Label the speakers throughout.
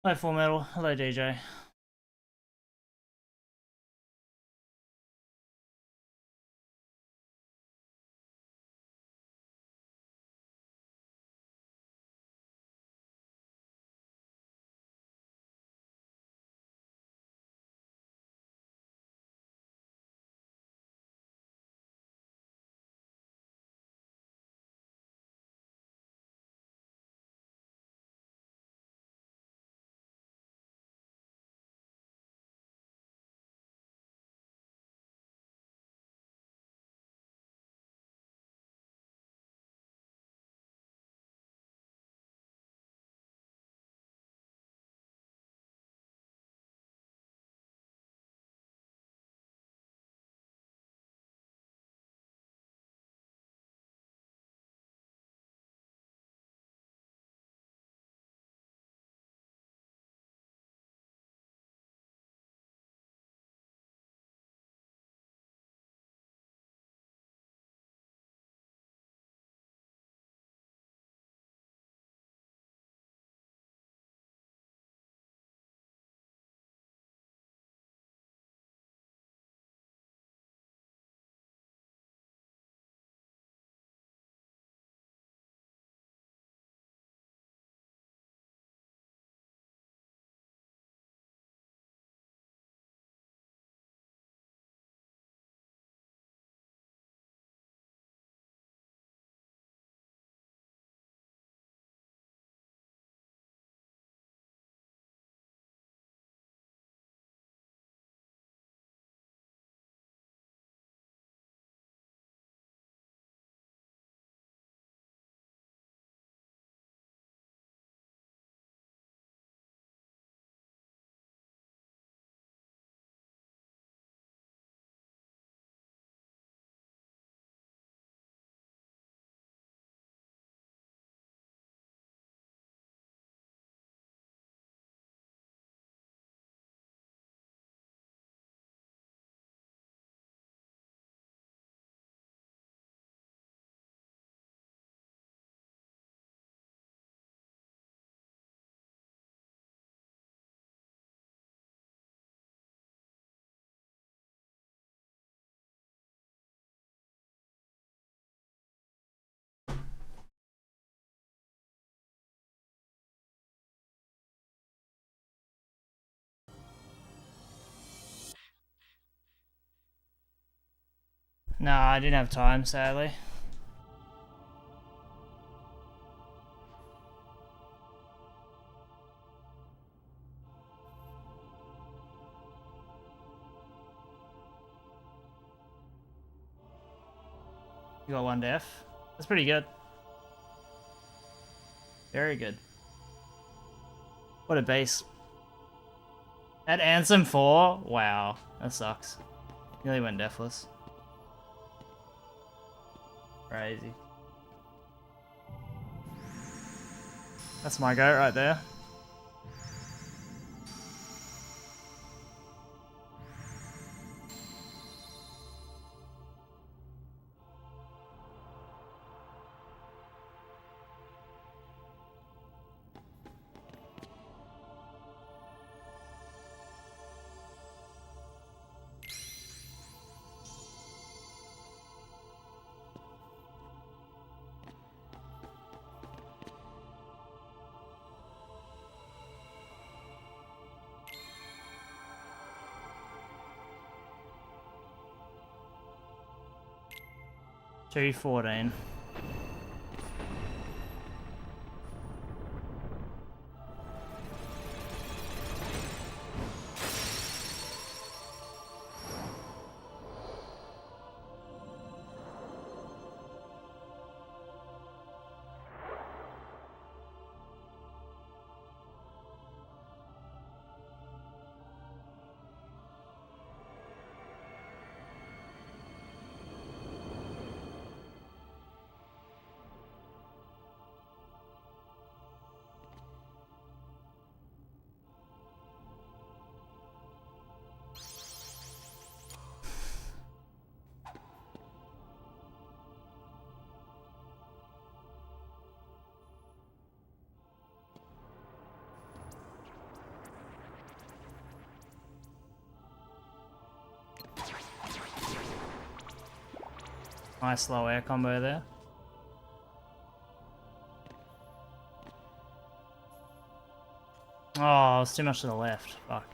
Speaker 1: Hi, Full Metal. Hello, DJ. Nah, I didn't have time, sadly. You got one def. That's pretty good. Very good. What a base. At Ansem 4? Wow, that sucks. Nearly went deathless. Crazy. That's my goat right there. Two 14. Nice slow air combo there. Oh, it's too much to the left. Fuck.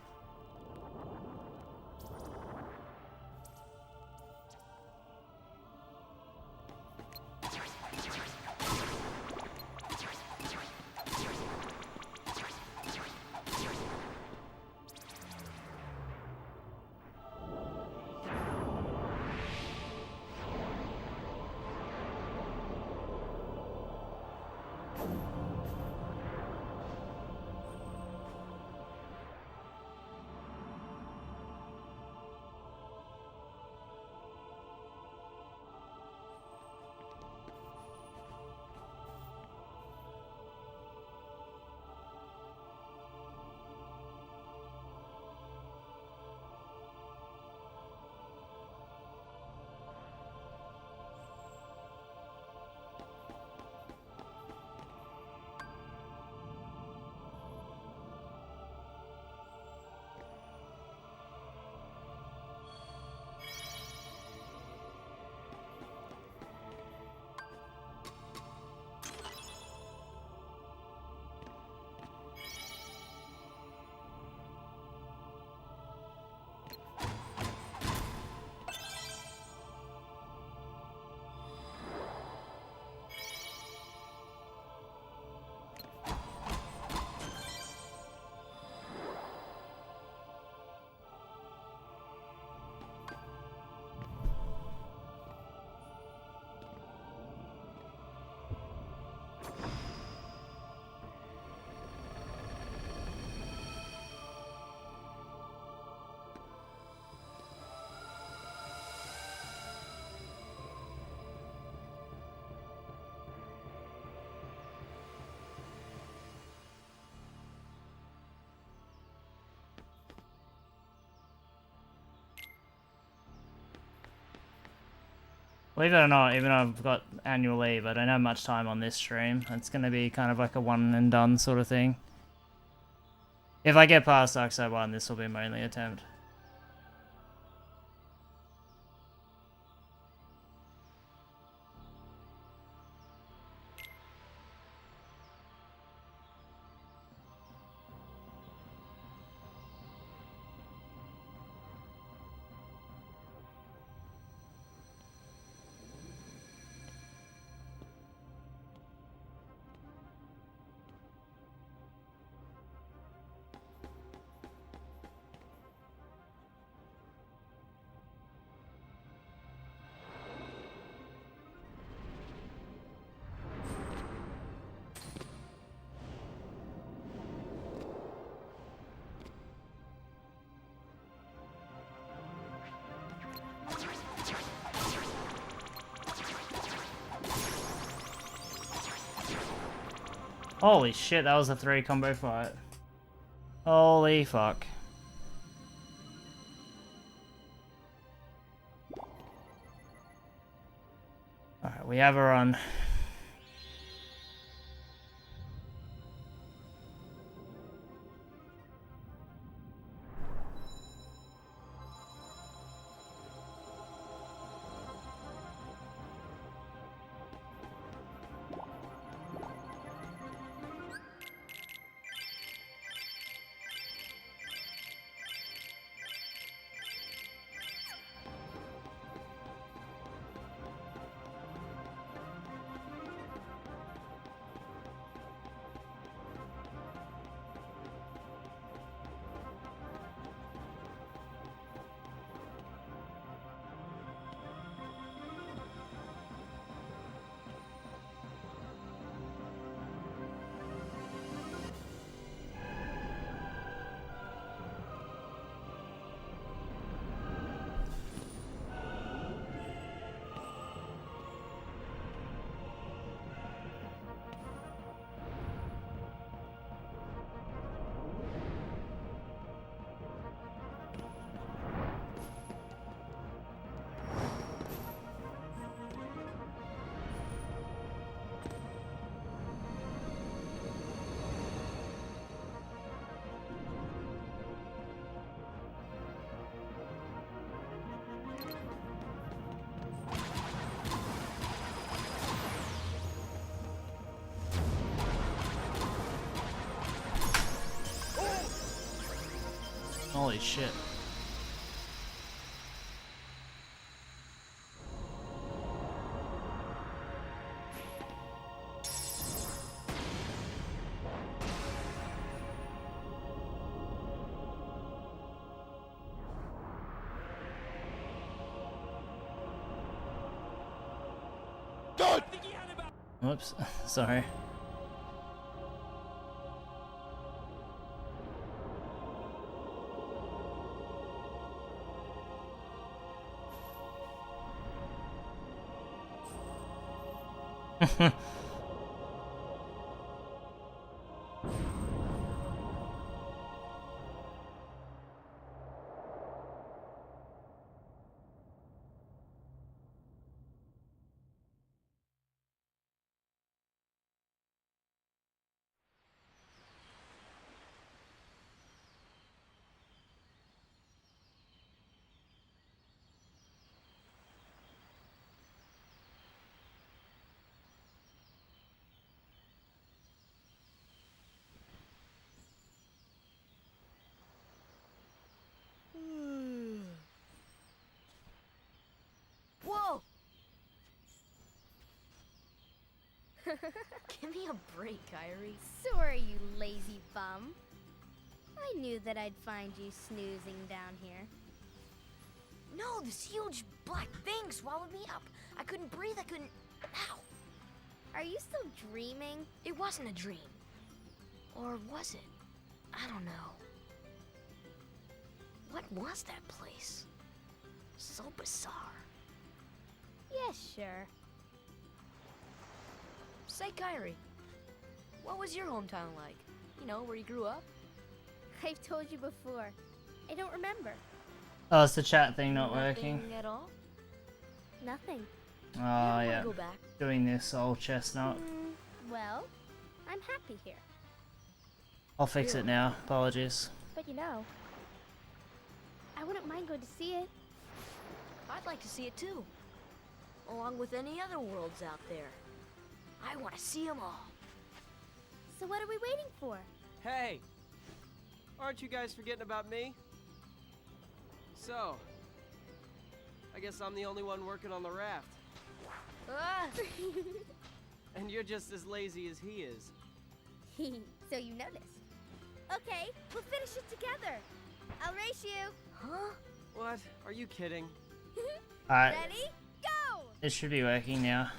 Speaker 1: Believe it or not, even though I've got annual leave, I don't have much time on this stream. It's going to be kind of like a one and done sort of thing. If I get past Dark Side 1, this will be my only attempt. Holy shit, that was a 3 combo fight. Holy fuck. Alright, we have a run. Holy shit. Whoops, sorry.
Speaker 2: Whoa! Give me a break, Kyrie.
Speaker 3: Sorry, you lazy bum. I knew that I'd find you snoozing down here.
Speaker 2: No, this huge black thing swallowed me up. I couldn't breathe, I couldn't... Ow!
Speaker 3: Are you still dreaming?
Speaker 2: It wasn't a dream. Or was it? I don't know. What was that place? So bizarre.
Speaker 3: Yeah, sure.
Speaker 2: Say, Kyrie, what was your hometown like? You know, where you grew up?
Speaker 3: I've told you before. I don't remember.
Speaker 1: Oh, it's the chat thing not
Speaker 2: Nothing
Speaker 1: working.
Speaker 2: at all?
Speaker 3: Nothing.
Speaker 1: Oh,
Speaker 2: You don't
Speaker 1: yeah.
Speaker 2: wanna go back?
Speaker 1: Doing this old chestnut.
Speaker 3: Well, I'm happy here.
Speaker 1: I'll fix it now. Apologies.
Speaker 3: But you know, I wouldn't mind going to see it.
Speaker 2: I'd like to see it too. Along with any other worlds out there. I want to see them all.
Speaker 3: So what are we waiting for?
Speaker 4: Hey! Aren't you guys forgetting about me? So, I guess I'm the only one working on the raft.
Speaker 2: Ah!
Speaker 4: And you're just as lazy as he is.
Speaker 3: So you noticed. Okay, we'll finish it together. I'll race you.
Speaker 2: Huh?
Speaker 4: What? Are you kidding?
Speaker 1: Alright,
Speaker 3: Ready? Go!
Speaker 1: it should be working now.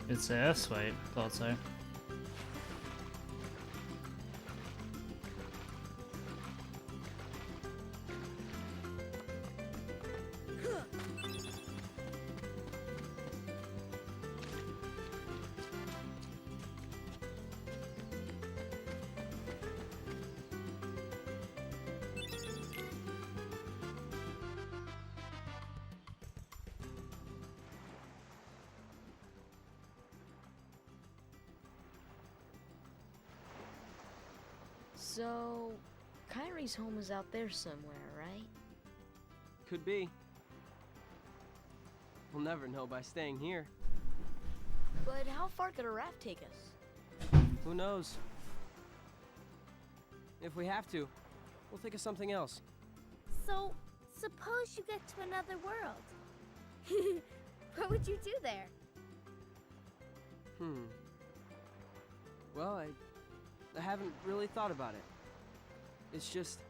Speaker 1: It's there, sweet. Thought so.
Speaker 2: So, Kyrie's home is out there somewhere, right?
Speaker 4: Could be. We'll never know by staying here.
Speaker 2: But how far could a raft take us?
Speaker 4: Who knows? If we have to, we'll think of something else.
Speaker 3: So, suppose you get to another world. What would you do there?
Speaker 4: Well, I haven't really thought about it. It's just,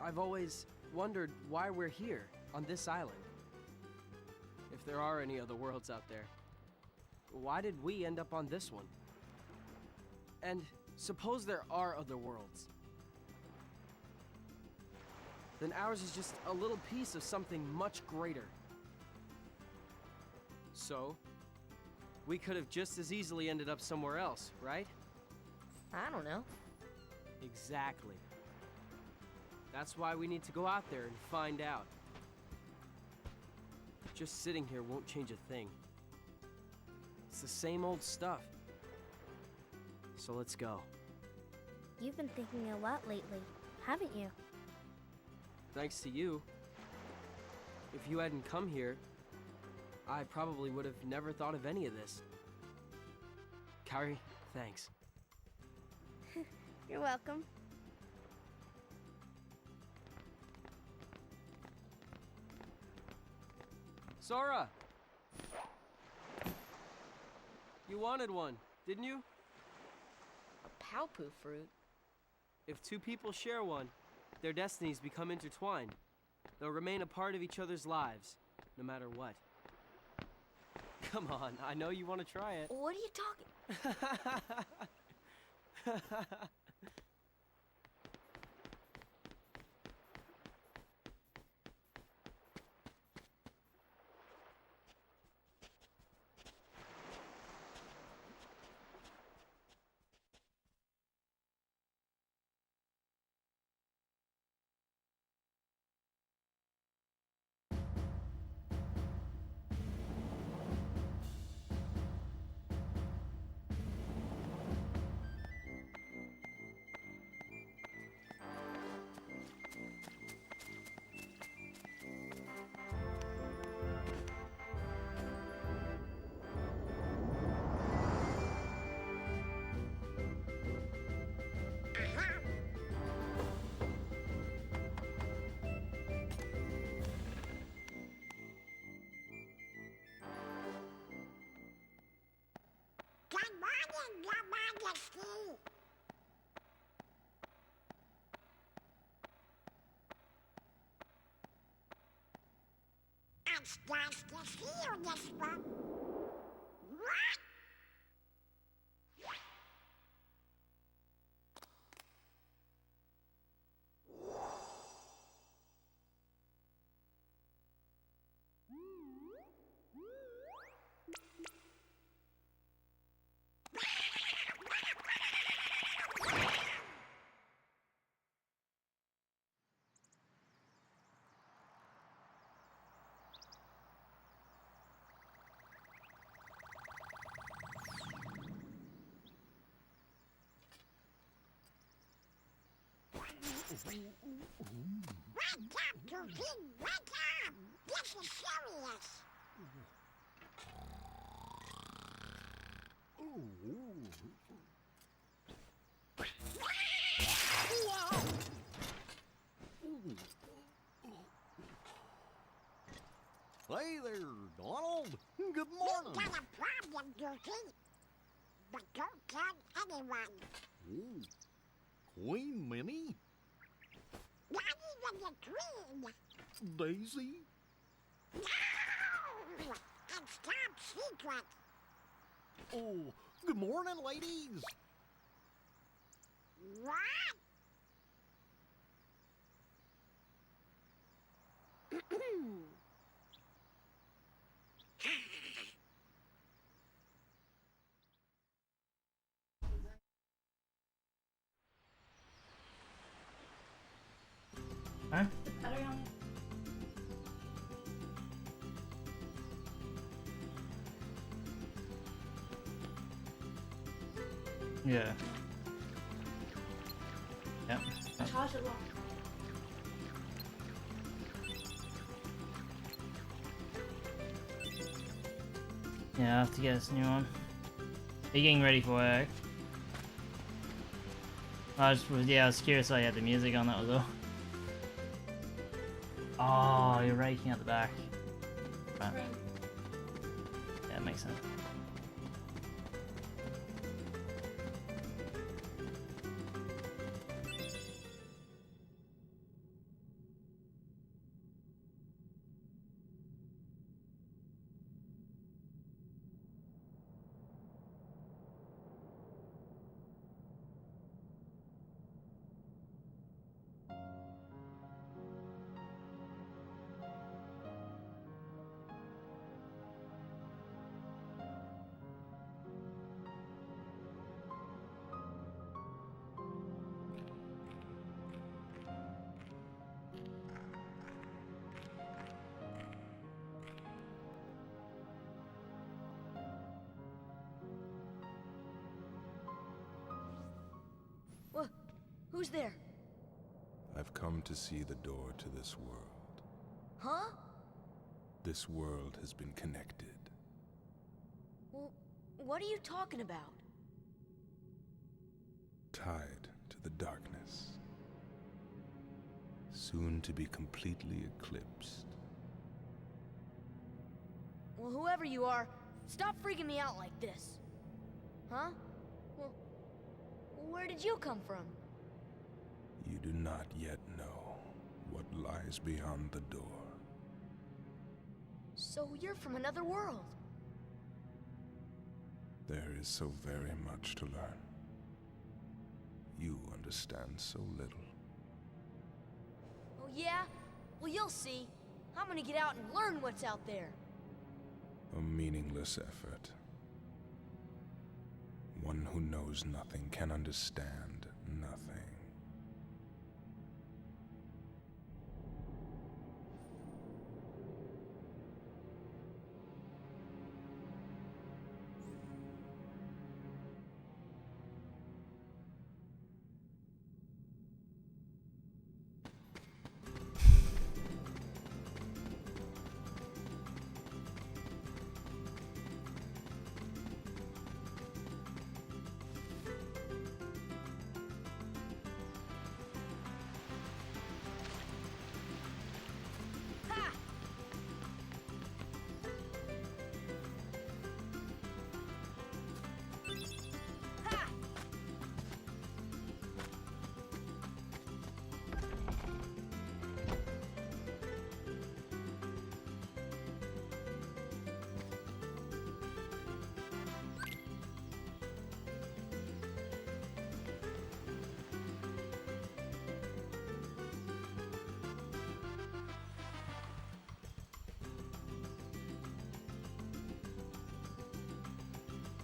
Speaker 4: I've always wondered why we're here, on this island. If there are any other worlds out there, why did we end up on this one? And suppose there are other worlds. Then ours is just a little piece of something much greater. So, we could have just as easily ended up somewhere else, right?
Speaker 2: I don't know.
Speaker 4: Exactly. That's why we need to go out there and find out. Just sitting here won't change a thing. It's the same old stuff. So let's go.
Speaker 3: You've been thinking a lot lately, haven't you?
Speaker 4: Thanks to you. If you hadn't come here, I probably would have never thought of any of this. Kari, thanks.
Speaker 3: You're welcome.
Speaker 4: Sora! You wanted one, didn't you?
Speaker 2: A Palpu fruit?
Speaker 4: If two people share one, their destinies become intertwined. They'll remain a part of each other's lives, no matter what. Come on, I know you want to try it.
Speaker 2: What are you talking?
Speaker 5: It's nice to see you this one. What? Wake up, Goofy! Wake up! This is serious!
Speaker 6: Hey there, Donald. Good
Speaker 5: We
Speaker 6: morning.
Speaker 5: got a problem, Goofy. But don't tell anyone.
Speaker 6: Ooh, Queen Minnie?
Speaker 5: Not even the Queen.
Speaker 6: Daisy?
Speaker 5: No! It's top secret.
Speaker 6: Oh, good morning, ladies.
Speaker 5: What?
Speaker 1: Huh? Yeah. Yep.
Speaker 7: Charge it long.
Speaker 1: Yeah, I have to get us a new one. Are you getting ready for work? I was curious why you had the music on, that was all. Oh, you're raking out the back. Right. Yeah, it makes sense.
Speaker 2: Who's there?
Speaker 7: I've come to see the door to this world.
Speaker 2: Huh?
Speaker 7: This world has been connected.
Speaker 2: Well, what are you talking about?
Speaker 7: Tied to the darkness. Soon to be completely eclipsed.
Speaker 2: Well, whoever you are, stop freaking me out like this. Huh? Well, where did you come from?
Speaker 7: You do not yet know what lies beyond the door.
Speaker 2: So you're from another world.
Speaker 7: There is so very much to learn. You understand so little.
Speaker 2: Oh yeah? Well, you'll see. I'm gonna get out and learn what's out there.
Speaker 7: A meaningless effort. One who knows nothing can understand nothing.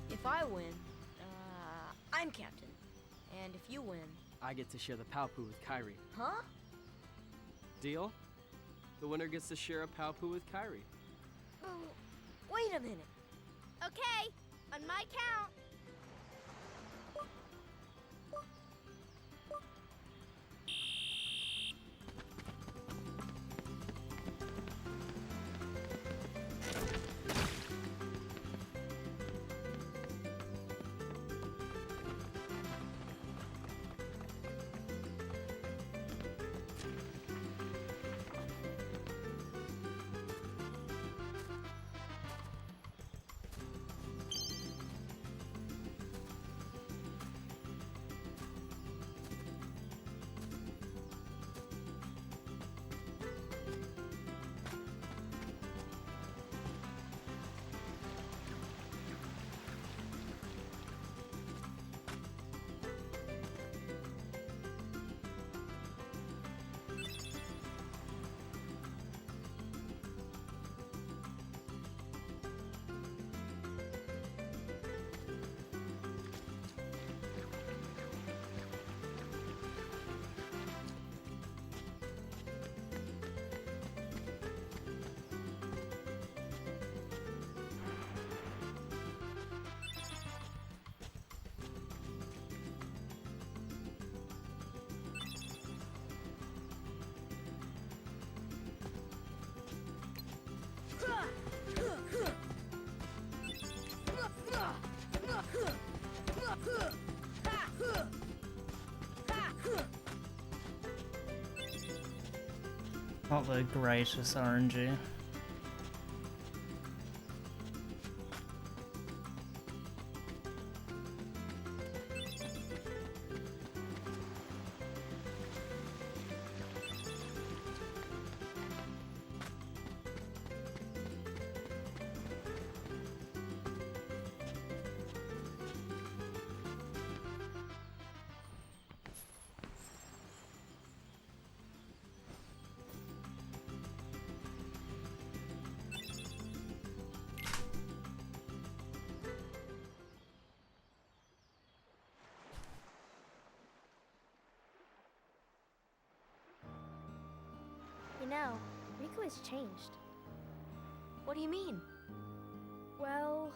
Speaker 2: If I win, I'm captain. And if you win...
Speaker 4: I get to share the Palpu with Kyrie.
Speaker 2: Huh?
Speaker 4: Deal? The winner gets to share a Palpu with Kyrie.
Speaker 2: Oh, wait a minute.
Speaker 3: Okay, on my count.
Speaker 1: Not the greatest RNG.
Speaker 3: You know, Riku has changed.
Speaker 2: What do you mean?
Speaker 3: Well,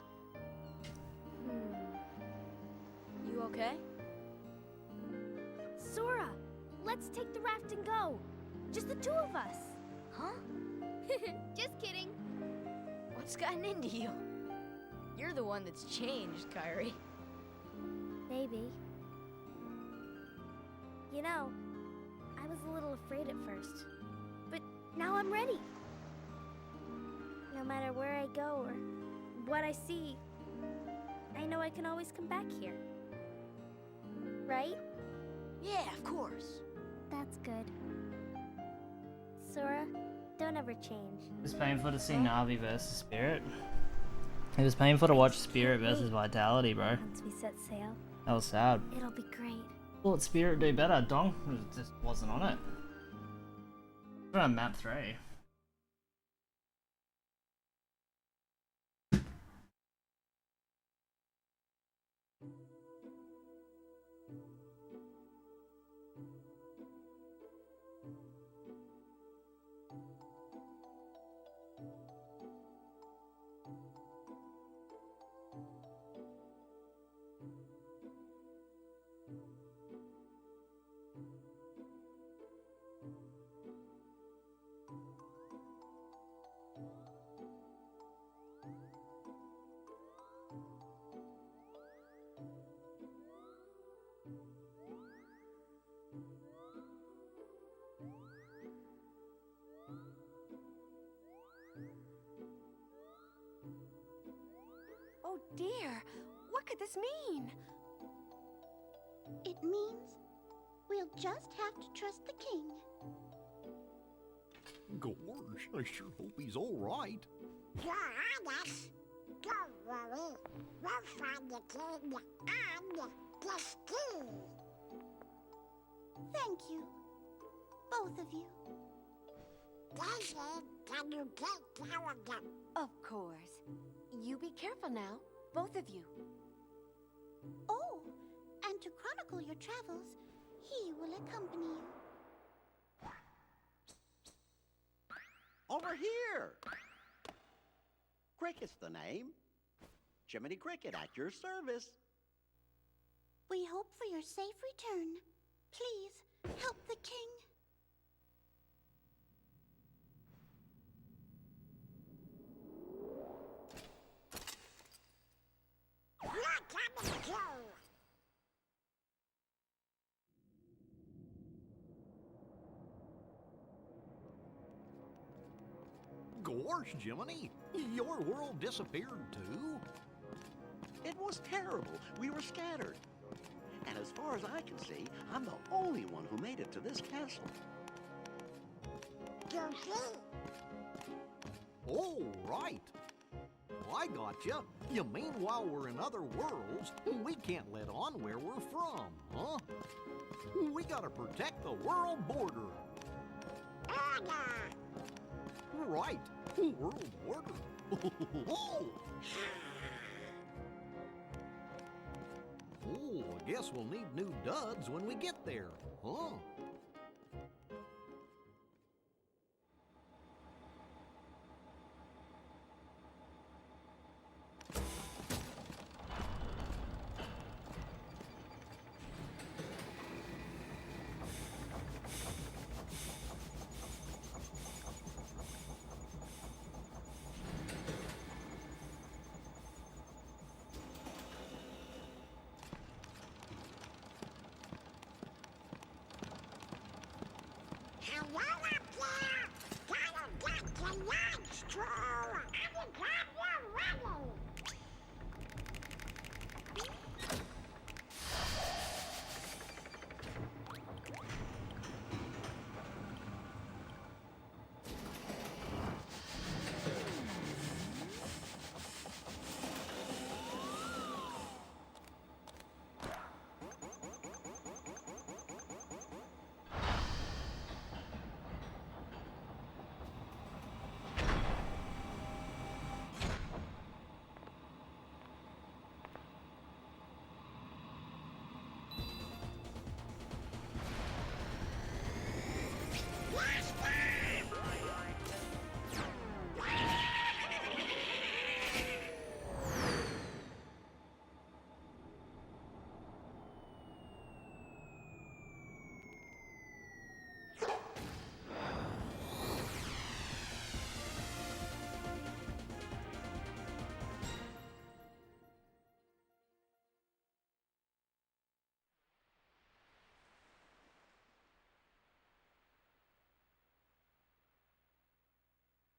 Speaker 2: You okay?
Speaker 3: Sora, let's take the raft and go. Just the two of us.
Speaker 2: Huh?
Speaker 3: Just kidding.
Speaker 2: What's gotten into you? You're the one that's changed, Kairi.
Speaker 3: Maybe. You know, I was a little afraid at first, but now I'm ready. No matter where I go or what I see, I know I can always come back here. Right?
Speaker 2: Yeah, of course.
Speaker 3: That's good. Sora, don't ever change.
Speaker 1: It was painful to see Navi versus Spirit. It was painful to watch Spirit versus Vitality, bro.
Speaker 3: Once we set sail,
Speaker 1: That was sad.
Speaker 3: it'll be great.
Speaker 1: Thought Spirit would do better. Dong just wasn't on it. We're on map 3.
Speaker 8: Oh dear, what could this mean?
Speaker 5: It means we'll just have to trust the king.
Speaker 6: Gorge, I sure hope he's all right.
Speaker 5: You're on us. Don't worry. We'll find the king and the ski. Thank you. Both of you. Daisy, can you take care of them?
Speaker 8: Of course. You be careful now, both of you.
Speaker 5: Oh, and to chronicle your travels, he will accompany you.
Speaker 9: Over here! Cricket's the name. Jiminy Cricket at your service.
Speaker 5: We hope for your safe return. Please, help the king. You're coming too.
Speaker 6: Gorge, Jiminy, your world disappeared too?
Speaker 9: It was terrible. We were scattered. And as far as I can see, I'm the only one who made it to this castle.
Speaker 6: Oh, right. Well, I gotcha. You mean while we're in other worlds, we can't let on where we're from, huh? We gotta protect the world border. Right. World border. Oh, I guess we'll need new duds when we get there, huh?
Speaker 5: Hello up there.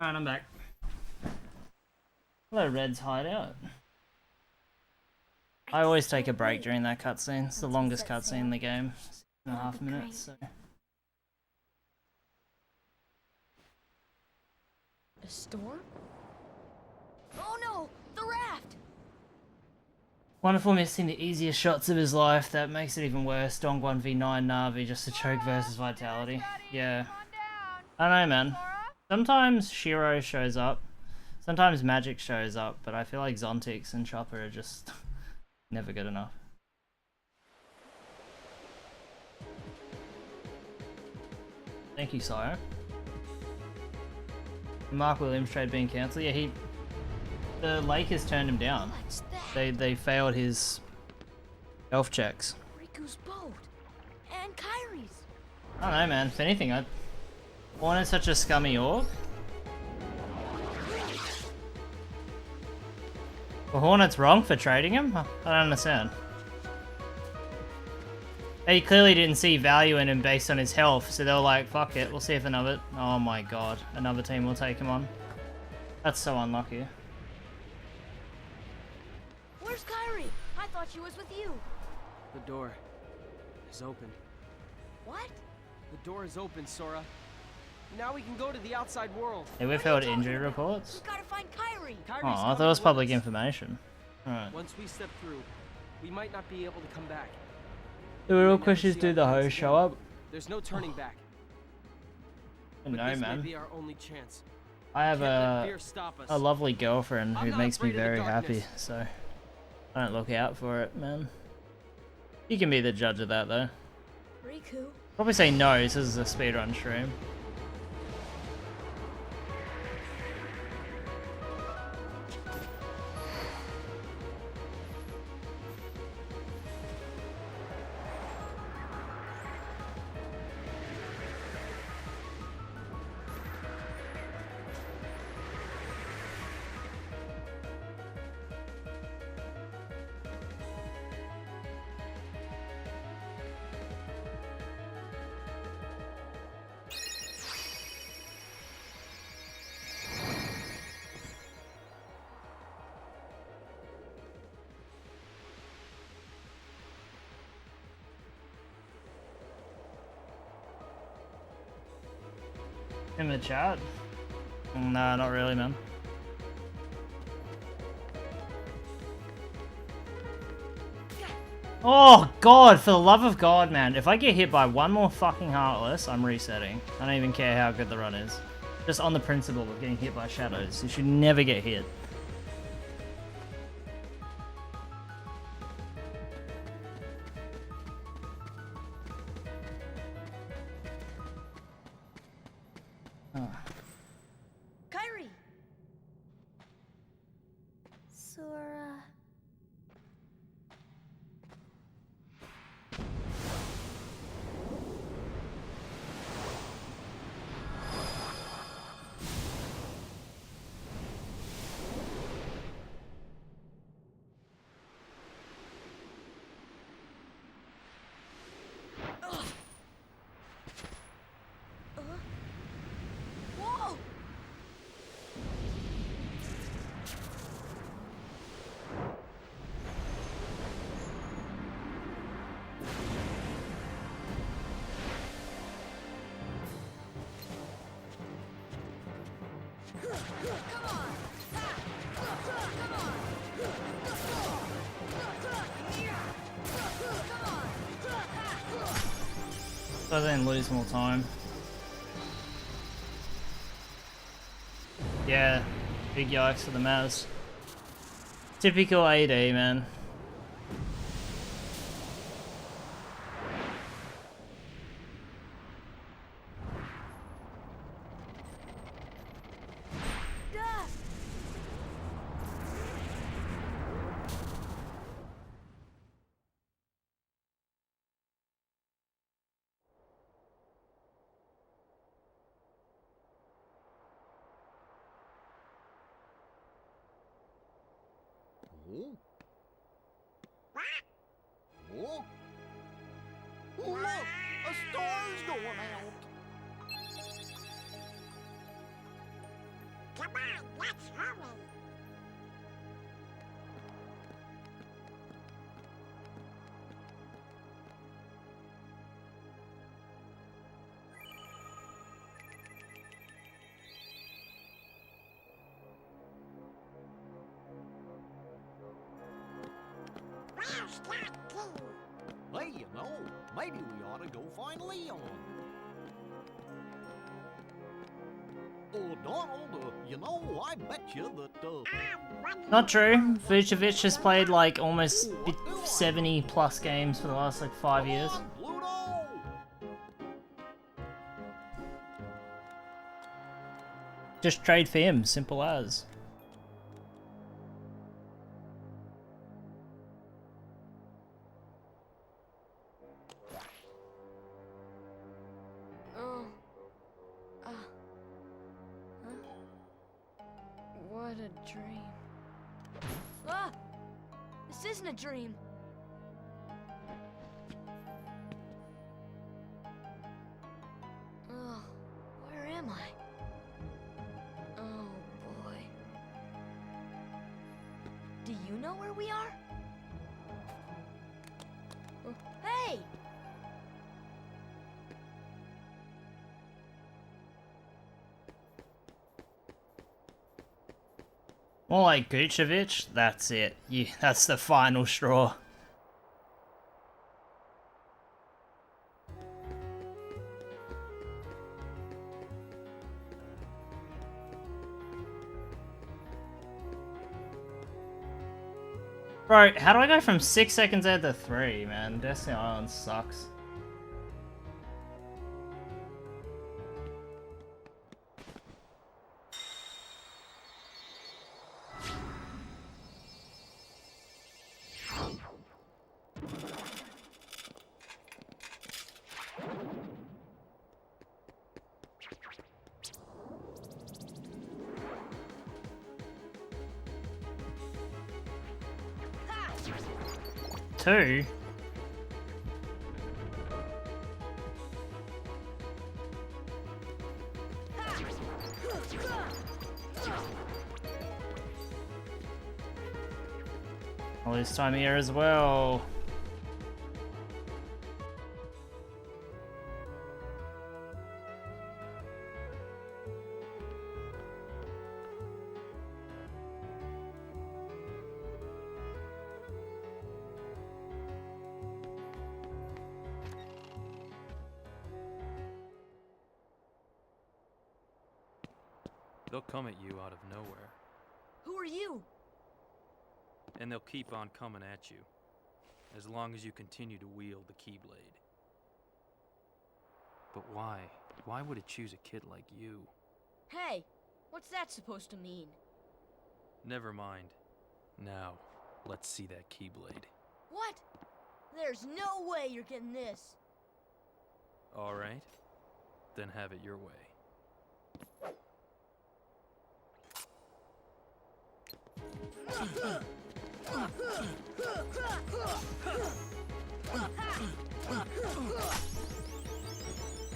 Speaker 1: Alright, I'm back. Hello, Red's hideout. I always take a break during that cutscene. It's the longest cutscene in the game. 6.5 minutes, so.
Speaker 2: A storm? Oh no! The raft!
Speaker 1: Wonderful missing the easiest shots of his life. That makes it even worse. Dong 1v9 Navi just to choke versus Vitality. Yeah. I don't know, man. Sometimes Shiro shows up. Sometimes Magic shows up, but I feel like Zontix and Chopper are just never good enough. Thank you, Sire. Mark Williams trade being cancelled. Yeah, the Lakers turned him down. They failed his health checks.
Speaker 2: Riku's boat. And Kyrie's.
Speaker 1: I don't know, man. If anything, Hornet's such a scummy orc. Well, Hornet's wrong for trading him? I don't understand. They clearly didn't see value in him based on his health, so they were like, fuck it, we'll see if another... Oh my god, another team will take him on. That's so unlucky.
Speaker 2: Where's Kyrie? I thought she was with you.
Speaker 4: The door is open.
Speaker 2: What?
Speaker 4: The door is open, Sora. Now we can go to the outside world.
Speaker 1: Hey, we've held injury reports.
Speaker 2: We gotta find Kyrie.
Speaker 1: Oh, I thought it was public information. Alright.
Speaker 4: Once we step through, we might not be able to come back.
Speaker 1: The real question is, do the hoes show up?
Speaker 4: There's no turning back.
Speaker 1: No,
Speaker 4: this
Speaker 1: man.
Speaker 4: may be our only chance.
Speaker 1: I have
Speaker 4: Can't let fear stop us.
Speaker 1: a lovely girlfriend who
Speaker 4: I'm not
Speaker 1: makes me
Speaker 4: afraid of the
Speaker 1: very happy,
Speaker 4: darkness.
Speaker 1: so I don't look out for it, man. You can be the judge of that, though.
Speaker 2: Riku.
Speaker 1: Probably say no, this is a speedrun stream. In the chat? Nah, not really, man. Oh, God, for the love of God, man. If I get hit by one more fucking Heartless, I'm resetting. I don't even care how good the run is. Just on the principle of getting hit by shadows. You should never get hit.
Speaker 2: Kyrie.
Speaker 3: Sora.
Speaker 2: Whoa!
Speaker 1: So I didn't lose more time. Yeah, big yikes for the Mavs. Typical AD, man.
Speaker 6: Oh? Oh? Look! A star's going out!
Speaker 5: let's hurry. Where's that key?
Speaker 6: Hey, you know, maybe we ought to go find Leon. Oh, Donald, you know, I bet you that,
Speaker 1: Not true. Vucevic has played like almost 70 plus games for the last like 5 years.
Speaker 6: Come on, Pluto!
Speaker 1: Just trade for him, simple as.
Speaker 2: Oh. Huh? What a dream. Ah! This isn't a dream. Oh, where am I? Oh boy. Do you know where we are? Hey!
Speaker 1: More like Vucevic, that's it. That's the final straw. Bro, how do I go from 6 seconds ahead to 3, man? Destiny Island sucks. Two? All this time here as well.
Speaker 10: They'll come at you out of nowhere,
Speaker 2: Who are you?
Speaker 10: and they'll keep on coming at you, as long as you continue to wield the Keyblade. But why? Why would it choose a kid like you?
Speaker 2: Hey, what's that supposed to mean?
Speaker 10: Never mind. Now, let's see that Keyblade.
Speaker 2: What? There's no way you're getting this.
Speaker 10: Alright, then have it your way.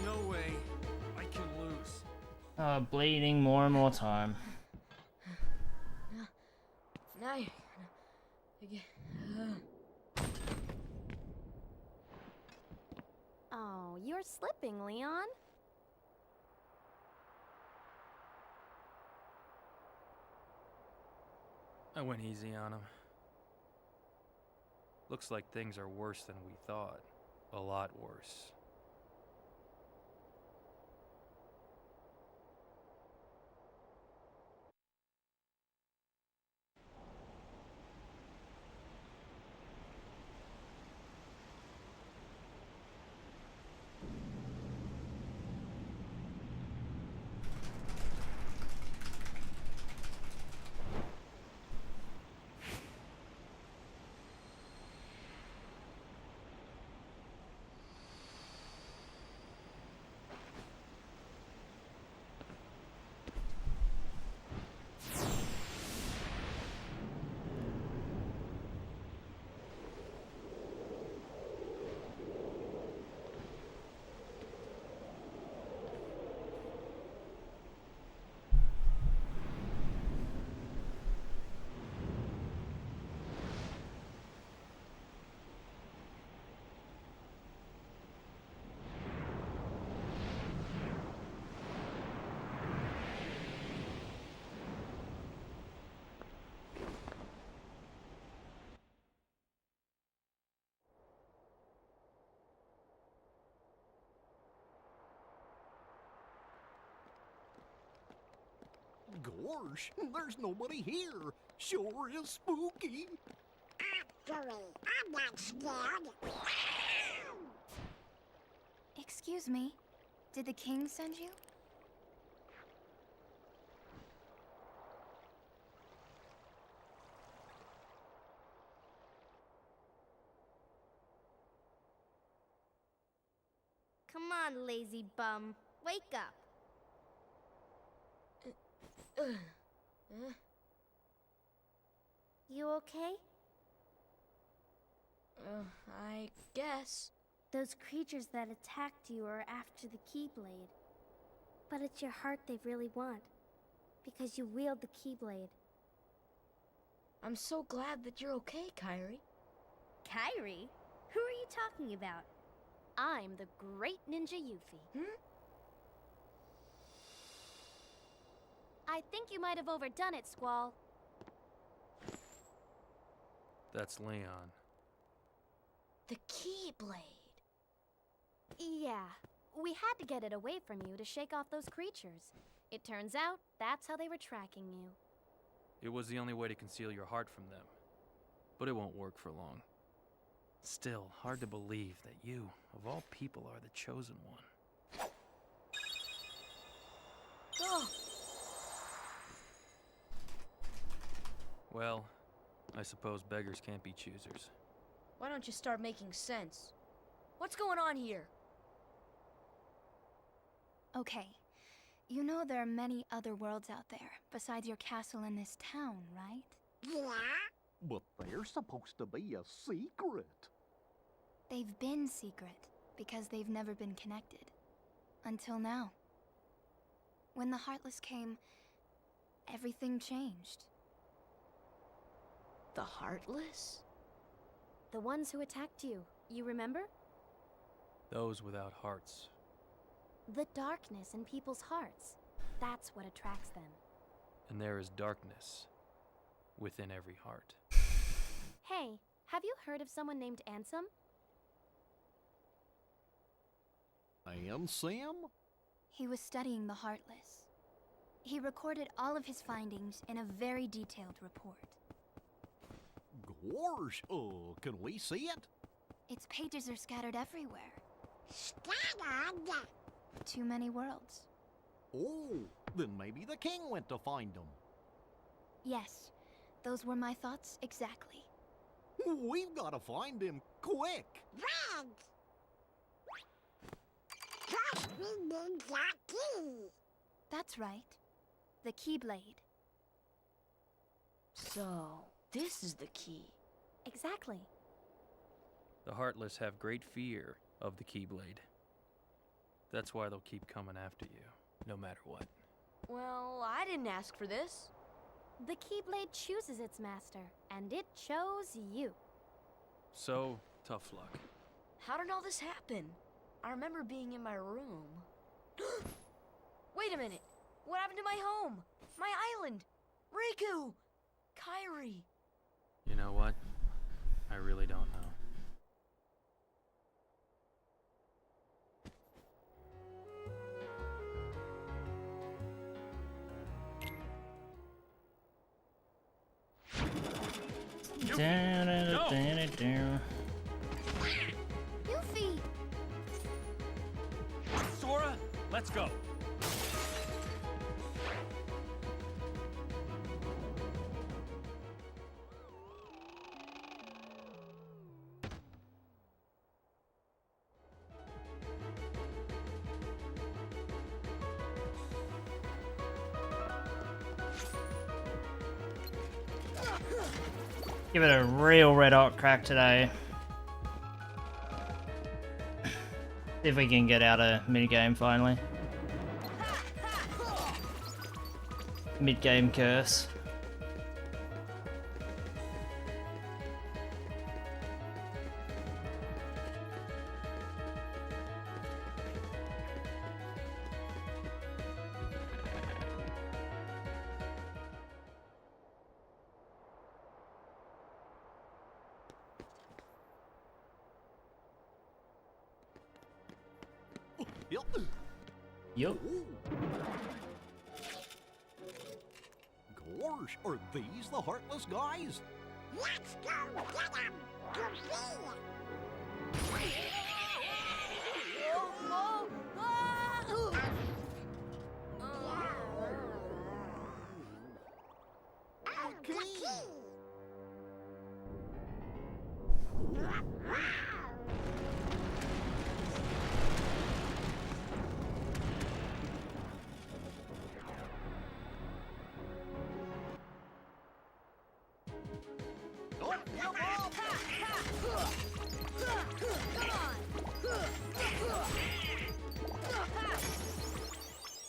Speaker 4: No way. I can lose.
Speaker 1: Bleeding more and more time.
Speaker 2: Now you're gonna...
Speaker 3: Oh, you're slipping, Leon.
Speaker 10: I went easy on him. Looks like things are worse than we thought. A lot worse.
Speaker 6: Gosh, there's nobody here. Sure is spooky.
Speaker 5: Actually, I'm not scared.
Speaker 3: Excuse me. Did the king send you? Come on, lazy bum. Wake up. You okay?
Speaker 2: I guess.
Speaker 3: Those creatures that attacked you are after the Keyblade. But it's your heart they really want. Because you wield the Keyblade.
Speaker 2: I'm so glad that you're okay, Kairi.
Speaker 3: Kairi? Who are you talking about? I'm the great ninja Yuffie. I think you might have overdone it, Squall.
Speaker 10: That's Leon.
Speaker 2: The Keyblade.
Speaker 3: Yeah, we had to get it away from you to shake off those creatures. It turns out that's how they were tracking you.
Speaker 10: It was the only way to conceal your heart from them. But it won't work for long. Still, hard to believe that you, of all people, are the chosen one.
Speaker 2: Oh,
Speaker 10: Well, I suppose beggars can't be choosers.
Speaker 2: why don't you start making sense? What's going on here?
Speaker 3: Okay, you know there are many other worlds out there besides your castle in this town, right?
Speaker 5: Yeah?
Speaker 6: But they're supposed to be a secret.
Speaker 3: They've been secret because they've never been connected. Until now. When the Heartless came, everything changed.
Speaker 2: The Heartless?
Speaker 3: The ones who attacked you, you remember?
Speaker 10: Those without hearts.
Speaker 3: The darkness in people's hearts. That's what attracts them.
Speaker 10: And there is darkness within every heart.
Speaker 3: Hey, have you heard of someone named Ansem?
Speaker 6: And Sam?
Speaker 3: He was studying the Heartless. He recorded all of his findings in a very detailed report.
Speaker 6: Gosh, can we see it?
Speaker 3: Its pages are scattered everywhere.
Speaker 5: Scattered?
Speaker 3: Too many worlds.
Speaker 6: Oh, then maybe the king went to find them.
Speaker 3: Yes, those were my thoughts exactly.
Speaker 6: We've got to find him quick.
Speaker 5: Red! First we need that key.
Speaker 3: That's right. The Keyblade.
Speaker 2: So, this is the key.
Speaker 3: Exactly.
Speaker 10: The Heartless have great fear of the Keyblade. That's why they'll keep coming after you, no matter what.
Speaker 2: Well, I didn't ask for this.
Speaker 3: The Keyblade chooses its master, and it chose you.
Speaker 10: So, tough luck.
Speaker 2: How did all this happen? I remember being in my room. Wait a minute! What happened to my home? My island? Riku! Kairi!
Speaker 10: You know what? I really don't know.
Speaker 3: Yuffie!
Speaker 10: Sora, let's go.
Speaker 1: Give it a real red hot crack today. See if we can get out a mid-game finally. Mid-game curse.
Speaker 6: Yep.
Speaker 1: Yup.
Speaker 6: Wars. Are these the Heartless guys?
Speaker 5: Let's go get them, Goofy!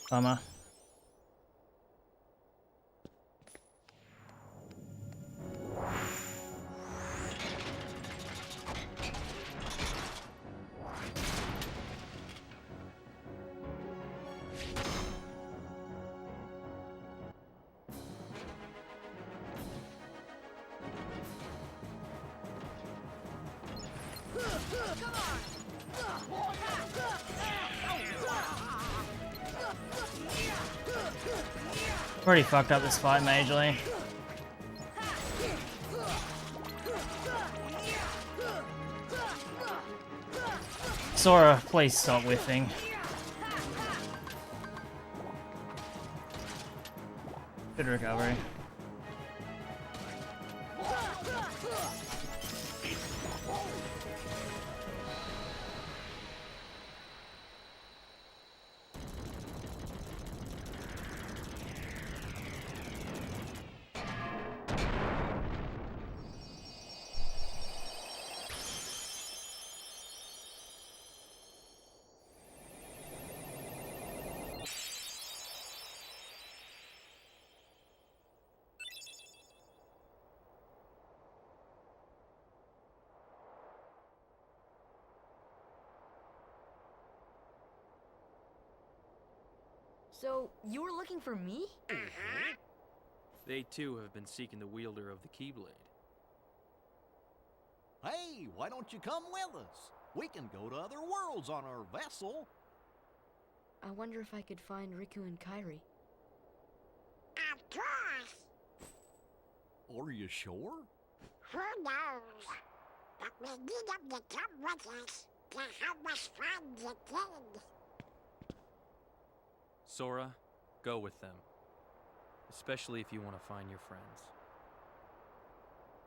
Speaker 1: Bummer. Already fucked up this fight majorly. Sora, please stop whiffing. Good recovery.
Speaker 2: So, you were looking for me?
Speaker 10: They too have been seeking the wielder of the Keyblade.
Speaker 6: Hey, why don't you come with us? We can go to other worlds on our vessel.
Speaker 2: I wonder if I could find Riku and Kairi.
Speaker 5: Of course!
Speaker 6: Are you sure?
Speaker 5: Who knows? But we need them to come with us to help us find the kid.
Speaker 10: Sora, go with them. Especially if you want to find your friends.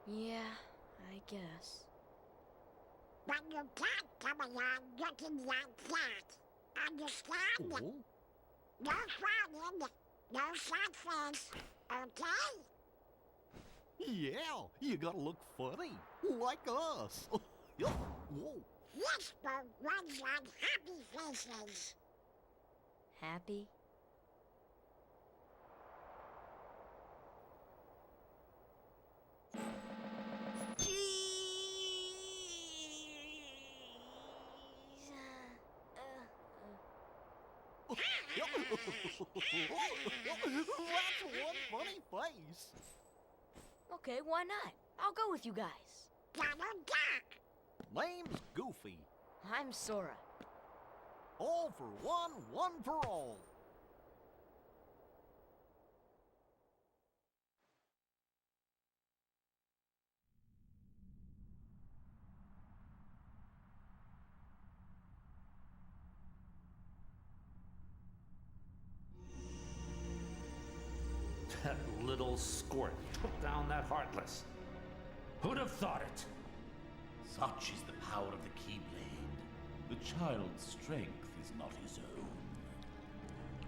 Speaker 2: Yeah, I guess.
Speaker 5: But you can't come along looking like that. Understand?
Speaker 6: Oh.
Speaker 5: No frowning, no sad face, okay?
Speaker 6: Yeah, you gotta look funny, like us. Yup. Whoa.
Speaker 5: Whisper runs on happy faces.
Speaker 2: Happy?
Speaker 6: That's one funny face.
Speaker 2: Okay, why not? I'll go with you guys.
Speaker 5: Double duck.
Speaker 6: Name's Goofy.
Speaker 2: I'm Sora.
Speaker 6: All for one, one for all.
Speaker 11: That little squirt took down that Heartless. Who'd have thought it? Such is the power of the Keyblade. The child's strength is not his own.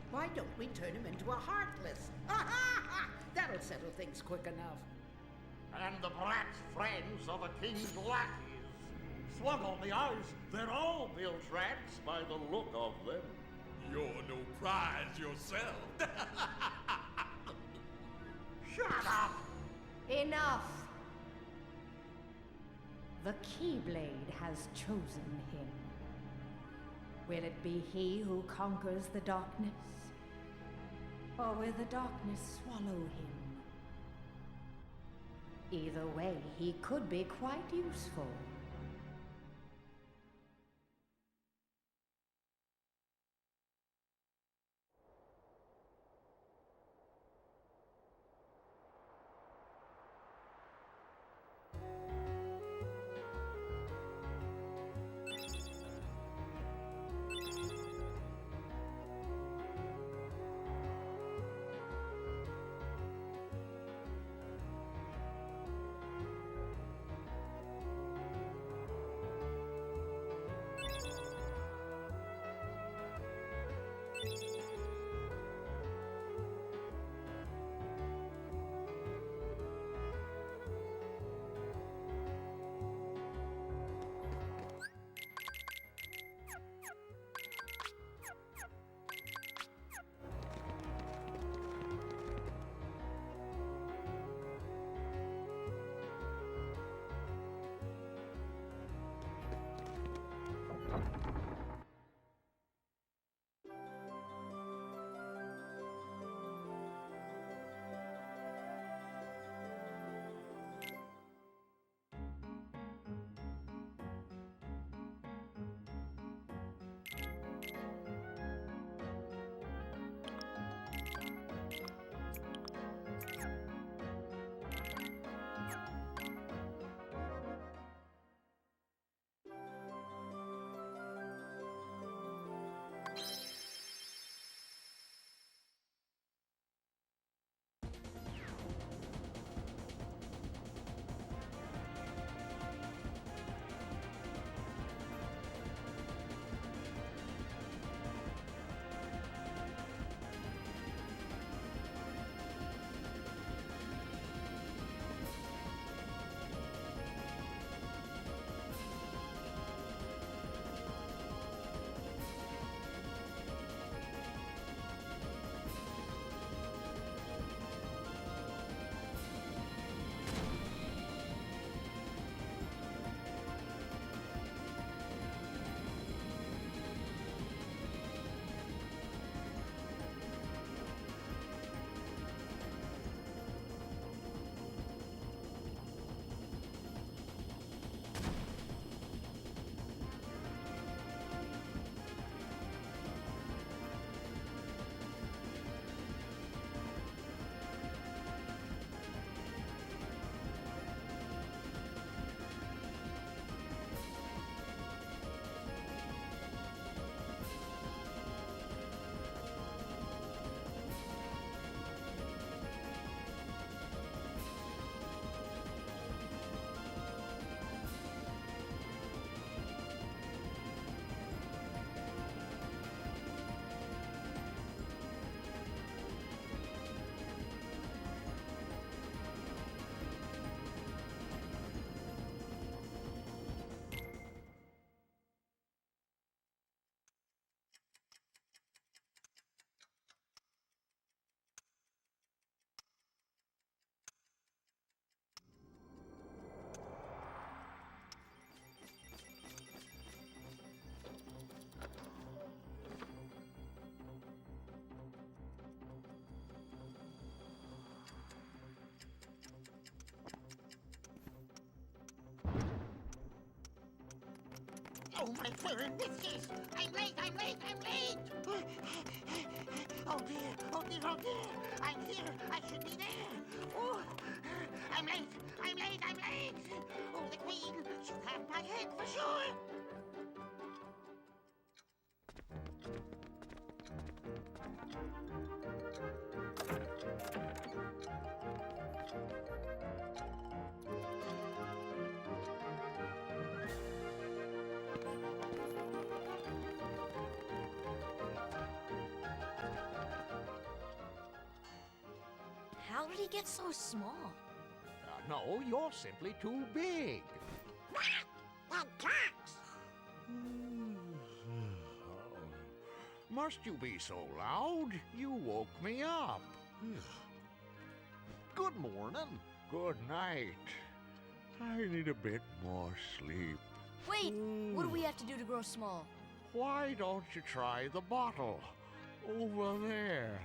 Speaker 12: Why don't we turn him into a Heartless? That'll settle things quick enough.
Speaker 13: And the brat's friends are the king's lackeys. Slug on the eyes, they're all bilge rats by the look of them.
Speaker 14: You're no prize yourself.
Speaker 13: Shut up!
Speaker 15: Enough! The Keyblade has chosen him. Will it be he who conquers the darkness? Or will the darkness swallow him? Either way, he could be quite useful.
Speaker 5: Oh, my fur and whiskers! I'm late, I'm late, I'm late! Oh dear, oh dear, oh dear! I'm here, I should be there! Oh, I'm late, I'm late, I'm late! Oh, the Queen, she'll have my head for sure!
Speaker 2: How did he get so small?
Speaker 13: No, you're simply too big.
Speaker 5: That talks!
Speaker 13: Must you be so loud? You woke me up.
Speaker 6: Good morning.
Speaker 13: Good night. I need a bit more sleep.
Speaker 2: Wait, what do we have to do to grow small?
Speaker 13: Why don't you try the bottle? Over there.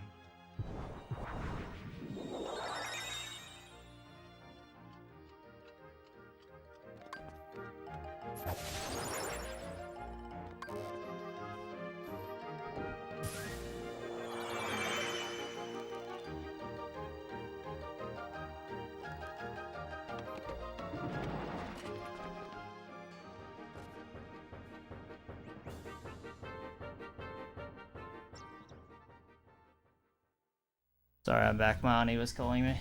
Speaker 1: Sorry, I'm back. My auntie was calling me.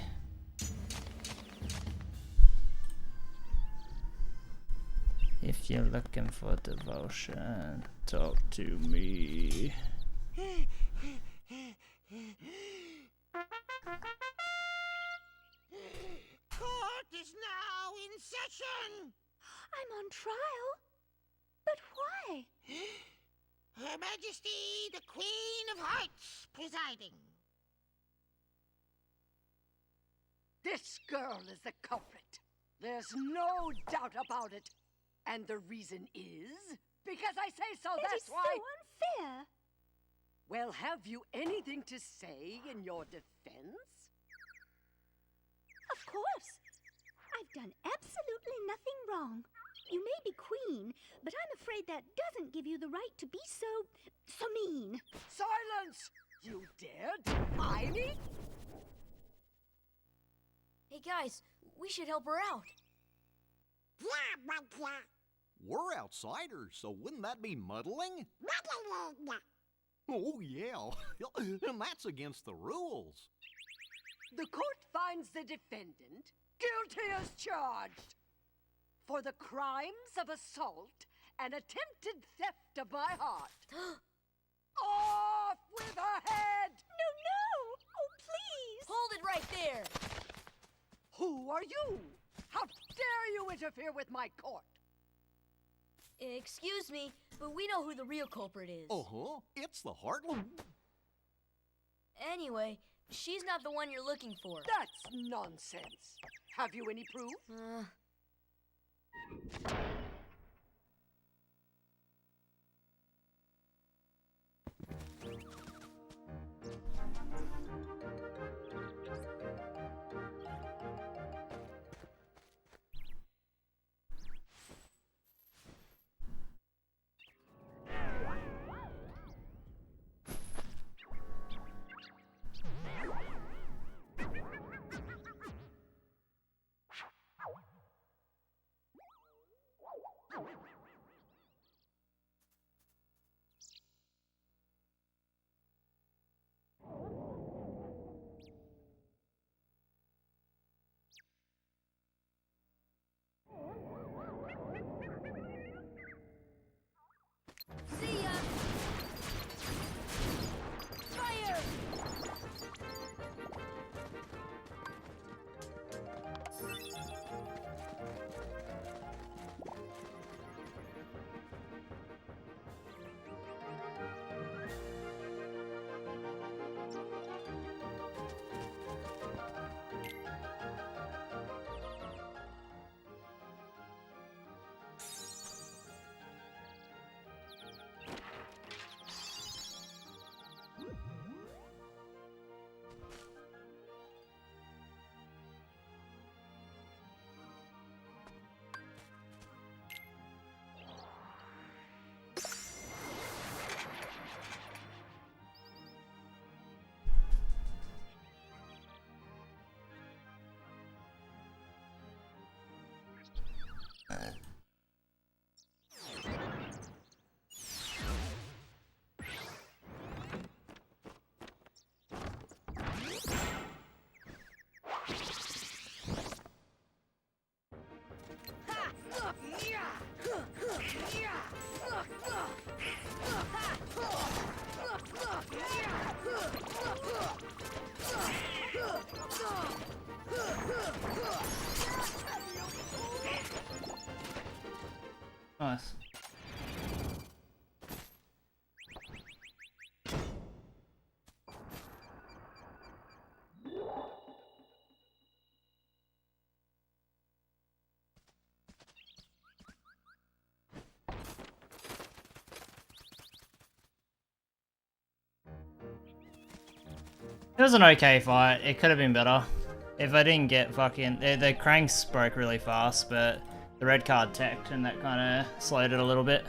Speaker 1: If you're looking for devotion, talk to me.
Speaker 5: Court is now in session!
Speaker 8: I'm on trial? But why?
Speaker 5: Her Majesty, the Queen of Hearts, presiding.
Speaker 12: This girl is the culprit. There's no doubt about it. And the reason is because I say so, that's why.
Speaker 8: It is so unfair.
Speaker 12: Well, have you anything to say in your defense?
Speaker 8: Of course. I've done absolutely nothing wrong. You may be queen, but I'm afraid that doesn't give you the right to be so mean.
Speaker 12: Silence! You dare defy me?
Speaker 2: Hey guys, we should help her out.
Speaker 5: Yeah, but
Speaker 6: We're outsiders, so wouldn't that be muddling?
Speaker 5: muddling.
Speaker 6: Oh, yeah. And that's against the rules.
Speaker 12: The court finds the defendant guilty as charged for the crimes of assault and attempted theft of my heart. Off with her head!
Speaker 8: No! Oh, please!
Speaker 2: Hold it right there!
Speaker 12: Who are you? How dare you interfere with my court?
Speaker 2: Excuse me, but we know who the real culprit is.
Speaker 6: Uh-huh. It's the Heartland.
Speaker 2: Anyway, she's not the one you're looking for.
Speaker 12: That's nonsense. Have you any proof?
Speaker 1: Nice. It was an okay fight. It could have been better. If I didn't get fucking... The cranks broke really fast, but the red card teched and that kind of slowed it a little bit.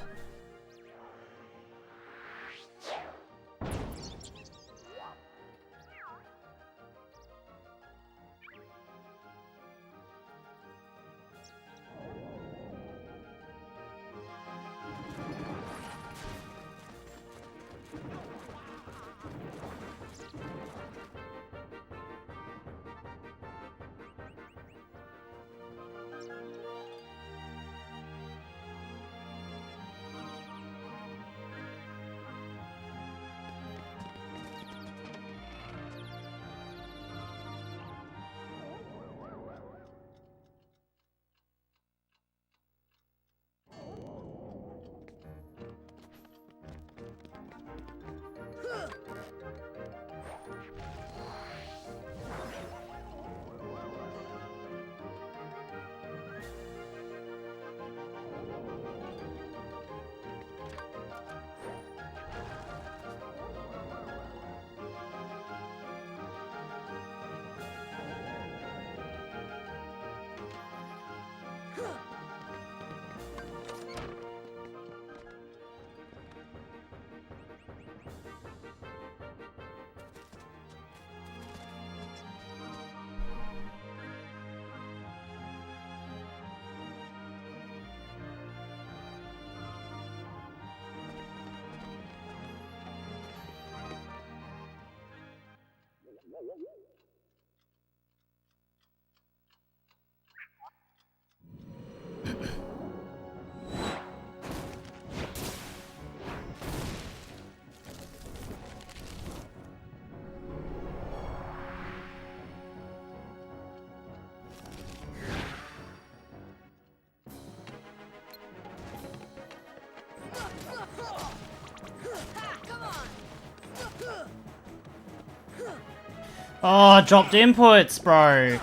Speaker 1: Oh, dropped inputs, bro.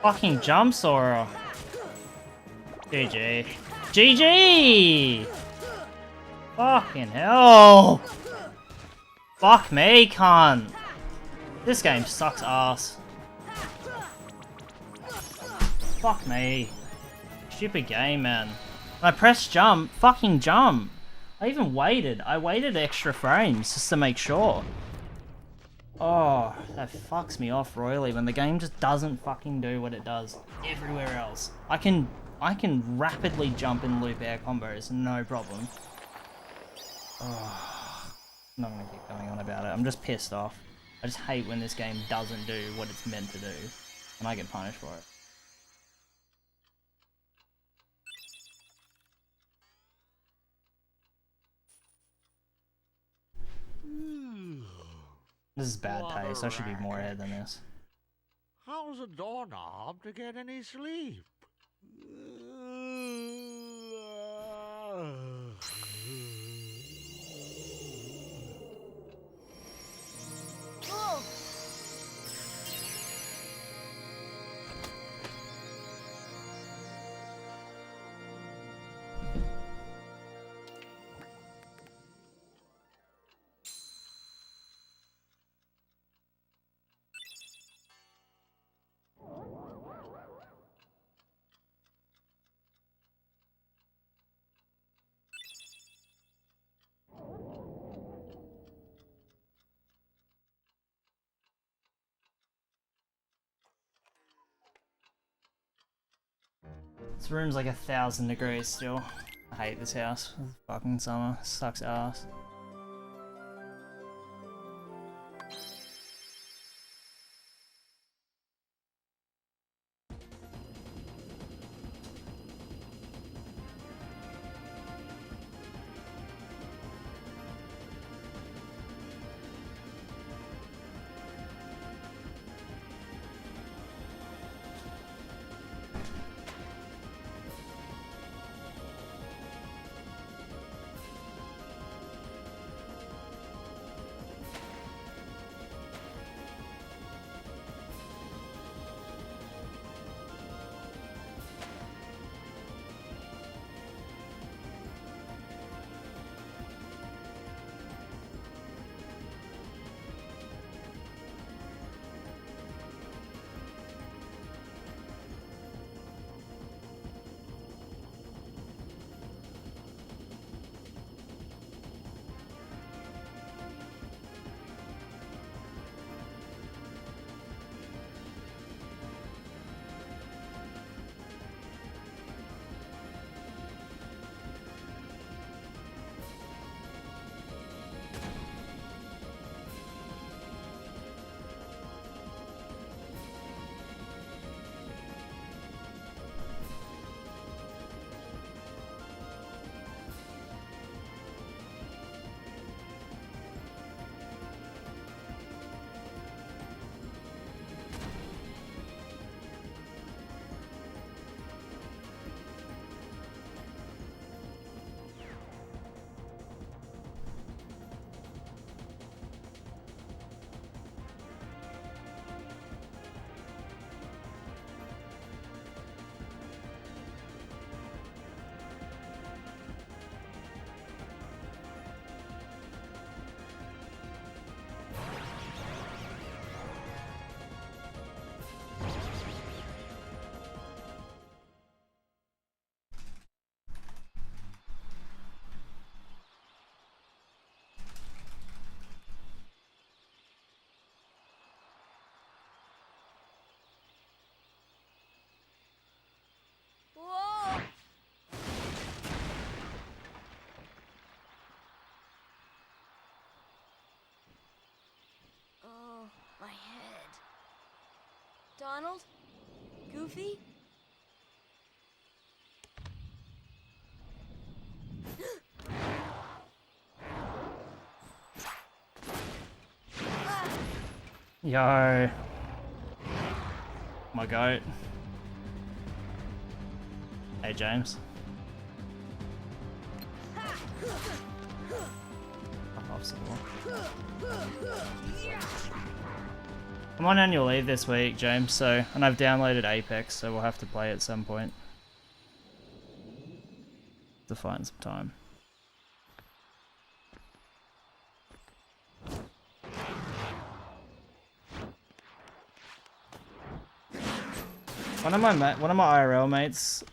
Speaker 1: Fucking jump Sora. GG. GG! Fucking hell. Fuck me, cunt. This game sucks ass. Fuck me. Stupid game, man. I pressed jump. Fucking jump. I even waited. I waited extra frames just to make sure. Oh, that fucks me off royally when the game just doesn't fucking do what it does everywhere else. I can rapidly jump and loop air combos, no problem. Oh, I'm not gonna keep going on about it. I'm just pissed off. I just hate when this game doesn't do what it's meant to do, and I get punished for it. This is bad taste. I should be more ahead than this.
Speaker 13: How's a doorknob to get any sleep?
Speaker 1: This room's like 1,000 degrees still. I hate this house. Fucking summer. Sucks ass.
Speaker 2: Donald? Goofy?
Speaker 1: Yo. My goat. Hey, James. Fuck off some more. I'm on annual leave this week, James, and I've downloaded Apex, so we'll have to play at some point. To find some time. One of my IRL mates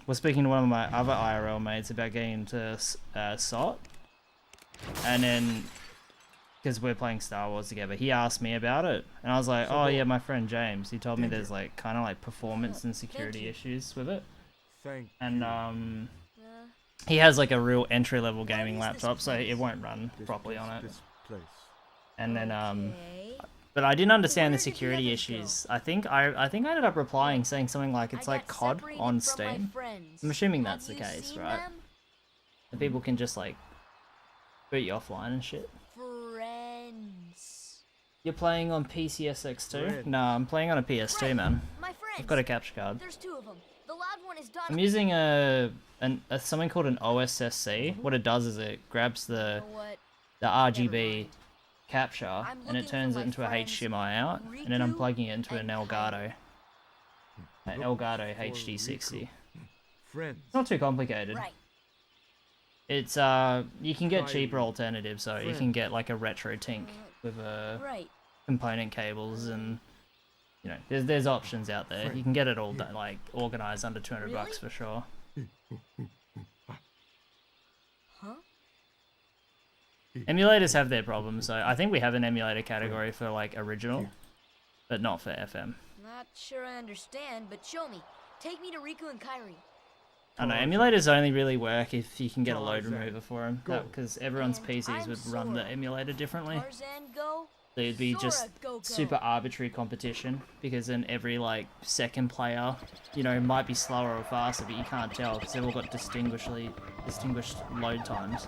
Speaker 1: was speaking to one of my other IRL mates about getting into SOT, and then because we're playing Star Wars together, he asked me about it, and I was like, "Oh yeah, my friend James." He told me there's like kind of like performance and security issues with it, and he has like a real entry-level gaming laptop, so it won't run properly on it. And then but I didn't understand the security issues. I think I ended up replying saying something like it's like COD on Steam. I'm assuming that's the case, right? And people can just like boot you offline and shit.
Speaker 2: Friends.
Speaker 1: You're playing on PCSX2? No, I'm playing on a PS2, man.
Speaker 2: My friends.
Speaker 1: I've got a capture card.
Speaker 2: There's two of them. The loud one is Donald.
Speaker 1: I'm using something called an OSSC. What it does is it grabs the RGB capture and it turns it into a HDMI out, and then I'm plugging it into an Elgato. An Elgato HD60. It's not too complicated. It's you can get cheaper alternatives, so you can get like a retro Tink with component cables, and you know there's options out there. You can get it all done, like organized under $200 for sure. Emulators have their problems, so I think we have an emulator category for like original, but not for FM.
Speaker 2: Not sure I understand, but show me. Take me to Riku and Kairi.
Speaker 1: I know, emulators only really work if you can get a load remover for them, because everyone's PCs would run the emulator differently. So it'd be just super arbitrary competition, because then every like second player, you know, might be slower or faster, but you can't tell because they've all got distinguished load times.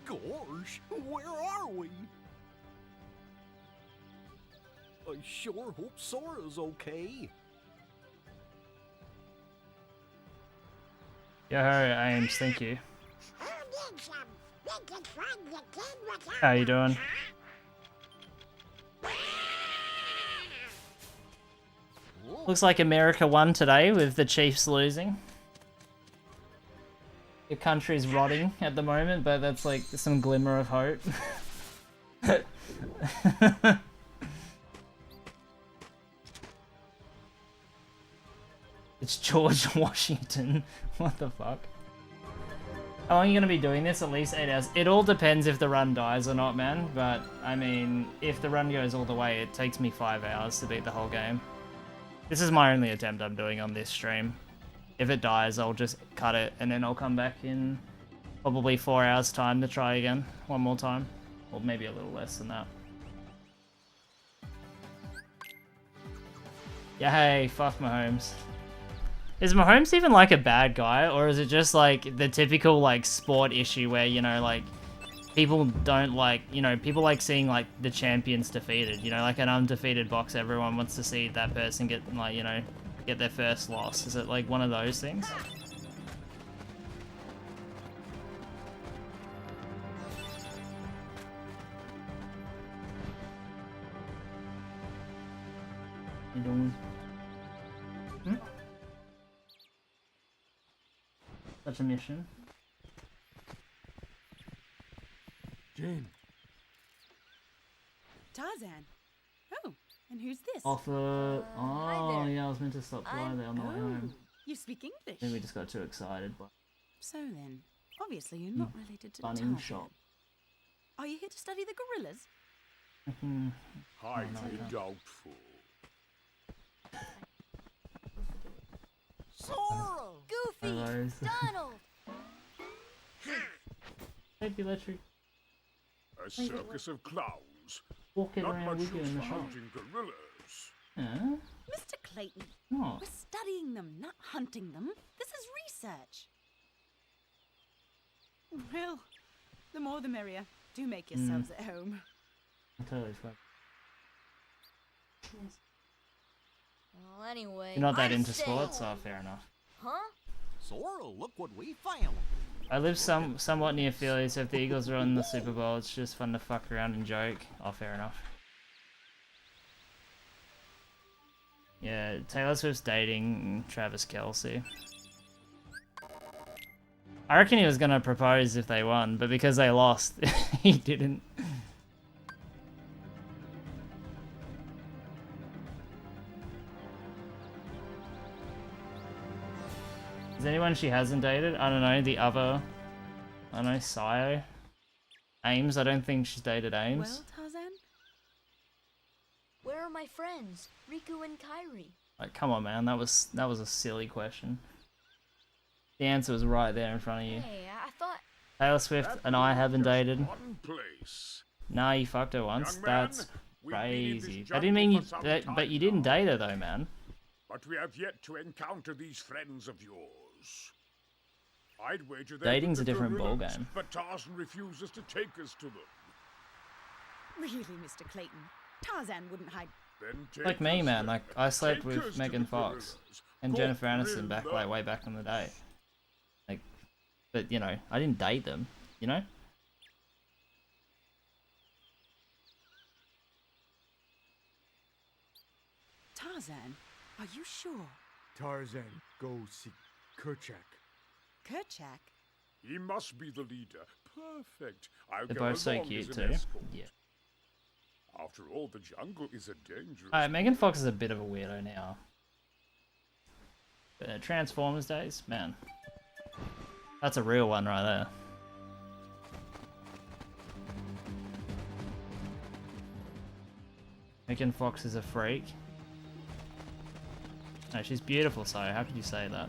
Speaker 6: Gosh, where are we? I sure hope Sora's okay.
Speaker 1: Yo, Ames, thank you. How you doing? Looks like America won today with the Chiefs losing. Your country's rotting at the moment, but that's like some glimmer of hope. It's George Washington. What the fuck? How long are you gonna be doing this? At least 8 hours. It all depends if the run dies or not, man. But, I mean, if the run goes all the way, it takes me 5 hours to beat the whole game. This is my only attempt I'm doing on this stream. If it dies, I'll just cut it, and then I'll come back in probably 4 hours time to try again. One more time. Or maybe a little less than that. Yeah, hey, fuck Mahomes. Is Mahomes even like a bad guy, or is it just like the typical like sport issue where, you know, like people don't like, you know, people like seeing like the champions defeated, you know, like an undefeated boxer, everyone wants to see that person get like, you know, get their first loss. Is it like one of those things? You doing? Such a mission.
Speaker 16: Jane. Tarzan. Oh, and who's this?
Speaker 1: Offer. Oh, yeah, I was meant to stop by there on the way home.
Speaker 16: You speak English.
Speaker 1: Maybe we just got too excited. But
Speaker 16: So then, obviously you're not related to
Speaker 1: Bunning
Speaker 16: Tarzan.
Speaker 1: shop.
Speaker 16: Are you here to study the gorillas?
Speaker 13: Highly doubtful.
Speaker 2: Sora! Goofy!
Speaker 1: Hello.
Speaker 2: Donald!
Speaker 1: Maybe electric.
Speaker 13: A circus of clowns.
Speaker 1: Walking
Speaker 13: Not
Speaker 1: around
Speaker 13: much
Speaker 1: with you
Speaker 13: use
Speaker 1: in the
Speaker 13: for
Speaker 1: shop.
Speaker 13: hunting gorillas.
Speaker 1: Huh?
Speaker 16: Mr. Clayton,
Speaker 1: Oh.
Speaker 16: we're studying them, not hunting them. This is research. Well, the more the merrier. Do make yourselves at home.
Speaker 1: I totally forgot.
Speaker 2: Well, anyway.
Speaker 1: You're not that
Speaker 2: I
Speaker 1: into
Speaker 2: say-
Speaker 1: sports? Oh, fair enough.
Speaker 2: Huh?
Speaker 6: Sora, look what we found.
Speaker 1: I live somewhat near Philly, so if the Eagles are in the Super Bowl, it's just fun to fuck around and joke. Oh, fair enough. Yeah, Taylor Swift's dating Travis Kelce. I reckon he was gonna propose if they won, but because they lost, he didn't. Is there anyone she hasn't dated? I don't know, the other... I don't know, Sayo? Ames? I don't think she's dated Ames.
Speaker 16: Well, Tarzan?
Speaker 2: Where are my friends? Riku and Kairi.
Speaker 1: Like, come on, man, that was a silly question. The answer was right there in front of you.
Speaker 2: Hey, I thought...
Speaker 1: Taylor Swift and I haven't dated.
Speaker 13: One place.
Speaker 1: Nah, you fucked her once.
Speaker 13: Young man,
Speaker 1: That's
Speaker 13: we've been in this
Speaker 1: crazy. That
Speaker 13: jungle
Speaker 1: didn't mean you...
Speaker 13: for some
Speaker 1: but you
Speaker 13: time
Speaker 1: didn't date her, though, man.
Speaker 13: But we have yet to encounter these friends of yours. I'd wager they're
Speaker 1: Dating's
Speaker 13: with
Speaker 1: a
Speaker 13: the
Speaker 1: different
Speaker 13: gorillas,
Speaker 1: ballgame.
Speaker 13: But Tarzan refuses to take us to them.
Speaker 16: Really, Mr. Clayton? Tarzan wouldn't hide.
Speaker 13: Then take
Speaker 1: Like me,
Speaker 13: us
Speaker 1: man.
Speaker 13: there.
Speaker 1: Like, I slept
Speaker 13: Take us
Speaker 1: with
Speaker 13: to
Speaker 1: Megan
Speaker 13: the
Speaker 1: Fox
Speaker 13: gorillas.
Speaker 1: and
Speaker 13: Go
Speaker 1: Jennifer Aniston back,
Speaker 13: gorilla.
Speaker 1: like, way back in the day. Like, but, you know, I didn't date them, you know?
Speaker 16: Tarzan, are you sure?
Speaker 17: Tarzan, go see Kerchak.
Speaker 16: Kerchak?
Speaker 13: He must be the leader. Perfect. I'll
Speaker 1: They're
Speaker 13: go
Speaker 1: both so
Speaker 13: along
Speaker 1: cute,
Speaker 13: as an
Speaker 1: too.
Speaker 13: escort.
Speaker 1: Yeah.
Speaker 13: After all, the jungle is a dangerous.
Speaker 1: Alright, Megan Fox is a bit of a weirdo now. But Transformers days, man. That's a real one right there. Megan Fox is a freak. No, she's beautiful, so how could you say that?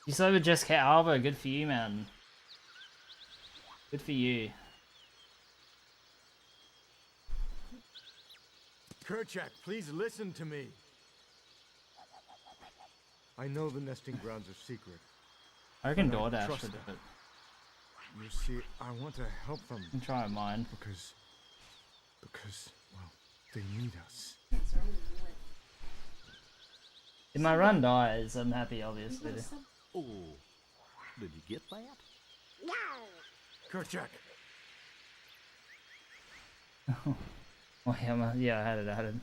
Speaker 1: You slept with Jessica Alba, good for you, man. Good for you.
Speaker 17: Kerchak, please listen to me. I know the nesting grounds are secret.
Speaker 1: I reckon
Speaker 17: but
Speaker 1: DoorDash
Speaker 17: trust
Speaker 1: should
Speaker 17: them.
Speaker 1: do it.
Speaker 17: You see, I want to help them.
Speaker 1: I'm trying mine.
Speaker 17: Because, well, they need us.
Speaker 1: If my run dies, I'm happy, obviously.
Speaker 6: Oh, did you get that?
Speaker 17: Kerchak!
Speaker 1: Oh, yeah, I had it added.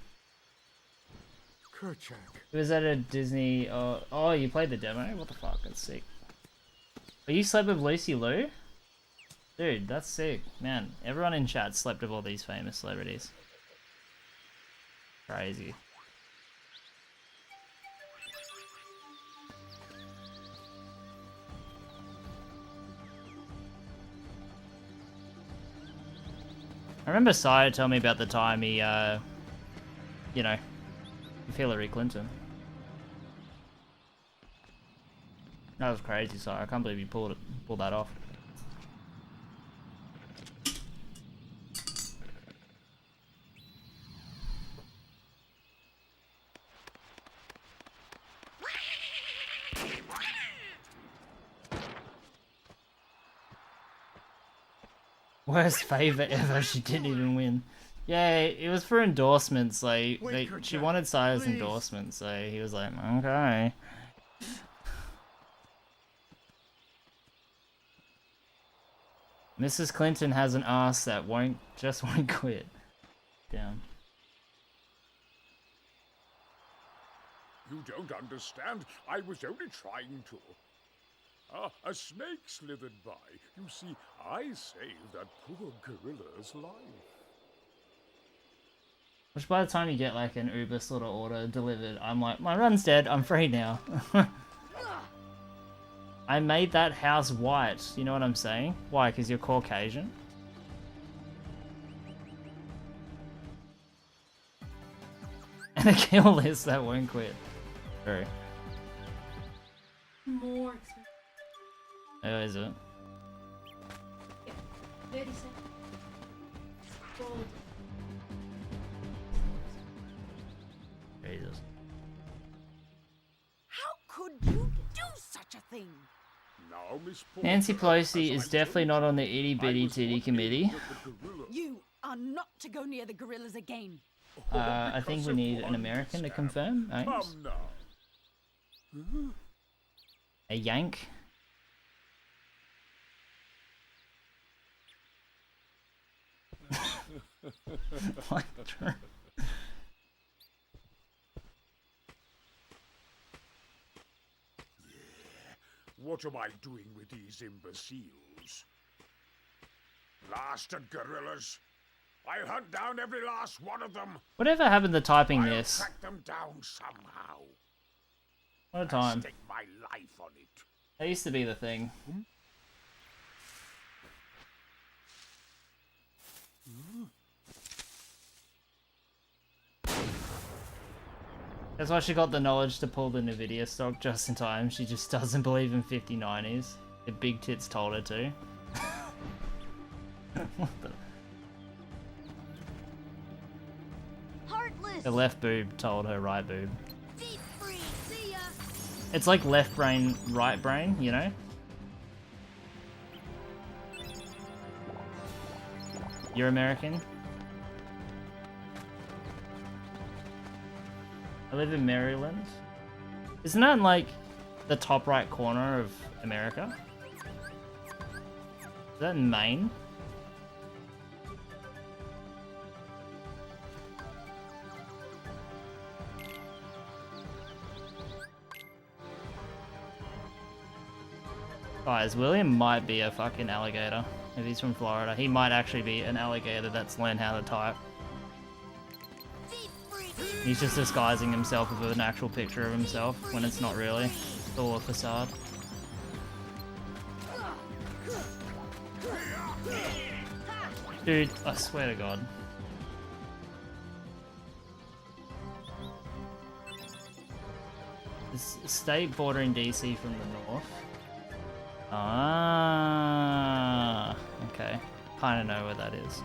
Speaker 17: Kerchak.
Speaker 1: It was at a Disney. Oh, you played the demo? What the fuck? That's sick. Oh, you slept with Lucy Liu? Dude, that's sick. Man, everyone in chat slept with all these famous celebrities. Crazy. I remember Sire telling me about the time he, you know, with Hillary Clinton. That was crazy, Sire. I can't believe you pulled that off. Worst favor ever. She didn't even win. Yeah, it was for endorsements. Like she wanted Sire's endorsements, so he was like, okay. Mrs. Clinton has an ass that won't quit. Damn.
Speaker 13: You don't understand. I was only trying to.
Speaker 14: A snake slithered by. You see, I saved that poor gorilla's life.
Speaker 1: Which by the time you get like an Uber sort of order delivered, I'm like, my run's dead, I'm free now. I made that house white, you know what I'm saying? Why, because you're Caucasian? And a kill list that won't quit. True.
Speaker 18: More expensive.
Speaker 1: Oh, is it?
Speaker 18: Yeah. 30 cents. Gold.
Speaker 1: Jesus.
Speaker 16: How could you do such a thing?
Speaker 14: Now, Miss
Speaker 1: Nancy Pelosi is definitely not on the itty bitty titty committee.
Speaker 16: You are not to go near the gorillas again.
Speaker 1: I think we need an American to confirm. Ames.
Speaker 14: Come now.
Speaker 1: A yank. What?
Speaker 14: What am I doing with these imbeciles? Blasted gorillas! I'll hunt down every last one of them.
Speaker 1: Whatever happened to typing
Speaker 14: I'll
Speaker 1: this?
Speaker 14: track them down somehow.
Speaker 1: What a time.
Speaker 14: I'll stake my life on it.
Speaker 1: That used to be the thing. That's why she got the knowledge to pull the Nvidia stock just in time. She just doesn't believe in 5090s. The big tits told her to. What the?
Speaker 2: Heartless.
Speaker 1: The left boob told her right boob.
Speaker 2: Deep freeze. See ya.
Speaker 1: It's like left brain, right brain, you know? You're American? I live in Maryland. Isn't that in like the top right corner of America? Is that in Maine? Guys, William might be a fucking alligator. If he's from Florida, he might actually be an alligator that's learned how to type. He's just disguising himself with an actual picture of himself when it's not really. It's all a facade. Dude, I swear to God. This state bordering DC from the north. Ah, okay. Kind of know where that is.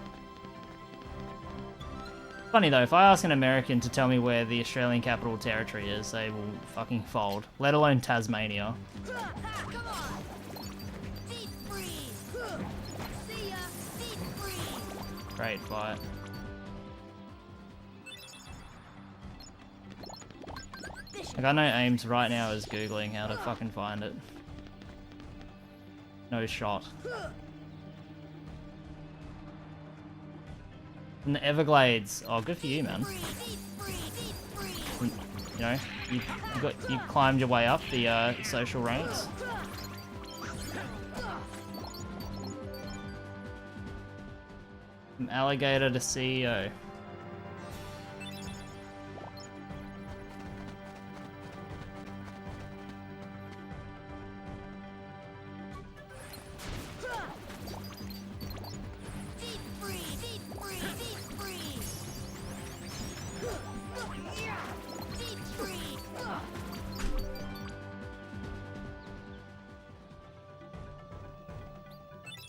Speaker 1: Funny though, if I ask an American to tell me where the Australian Capital Territory is, they will fucking fold. Let alone Tasmania. Great fight. Like, I know Ames right now is googling how to fucking find it. No shot. In the Everglades. Oh, good for you, man. You know, you climbed your way up the social ranks. From alligator to CEO.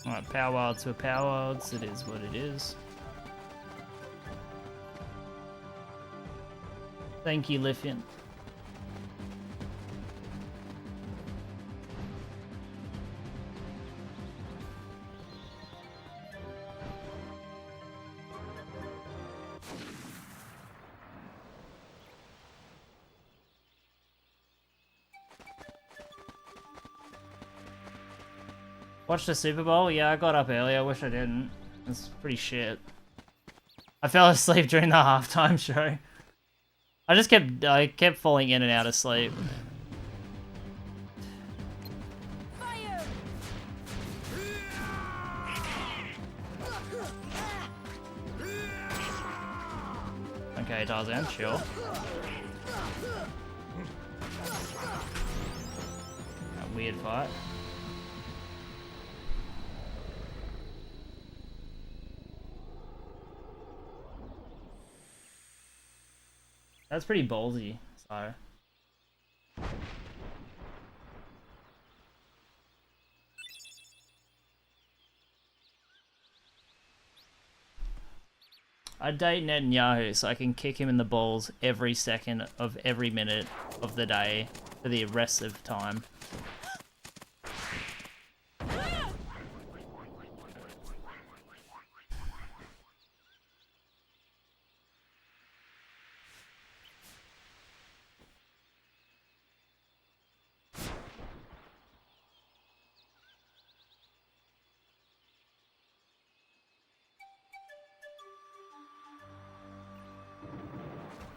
Speaker 1: Alright, power wilds for power wilds, it is what it is. Thank you, Lithian. Watched the Super Bowl? Yeah, I got up early. I wish I didn't. It's pretty shit. I fell asleep during the halftime show. I kept falling in and out of sleep.
Speaker 2: Fire
Speaker 1: Okay, Tarzan, chill. That weird fight. That's pretty ballsy, so. I date Netanyahu so I can kick him in the balls every second of every minute of the day for the rest of time.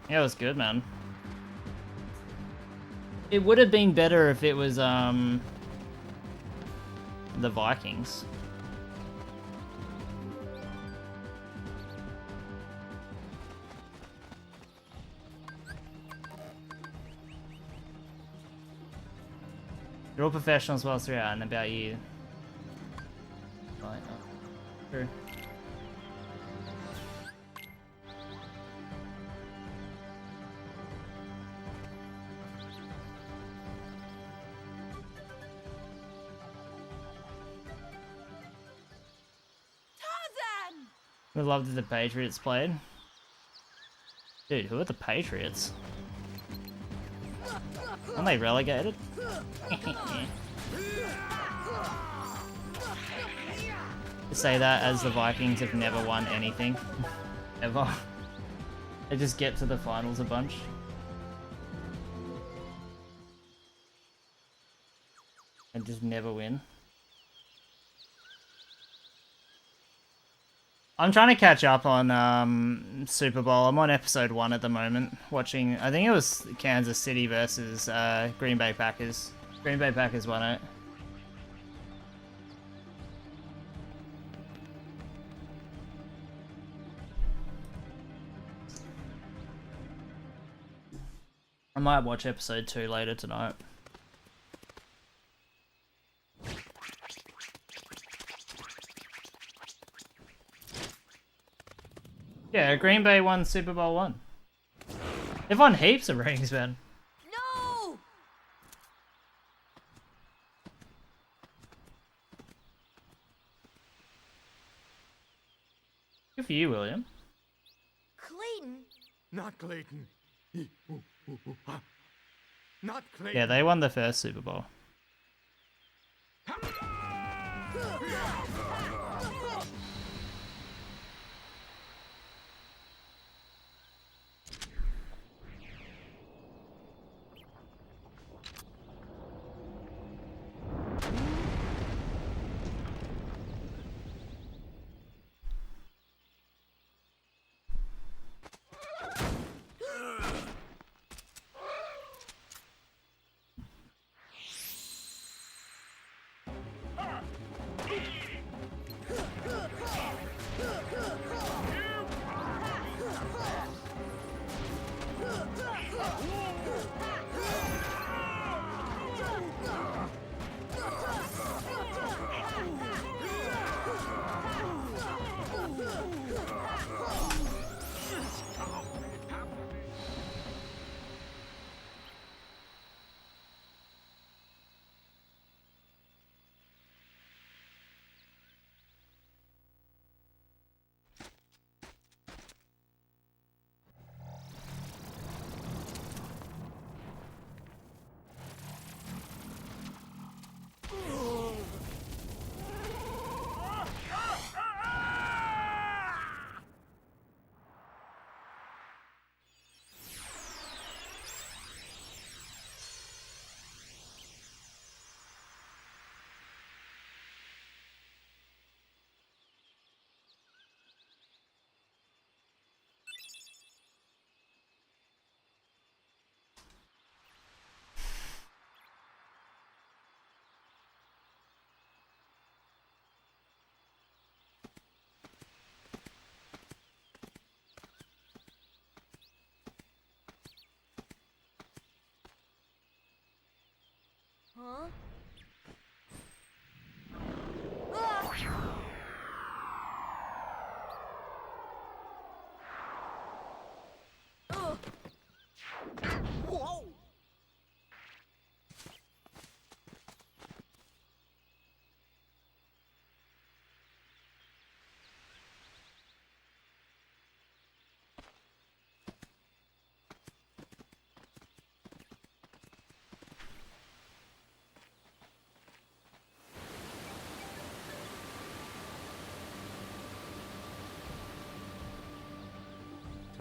Speaker 1: Yeah, it was good, man. It would have been better if it was, the Vikings. You're all professionals whilst they're out and about you. Right, true. I loved that the Patriots played. Dude, who are the Patriots? Aren't they relegated? To say that as the Vikings have never won anything. Ever. They just get to the finals a bunch. And just never win. I'm trying to catch up on Super Bowl. I'm on episode 1 at the moment, watching, I think it was Kansas City versus Green Bay Packers. Green Bay Packers won it. I might watch episode 2 later tonight. Yeah, Green Bay won Super Bowl 1. They've won heaps of rings, man.
Speaker 2: No!
Speaker 1: Good for you, William.
Speaker 2: Clayton?
Speaker 17: Not Clayton. Not Clayton.
Speaker 1: Yeah, they won the first Super Bowl.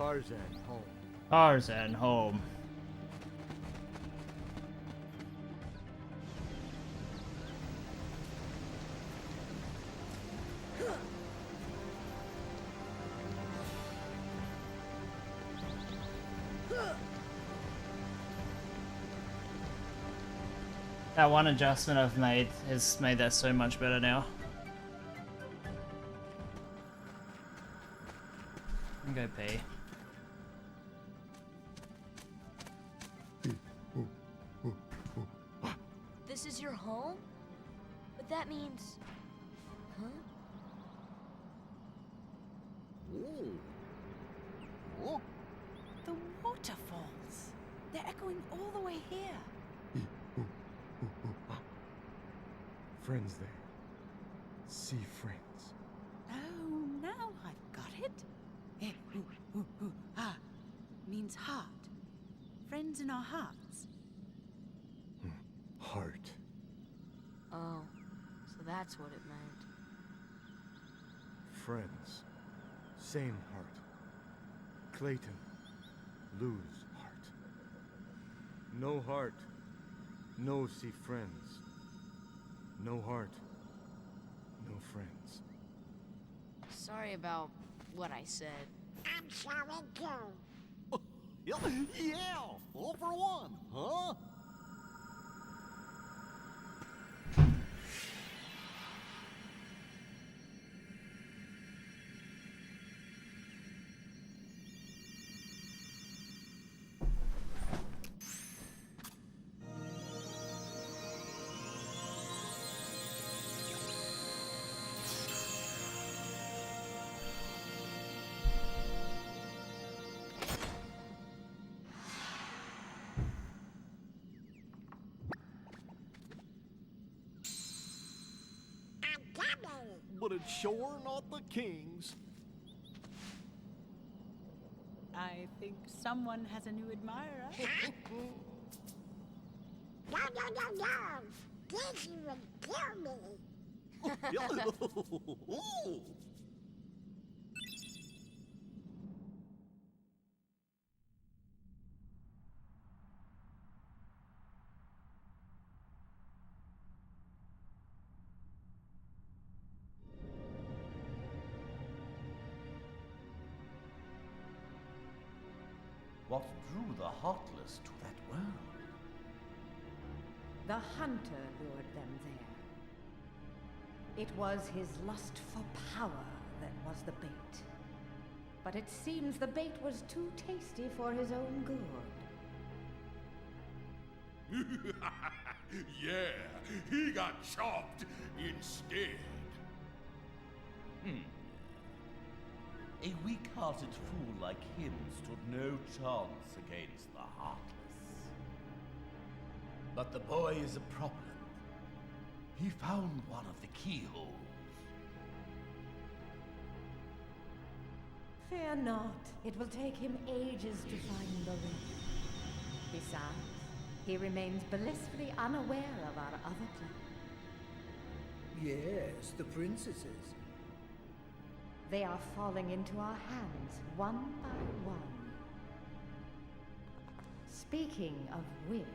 Speaker 17: Tarzan home.
Speaker 1: Tarzan home. That one adjustment I've made has made that so much better now. I'm gonna go pee.
Speaker 2: This is your home? But that means... Huh?
Speaker 6: Ooh. Oh.
Speaker 16: The waterfalls. They're echoing all the way here.
Speaker 17: Friends there. Sea friends.
Speaker 16: Oh, now I've got it. Means heart. Friends in our hearts.
Speaker 17: Heart.
Speaker 2: Oh, so that's what it meant.
Speaker 17: Friends. Same heart. Clayton. Lose heart. No heart. No see friends. No heart. No friends.
Speaker 2: Sorry about what I said.
Speaker 5: I'm sorry too.
Speaker 6: Yeah, all for one, huh? But it's sure not the king's.
Speaker 16: I think someone has a new admirer.
Speaker 5: No. Please even kill me.
Speaker 11: What drew the Heartless to that world?
Speaker 15: The hunter lured them there. It was his lust for power that was the bait. But it seems the bait was too tasty for his own good.
Speaker 13: Yeah, he got chopped instead.
Speaker 11: A weak-hearted fool like him stood no chance against the Heartless. But the boy is a problem. He found one of the keyholes.
Speaker 15: Fear not. It will take him ages to find the ring. Besides, he remains blissfully unaware of our other plan.
Speaker 19: Yes, the princesses.
Speaker 15: They are falling into our hands, one by one. Speaking of which...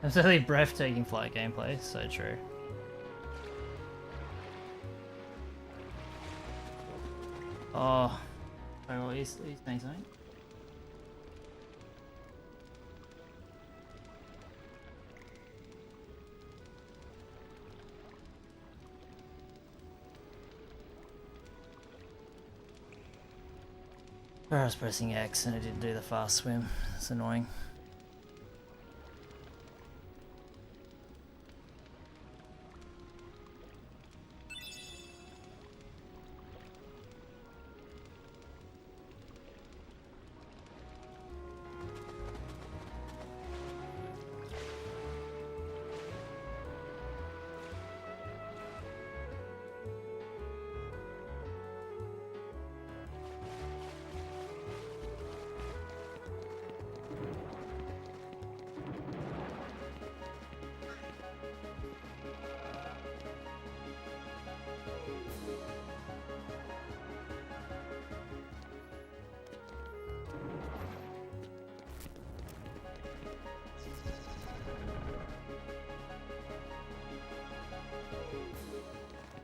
Speaker 1: Absolutely breathtaking flight gameplay, so true. Oh, sorry, well, he's saying something. I was pressing X and it didn't do the fast swim. It's annoying.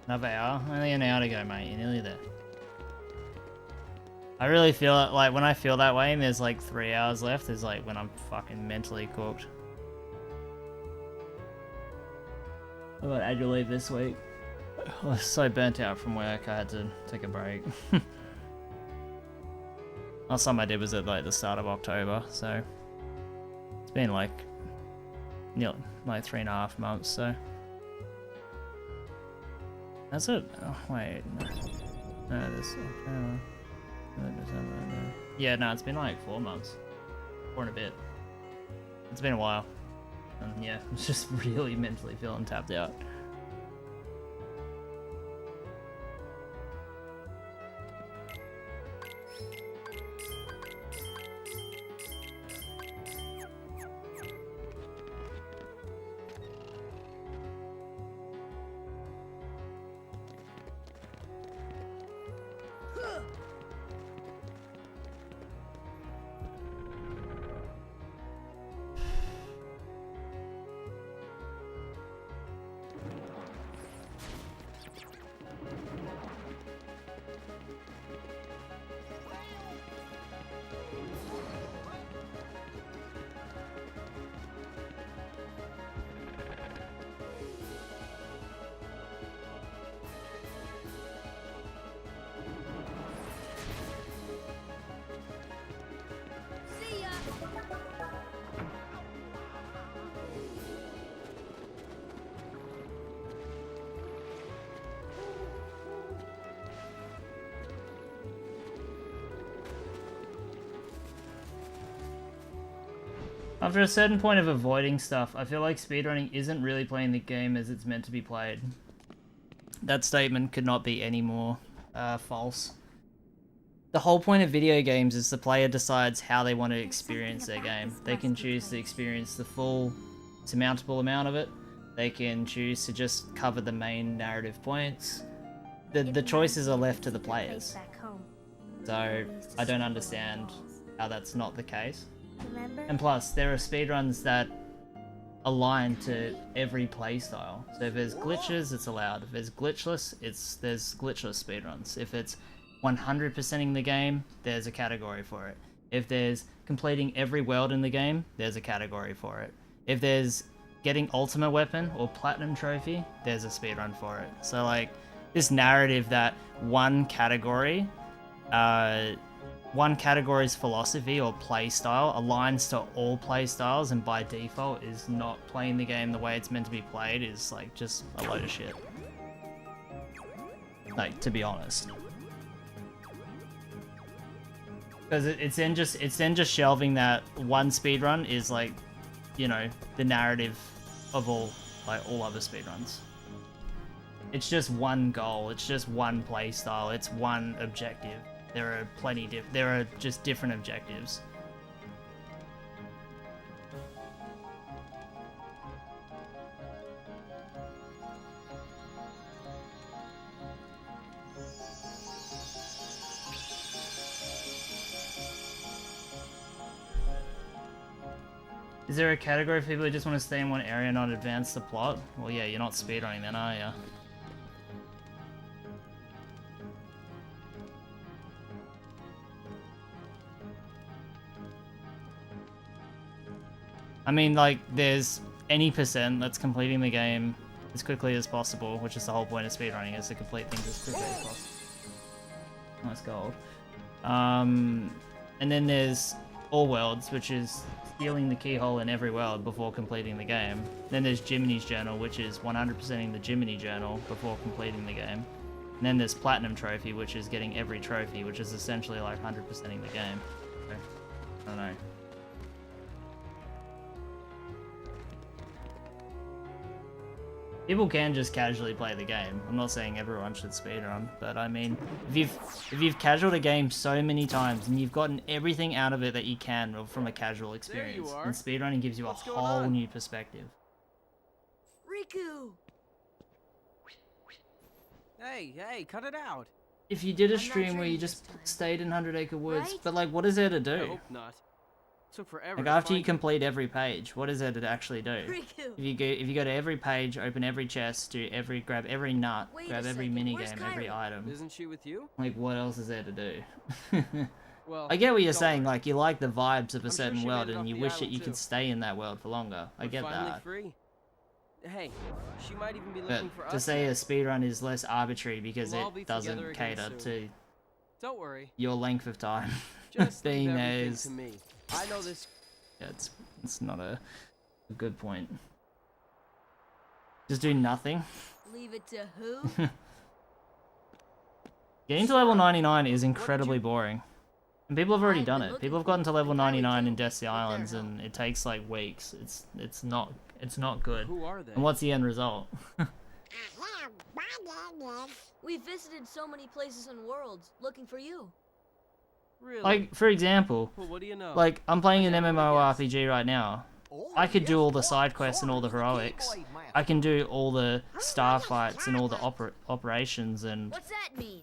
Speaker 1: Another hour? Only an hour to go, mate. You're nearly there. I really feel it, like, when I feel that way and there's like 3 hours left, is like when I'm fucking mentally cooked. I got annual leave this week. I was so burnt out from work, I had to take a break. Last time I did was at like the start of October, so it's been like, nearly, like 3.5 months, so. That's it. Oh, wait. No, this. Yeah, no, it's been like 4 months. 4 and a bit. It's been a while. And yeah, I'm just really mentally feeling tapped out. After a certain point of avoiding stuff, I feel like speedrunning isn't really playing the game as it's meant to be played. That statement could not be any more false. The whole point of video games is the player decides how they want to experience their game. They can choose to experience the full, surmountable amount of it. They can choose to just cover the main narrative points. The choices are left to the players. So I don't understand how that's not the case. And plus, there are speedruns that align to every playstyle. So if there's glitches, it's allowed. If there's glitchless, there's glitchless speedruns. If it's 100%ing the game, there's a category for it. If there's completing every world in the game, there's a category for it. If there's getting ultimate weapon or platinum trophy, there's a speedrun for it. So like, this narrative that one category's philosophy or play style aligns to all play styles and by default is not playing the game the way it's meant to be played is like just a load of shit. Like, to be honest. Because it's then just shelving that one speedrun is like, you know, the narrative of all other speedruns. It's just one goal, it's just one play style, it's one objective. There are there are just different objectives. Is there a category for people who just want to stay in one area and not advance the plot? Well, yeah, you're not speedrunning then, are you? I mean, like, there's any percent that's completing the game as quickly as possible, which is the whole point of speedrunning, is to complete things as quickly as possible. Nice gold. And then there's all worlds, which is stealing the keyhole in every world before completing the game. Then there's Jiminy's Journal, which is 100%ing the Jiminy Journal before completing the game. And then there's Platinum Trophy, which is getting every trophy, which is essentially like 100%ing the game. So, I don't know. People can just casually play the game. I'm not saying everyone should speedrun, but I mean, if you've casualed a game so many times and you've gotten everything out of it that you can from a casual experience, then speedrunning gives you a whole new perspective.
Speaker 2: Riku!
Speaker 4: Hey, cut it out.
Speaker 1: If you did a stream where you just stayed in 100 Acre Woods,
Speaker 2: Right?
Speaker 1: but like, what is there to do?
Speaker 4: I hope not. Took forever.
Speaker 1: Like after you complete every page, what is there to actually do?
Speaker 2: Riku.
Speaker 1: If you go to every page, open every chest, grab every nut,
Speaker 2: Wait
Speaker 1: grab
Speaker 2: a
Speaker 1: every
Speaker 2: second,
Speaker 1: mini
Speaker 2: where's
Speaker 1: game, every
Speaker 2: Kyrie?
Speaker 1: item.
Speaker 4: Isn't she with you?
Speaker 1: Like, what else is there to do?
Speaker 4: Well,
Speaker 1: I get what you're
Speaker 4: don't
Speaker 1: saying.
Speaker 4: worry.
Speaker 1: Like, you like the vibes of a
Speaker 4: I'm sure
Speaker 1: certain
Speaker 4: she
Speaker 1: world,
Speaker 4: made it
Speaker 1: and
Speaker 4: off
Speaker 1: you
Speaker 4: the
Speaker 1: wish that
Speaker 4: island
Speaker 1: you
Speaker 4: too.
Speaker 1: could stay in that world for longer. I
Speaker 4: We're
Speaker 1: get
Speaker 4: finally
Speaker 1: that.
Speaker 4: free. Hey, she might even be
Speaker 1: But
Speaker 4: looking for
Speaker 1: to
Speaker 4: us.
Speaker 1: say a
Speaker 4: next.
Speaker 1: speedrun is less arbitrary because
Speaker 4: We'll all be
Speaker 1: it doesn't
Speaker 4: together again
Speaker 1: cater
Speaker 4: soon.
Speaker 1: to
Speaker 4: Don't worry.
Speaker 1: your length of time
Speaker 4: Just
Speaker 1: being
Speaker 4: leave
Speaker 1: there
Speaker 4: everything
Speaker 1: is.
Speaker 4: to me. I know this.
Speaker 1: Yeah, it's not a good point. Just do nothing.
Speaker 2: Leave it to who?
Speaker 1: Getting to level 99 is incredibly boring. And people have already
Speaker 2: I've
Speaker 1: done
Speaker 2: been
Speaker 1: it.
Speaker 2: looking
Speaker 1: People have
Speaker 2: for
Speaker 1: gotten to level
Speaker 2: the Kyrie
Speaker 1: 99 in
Speaker 2: too,
Speaker 1: Destiny
Speaker 2: with their
Speaker 1: Islands,
Speaker 2: help.
Speaker 1: and it takes like weeks. It's not good.
Speaker 4: Who are they?
Speaker 1: And what's the end result?
Speaker 2: We've visited so many places and worlds looking for you.
Speaker 4: Really?
Speaker 1: Like, for example,
Speaker 4: Well, what do you know?
Speaker 1: like, I'm playing an
Speaker 4: I never would've
Speaker 1: MMORPG right now. I could do all the side quests and all the heroics. I can do all the star fights and all the operations and
Speaker 2: What's that mean?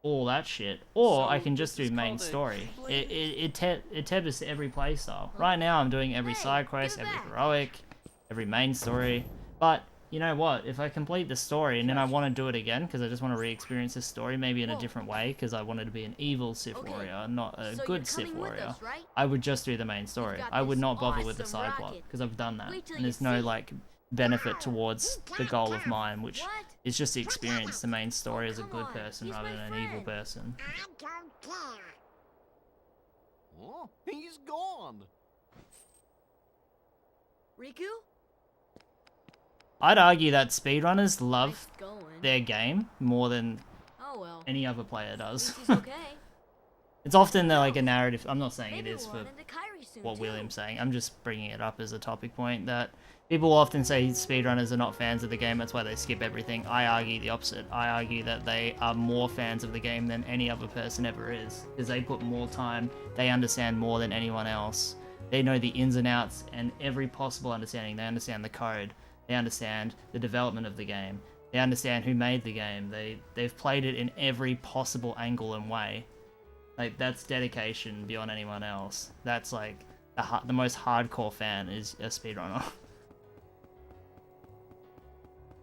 Speaker 1: all that shit. Or
Speaker 4: So
Speaker 1: I can just
Speaker 4: this
Speaker 1: do
Speaker 4: is
Speaker 1: main
Speaker 4: called a
Speaker 1: story.
Speaker 4: Keyblade?
Speaker 1: It tethers to every playstyle. Right now I'm doing every
Speaker 2: Hey,
Speaker 1: side quest,
Speaker 2: give it
Speaker 1: every
Speaker 2: back.
Speaker 1: heroic, every main story. But you know what? If I complete the story and then I want to do it again because I just want to re-experience this story, maybe in a
Speaker 2: Whoa.
Speaker 1: different way because I wanted to be an evil Sith
Speaker 2: Okay,
Speaker 1: warrior, not a
Speaker 2: so
Speaker 1: good
Speaker 2: you're
Speaker 1: Sith
Speaker 2: coming with
Speaker 1: warrior.
Speaker 2: us, right?
Speaker 1: I would just do the main story.
Speaker 2: got
Speaker 1: I would
Speaker 2: this
Speaker 1: not bother with the
Speaker 2: awesome
Speaker 1: side plot
Speaker 2: rocket.
Speaker 1: because I've done that.
Speaker 2: Wait till
Speaker 1: And
Speaker 2: you
Speaker 1: there's no
Speaker 2: see.
Speaker 1: like benefit towards the goal of mine, which
Speaker 2: What?
Speaker 1: is just the experience the main story as a
Speaker 2: come
Speaker 1: good
Speaker 2: on,
Speaker 1: person
Speaker 2: he's
Speaker 1: rather
Speaker 2: my
Speaker 1: than an evil
Speaker 2: friend.
Speaker 1: person.
Speaker 5: I don't care.
Speaker 6: Oh, he's gone.
Speaker 2: Riku?
Speaker 1: I'd argue that speedrunners love
Speaker 2: Nice going.
Speaker 1: their game more than
Speaker 2: Oh well.
Speaker 1: any other player does.
Speaker 2: He's okay.
Speaker 1: It's often like a narrative. I'm not saying
Speaker 2: Maybe
Speaker 1: it is
Speaker 2: we'll
Speaker 1: for
Speaker 2: run into Kyrie soon
Speaker 1: what
Speaker 2: too.
Speaker 1: William's saying. I'm just bringing it up as a topic point that people often say speedrunners are not fans of the game, that's why they skip everything. I argue the opposite. I argue that they are more fans of the game than any other person ever is, because they put more time, they understand more than anyone else. They know the ins and outs and every possible understanding. They understand the code. They understand the development of the game. They understand who made the game. They've played it in every possible angle and way. Like, that's dedication beyond anyone else. That's like the most hardcore fan is a speedrunner.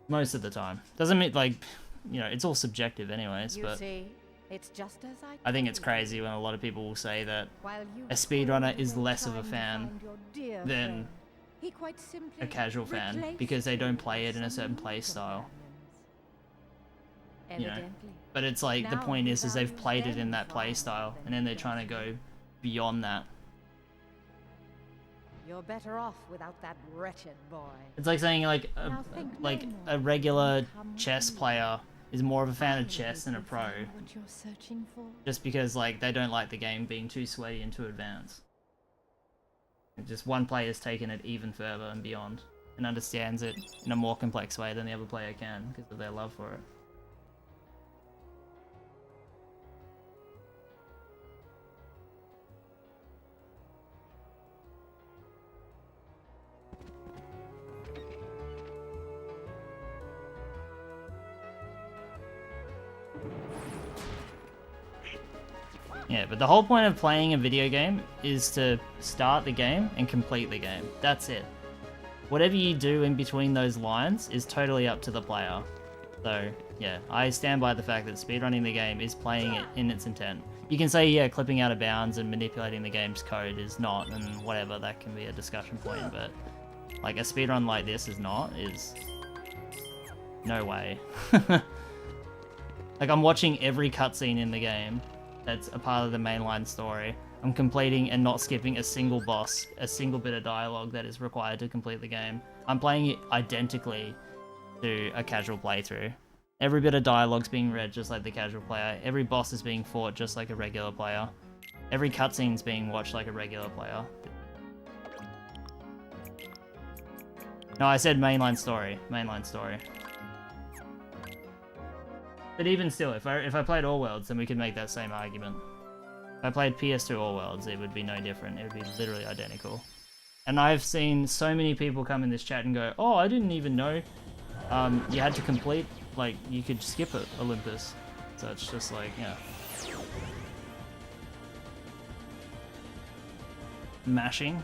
Speaker 1: Most of the time. Doesn't mean, like, you know, it's all subjective anyways,
Speaker 15: You
Speaker 1: but
Speaker 15: see, it's just as
Speaker 1: I think
Speaker 15: told
Speaker 1: it's crazy when a lot of people will say that
Speaker 15: While you
Speaker 1: a speedrunner is
Speaker 15: were
Speaker 1: less of a
Speaker 15: trying to
Speaker 1: fan
Speaker 15: find your dear
Speaker 1: than
Speaker 15: friend, he quite simply
Speaker 1: a casual fan
Speaker 15: replaced
Speaker 1: because they don't
Speaker 15: you
Speaker 1: play
Speaker 15: with
Speaker 1: it in a
Speaker 15: some
Speaker 1: certain
Speaker 15: new
Speaker 1: play style.
Speaker 15: companions.
Speaker 1: You know,
Speaker 15: Evidently.
Speaker 1: but it's like the
Speaker 15: Now
Speaker 1: point
Speaker 15: he
Speaker 1: is they've
Speaker 15: values
Speaker 1: played it
Speaker 15: them
Speaker 1: in that
Speaker 15: far
Speaker 1: play
Speaker 15: more
Speaker 1: style
Speaker 15: than
Speaker 1: and then
Speaker 15: he
Speaker 1: they're trying to
Speaker 15: does.
Speaker 1: go beyond that.
Speaker 15: You're better off without that wretched boy.
Speaker 1: It's like saying like
Speaker 15: Now think no
Speaker 1: like
Speaker 15: more.
Speaker 1: a regular
Speaker 15: Come
Speaker 1: chess
Speaker 15: to me.
Speaker 1: player is more of a fan of
Speaker 15: Finally
Speaker 1: chess than a
Speaker 15: you've
Speaker 1: pro,
Speaker 15: found what you're searching for.
Speaker 1: just because like they don't like the game being too sweaty and too advanced. Just one player's taken it even further and beyond, and understands it in a more complex way than the other player can because of their love for it. Yeah, but the whole point of playing a video game is to start the game and complete the game. That's it. Whatever you do in between those lines is totally up to the player. So, yeah, I stand by the fact that speedrunning the game is playing it in its intent. You can say, yeah, clipping out of bounds and manipulating the game's code is not, and whatever, that can be a discussion point, but like a speedrun like this is no way. Like, I'm watching every cutscene in the game that's a part of the mainline story. I'm completing and not skipping a single boss, a single bit of dialogue that is required to complete the game. I'm playing it identically to a casual playthrough. Every bit of dialogue's being read just like the casual player. Every boss is being fought just like a regular player. Every cutscene's being watched like a regular player. No, I said mainline story. Mainline story. But even still, if I played All Worlds, then we could make that same argument. If I played PS2 All Worlds, it would be no different. It would be literally identical. And I've seen so many people come in this chat and go, oh, I didn't even know you had to complete, like, you could skip it, Olympus. So it's just like, yeah. Mashing?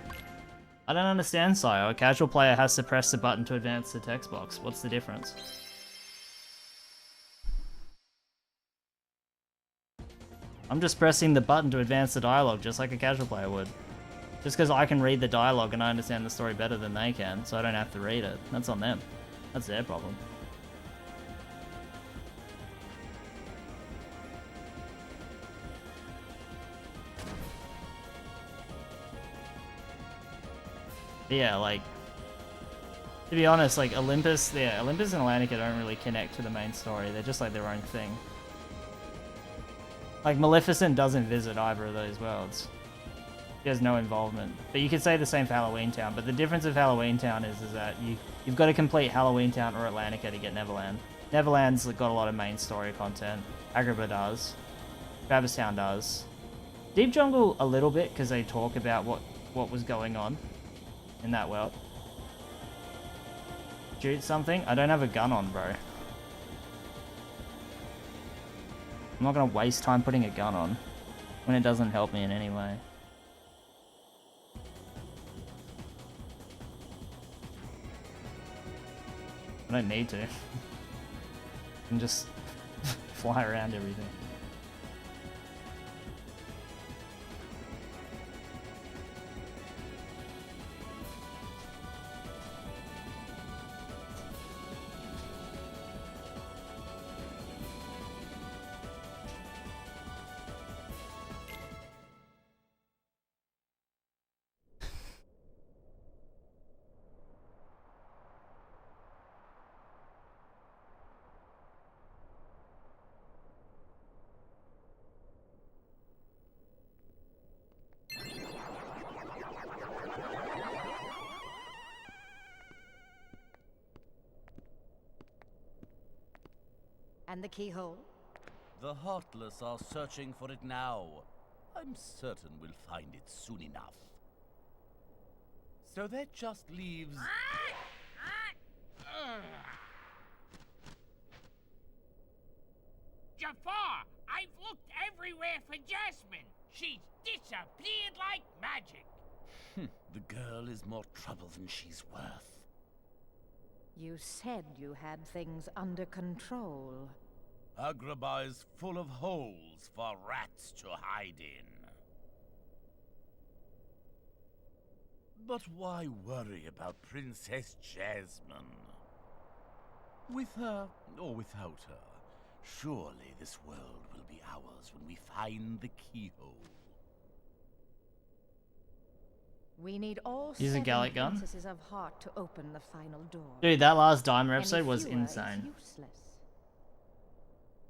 Speaker 1: I don't understand, Sire. A casual player has to press the button to advance the text box. What's the difference? I'm just pressing the button to advance the dialogue just like a casual player would. Just because I can read the dialogue and I understand the story better than they can, so I don't have to read it. That's on them. That's their problem. But yeah, like, to be honest, like Olympus and Atlantica don't really connect to the main story. They're just like their own thing. Like, Maleficent doesn't visit either of those worlds. He has no involvement. But you could say the same for Halloween Town, but the difference of Halloween Town is that you've got to complete Halloween Town or Atlantica to get Neverland. Neverland's got a lot of main story content. Agrabah does. Travis Town does. Deep Jungle a little bit, because they talk about what was going on in that world. Shoot something? I don't have a gun on, bro. I'm not gonna waste time putting a gun on when it doesn't help me in any way. I don't need to. I can just fly around everything.
Speaker 15: And the keyhole?
Speaker 19: The Heartless are searching for it now. I'm certain we'll find it soon enough. So that just leaves...
Speaker 5: Jafar, I've looked everywhere for Jasmine. She's disappeared like magic.
Speaker 19: The girl is more trouble than she's worth.
Speaker 15: You said you had things under control.
Speaker 19: Agrabah is full of holes for rats to hide in. But why worry about Princess Jasmine? With her or without her, surely this world will be ours when we find the keyhole.
Speaker 15: We need all
Speaker 1: Use a
Speaker 15: 7
Speaker 1: Gallic gun?
Speaker 15: princesses of heart to open the final door.
Speaker 1: Dude, that last Dimer episode
Speaker 15: Any
Speaker 1: was
Speaker 15: fewer
Speaker 1: insane.
Speaker 15: is useless.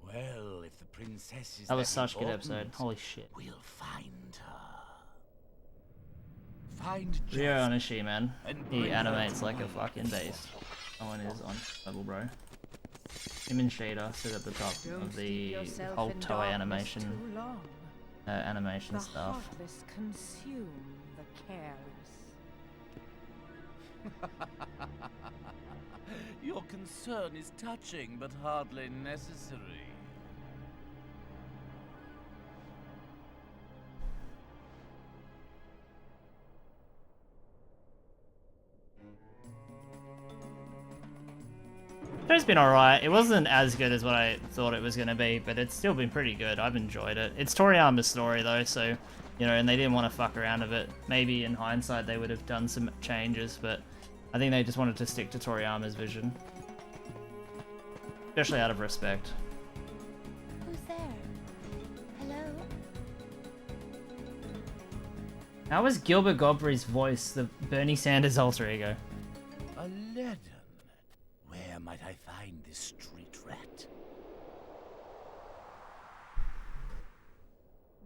Speaker 19: Well, if the princess is
Speaker 1: That was
Speaker 19: that
Speaker 1: such a good
Speaker 19: important,
Speaker 1: episode. Holy shit.
Speaker 19: We'll find her. Find
Speaker 1: Ryo
Speaker 19: Jasmine
Speaker 1: Onishi, man.
Speaker 19: and
Speaker 1: He
Speaker 19: bring her
Speaker 1: animates
Speaker 19: to
Speaker 1: like a
Speaker 19: me.
Speaker 1: fucking beast. Someone is on level, bro. Him and Shader sit at the top
Speaker 15: Don't
Speaker 1: of the
Speaker 15: steep yourself
Speaker 1: whole
Speaker 15: in
Speaker 1: Toei
Speaker 15: darkness
Speaker 1: animation
Speaker 15: too long.
Speaker 1: animation
Speaker 15: The
Speaker 1: stuff.
Speaker 15: heartless consume the careless.
Speaker 19: Your concern is touching, but hardly necessary.
Speaker 1: Show's been alright. It wasn't as good as what I thought it was going to be, but it's still been pretty good. I've enjoyed it. It's Toriyama's story though, so, you know, and they didn't want to fuck around with it. Maybe in hindsight they would have done some changes, but I think they just wanted to stick to Toriyama's vision. Especially out of respect.
Speaker 3: Who's there? Hello?
Speaker 1: How was Gilbert Gottfried's voice the Bernie Sanders alter ego?
Speaker 19: Aladdin. Where might I find this street rat?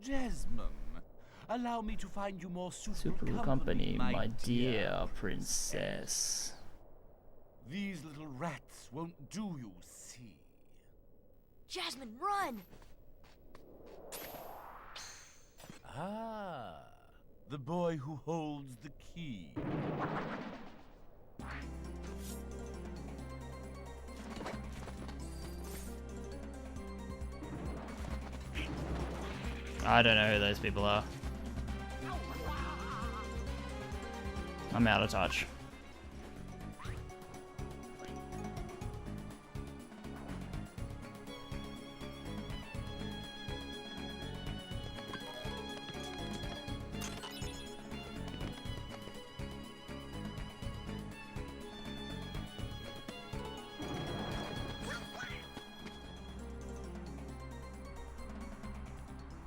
Speaker 19: Jasmine, allow me to find you more suitable
Speaker 1: company, my dear
Speaker 19: dear
Speaker 1: princess.
Speaker 19: These little rats won't do, you see.
Speaker 2: Jasmine, run!
Speaker 19: Ah, the boy who holds the key.
Speaker 1: I don't know who those people are. I'm out of touch.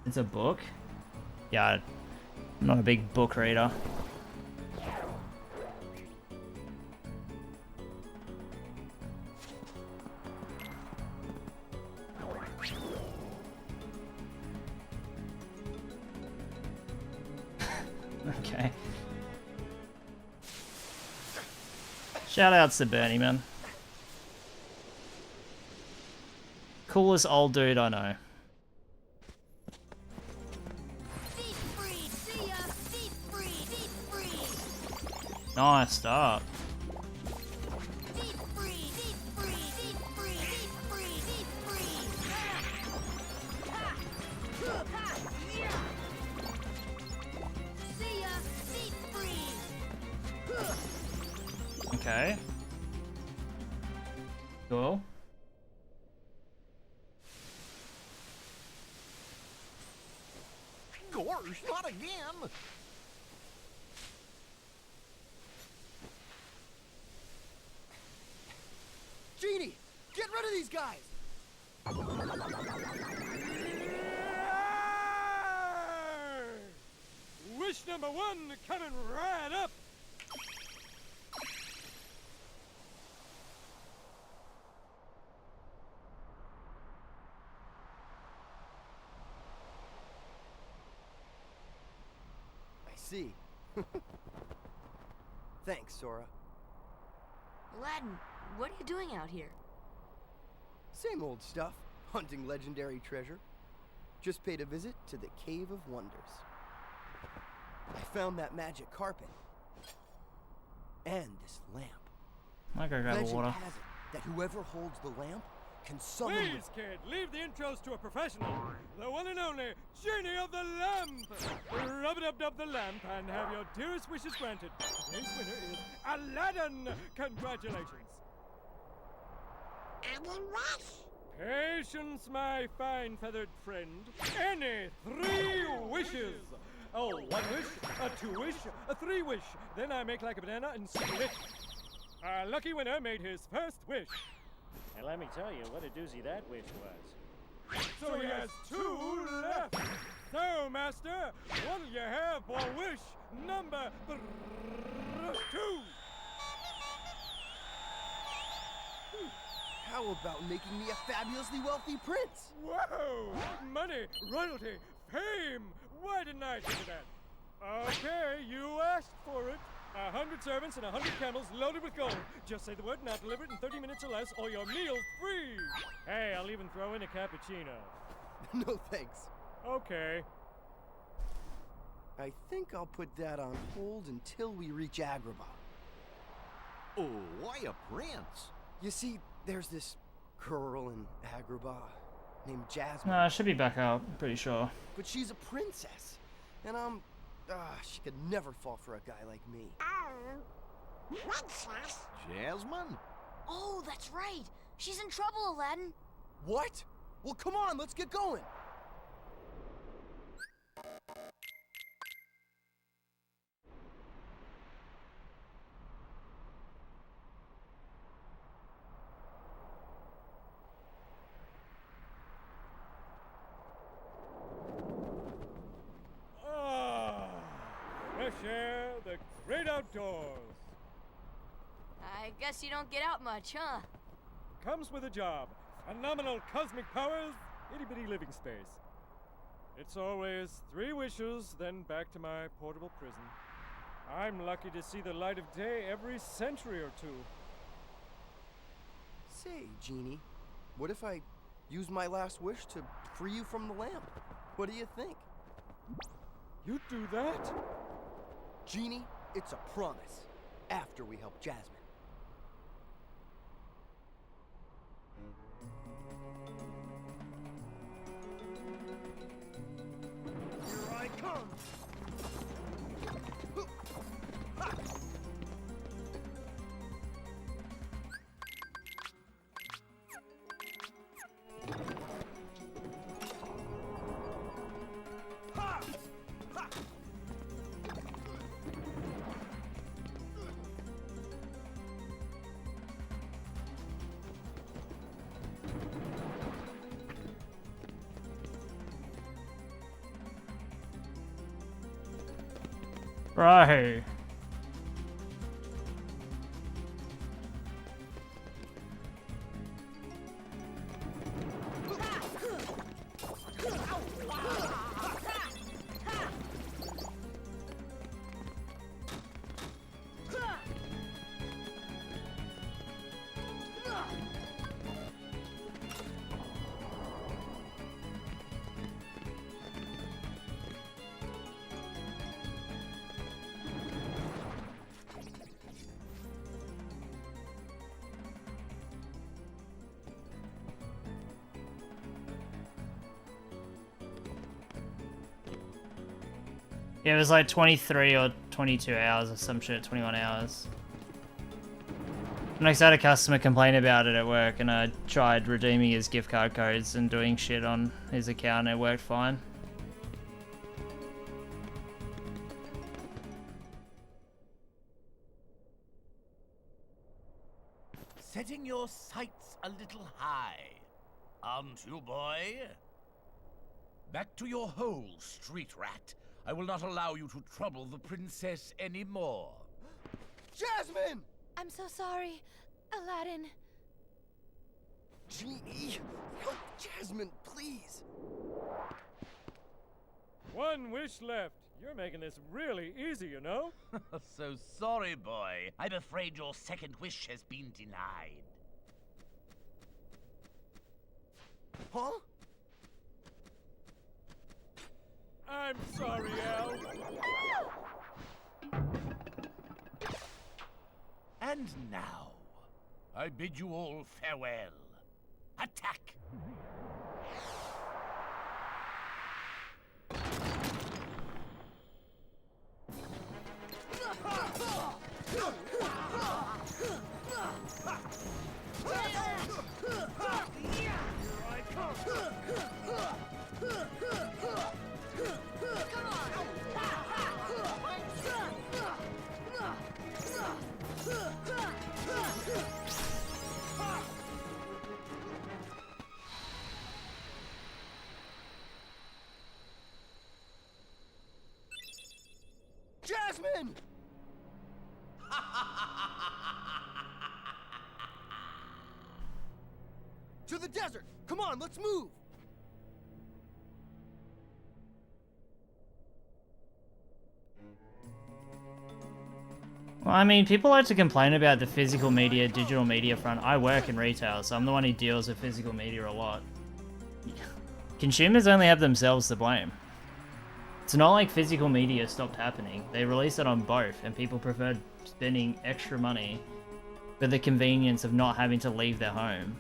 Speaker 1: It's a book? Yeah, I'm not a big book reader. Okay. Shoutouts to Bernie, man. Coolest old dude I know. Nice start. Okay. Cool.
Speaker 6: Gosh, not again!
Speaker 4: Genie, get rid of these guys!
Speaker 20: Wish number one coming right up!
Speaker 4: I see. Thanks, Sora.
Speaker 2: Aladdin, what are you doing out here?
Speaker 4: Same old stuff. Hunting legendary treasure. Just paid a visit to the Cave of Wonders. I found that magic carpet. And this lamp.
Speaker 1: I gotta grab
Speaker 4: Legend
Speaker 1: water.
Speaker 4: has it that whoever holds the lamp can summon
Speaker 20: Please, kid, leave the intros to a professional. The one and only Genie of the Lamp. Rub-a-dub-dub the lamp and have your dearest wishes granted. Today's winner is Aladdin. Congratulations.
Speaker 5: Aladdin what?
Speaker 20: Patience, my fine feathered friend. Any 3 wishes. Oh, 1 wish, a 2 wish, a 3 wish. Then I make like a banana and split. Our lucky winner made his first wish.
Speaker 21: And let me tell you what a doozy that wish was.
Speaker 20: So he has 2 left. So, Master, what'll you have for wish number 2?
Speaker 4: How about making me a fabulously wealthy prince?
Speaker 20: Whoa! Money, royalty, fame! Why didn't I think of that? Okay, you asked for it. 100 servants and 100 camels loaded with gold. Just say the word and I'll deliver it in 30 minutes or less, or your meal's free. Hey, I'll even throw in a cappuccino.
Speaker 4: No thanks.
Speaker 20: Okay.
Speaker 4: I think I'll put that on hold until we reach Agrabah.
Speaker 6: Oh, why a prince?
Speaker 4: You see, there's this girl in Agrabah named Jasmine.
Speaker 1: No, it should be back out, I'm pretty sure.
Speaker 4: But she's a princess. And she could never fall for a guy like me.
Speaker 5: Oh, princess?
Speaker 6: Jasmine?
Speaker 2: Oh, that's right. She's in trouble, Aladdin.
Speaker 4: What? Well, come on, let's get going.
Speaker 20: Fresh air, the great outdoors.
Speaker 2: I guess you don't get out much, huh?
Speaker 20: Comes with a job. Phenomenal cosmic powers, itty-bitty living space. It's always 3 wishes, then back to my portable prison. I'm lucky to see the light of day every century or 2.
Speaker 4: Say, Genie, what if I use my last wish to free you from the lamp? What do you think?
Speaker 20: You'd do that?
Speaker 4: Genie, it's a promise. After we help Jasmine. Here I come!
Speaker 1: Bro. Yeah, it was like 23 or 22 hours or some shit, 21 hours. And I had a customer complain about it at work, and I tried redeeming his gift card codes and doing shit on his account, and it worked fine.
Speaker 19: Setting your sights a little high, aren't you, boy? Back to your hole, street rat. I will not allow you to trouble the princess anymore.
Speaker 4: Jasmine!
Speaker 3: I'm so sorry, Aladdin.
Speaker 4: Genie, help Jasmine, please.
Speaker 20: 1 wish left. You're making this really easy, you know?
Speaker 19: So sorry, boy. I'm afraid your second wish has been denied.
Speaker 4: Huh?
Speaker 20: I'm sorry, Al.
Speaker 19: And now, I bid you all farewell. Attack!
Speaker 4: Jasmine! To the desert! Come on, let's move!
Speaker 1: Well, I mean, people like to complain about the physical media, digital media front. I work in retail, so I'm the one who deals with physical media a lot. Consumers only have themselves to blame. It's not like physical media stopped happening. They released it on both, and people preferred spending extra money for the convenience of not having to leave their home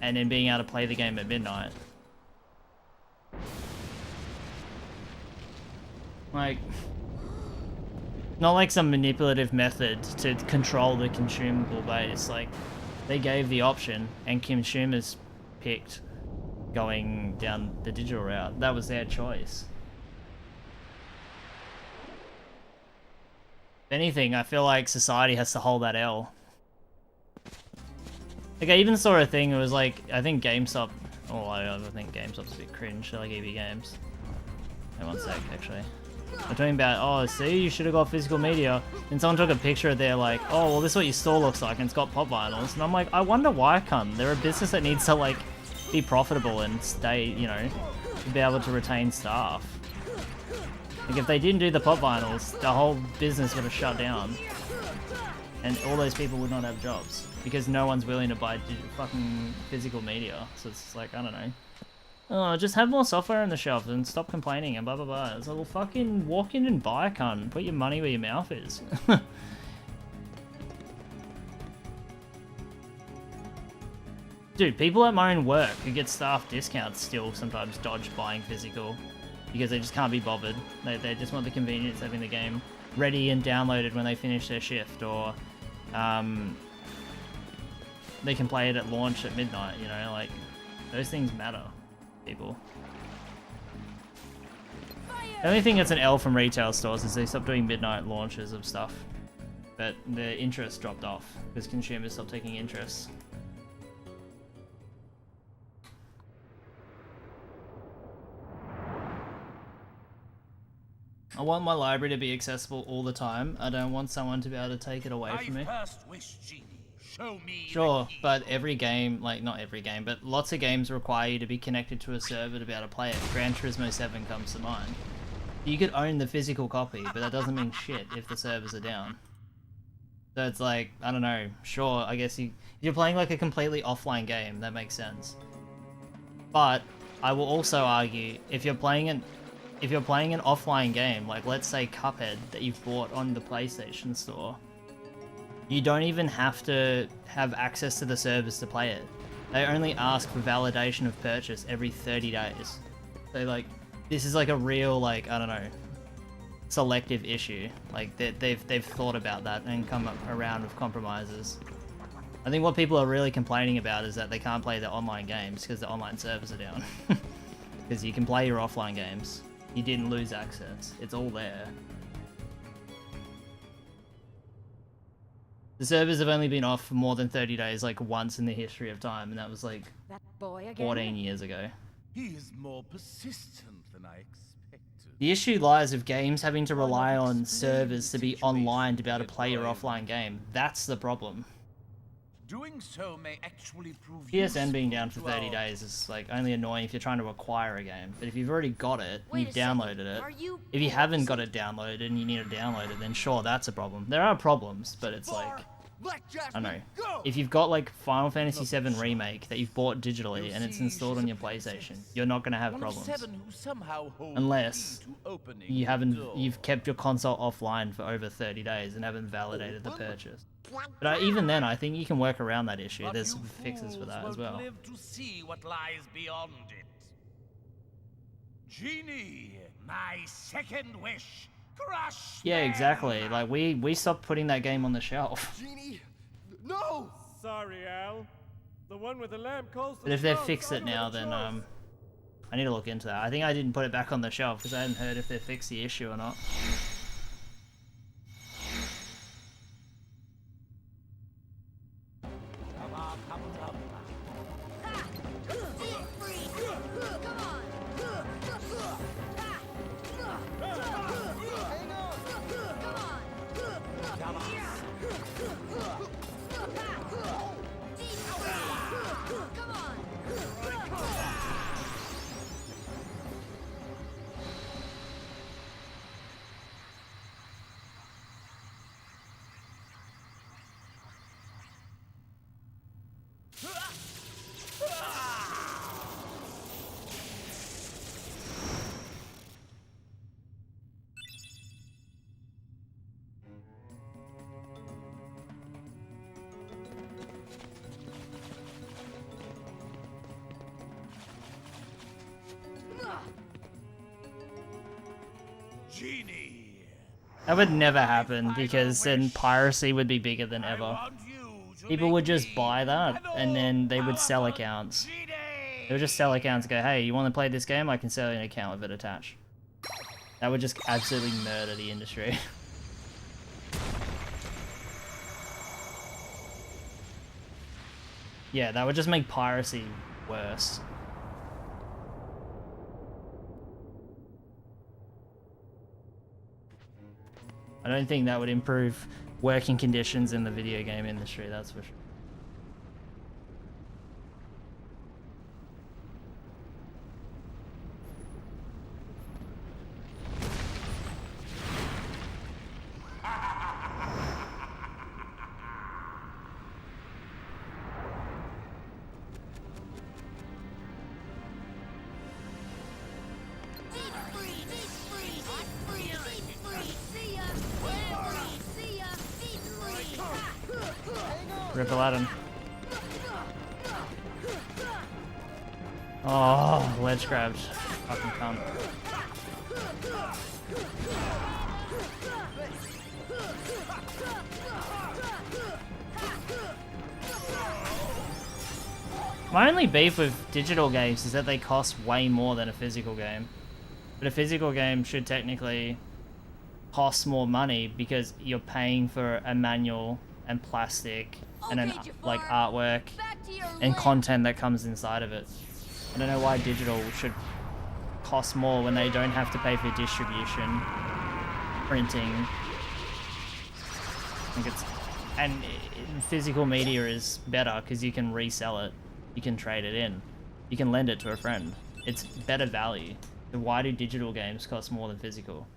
Speaker 1: and then being able to play the game at midnight. Like, not like some manipulative method to control the consumable base. Like, They gave the option, and consumers picked going down the digital route. That was their choice. If anything, I feel like society has to hold that L. Like, I even saw a thing, it was like, I think GameStop, I think GameStop's a bit cringe, like EB Games. Wait one sec, actually. They're talking about, oh, see, you should have got physical media. And someone took a picture of their, like, oh, well, this is what your store looks like, and it's got pop vinyls. And I'm like, I wonder why, cunt. They're a business that needs to, like, be profitable and stay, you know, to be able to retain staff. Like, if they didn't do the pop vinyls, the whole business would have shut down. And all those people would not have jobs. Because no one's willing to buy fucking physical media. So it's just like, I don't know. Oh, just have more software on the shelf and stop complaining and blah blah blah. It's like, well, fucking walk in and buy a cunt. Put your money where your mouth is. Dude, people at my own work who get staff discounts still sometimes dodge buying physical because they just can't be bothered. They just want the convenience of having the game ready and downloaded when they finish their shift, or they can play it at launch at midnight, you know, like, those things matter, people. The only thing that's an L from retail stores is they stopped doing midnight launches of stuff, but the interest dropped off because consumers stopped taking interest. I want my library to be accessible all the time. I don't want someone to be able to take it away from me. Sure, but every game, like, not every game, but lots of games require you to be connected to a server to be able to play it. Gran Turismo 7 comes to mind. You could own the physical copy, but that doesn't mean shit if the servers are down. So it's like, I don't know, sure, I guess if you're playing like a completely offline game, that makes sense. But I will also argue, if you're playing an offline game, like let's say Cuphead, that you've bought on the PlayStation Store, you don't even have to have access to the servers to play it. They only ask for validation of purchase every 30 days. So like, this is like a real, like, I don't know, selective issue. Like they've thought about that and come up around with compromises. I think what people are really complaining about is that they can't play their online games because the online servers are down. Because you can play your offline games. You didn't lose access. It's all there. The servers have only been off for more than 30 days, like once in the history of time, and that was like
Speaker 15: That boy again?
Speaker 1: 14 years ago.
Speaker 19: He is more persistent than I expected.
Speaker 1: The issue lies with games having to rely on servers to be online to be able to play your offline game. That's the problem.
Speaker 19: Doing so may actually prove
Speaker 1: PSN being down for 30 days is like only annoying if you're trying to acquire a game. But if you've already got it, and you've downloaded it, if you haven't got it downloaded and you need to download it, then sure, that's a problem. There are problems, but it's like, I don't know. If you've got like Final Fantasy VII Remake that you've bought digitally and it's installed on your PlayStation, you're not going to have problems. Unless you've kept your console offline for over 30 days and haven't validated the purchase. But even then, I think you can work around that issue. There's fixes for that as well.
Speaker 19: Live to see what lies beyond it. Genie, my second wish. Crush.
Speaker 1: Yeah, exactly. Like we stopped putting that game on the shelf.
Speaker 20: Genie, no. Sorry, Al. The one with the lamp calls.
Speaker 1: But if they've fixed it now, then I need to look into that. I think I didn't put it back on the shelf because I hadn't heard if they fixed the issue or not.
Speaker 19: Genie.
Speaker 1: That would never happen because then piracy would be bigger than ever. people would just buy that, and then they would sell accounts. They would just sell accounts and go, hey, you want to play this game? I can sell you an account with it attached. That would just absolutely murder the industry. Yeah, that would just make piracy worse. I don't think that would improve working conditions in the video game industry, that's for sure. Rip Aladdin. Oh, ledge grabbed. Fucking cunt. My only beef with digital games is that they cost way more than a physical game. But a physical game should technically cost more money because you're paying for a manual and plastic and an like artwork and content that comes inside of it. I don't know why digital should cost more when they don't have to pay for distribution, printing. I think it's, and physical media is better because you can resell it, you can trade it in, you can lend it to a friend. It's better value. So why do digital games cost more than physical?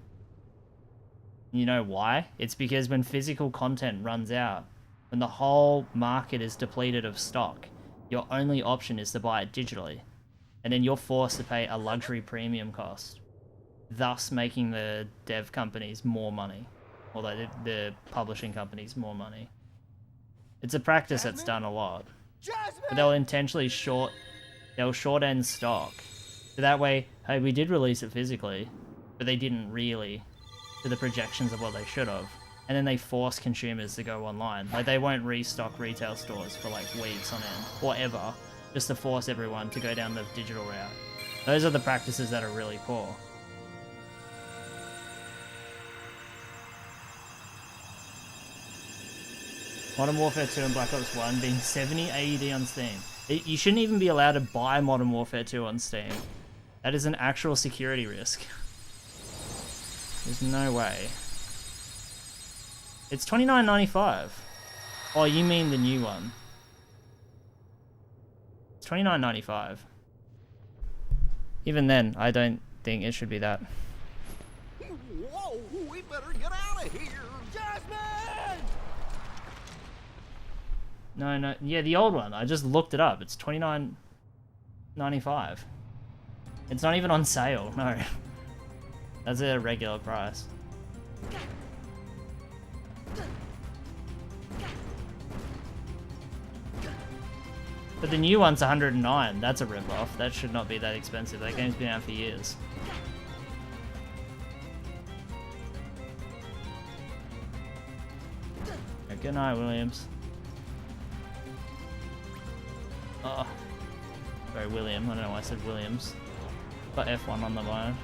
Speaker 1: You know why? It's because when physical content runs out, when the whole market is depleted of stock, your only option is to buy it digitally. And then you're forced to pay a luxury premium cost, thus making the dev companies more money, or the publishing companies more money. It's a practice that's done a lot. But they'll intentionally short end stock. So that way, hey, we did release it physically, but they didn't really to the projections of what they should have. And then they force consumers to go online. Like, they won't restock retail stores for like weeks on end, or ever, just to force everyone to go down the digital route. Those are the practices that are really poor. Modern Warfare 2 and Black Ops 1 being 70 AUD on Steam. You shouldn't even be allowed to buy Modern Warfare 2 on Steam. That is an actual security risk. There's no way. It's $29.95. Oh, you mean the new one. It's $29.95. Even then, I don't think it should be that.
Speaker 6: Whoa, we better get out of here! Jasmine!
Speaker 1: No, yeah, the old one. I just looked it up. It's $29.95. It's not even on sale, no. That's a regular price. But the new one's $109. That's a rip-off. That should not be that expensive. That game's been out for years. Good night, Williams. Oh. Sorry, William. I don't know why I said Williams. Got F1 on the mind.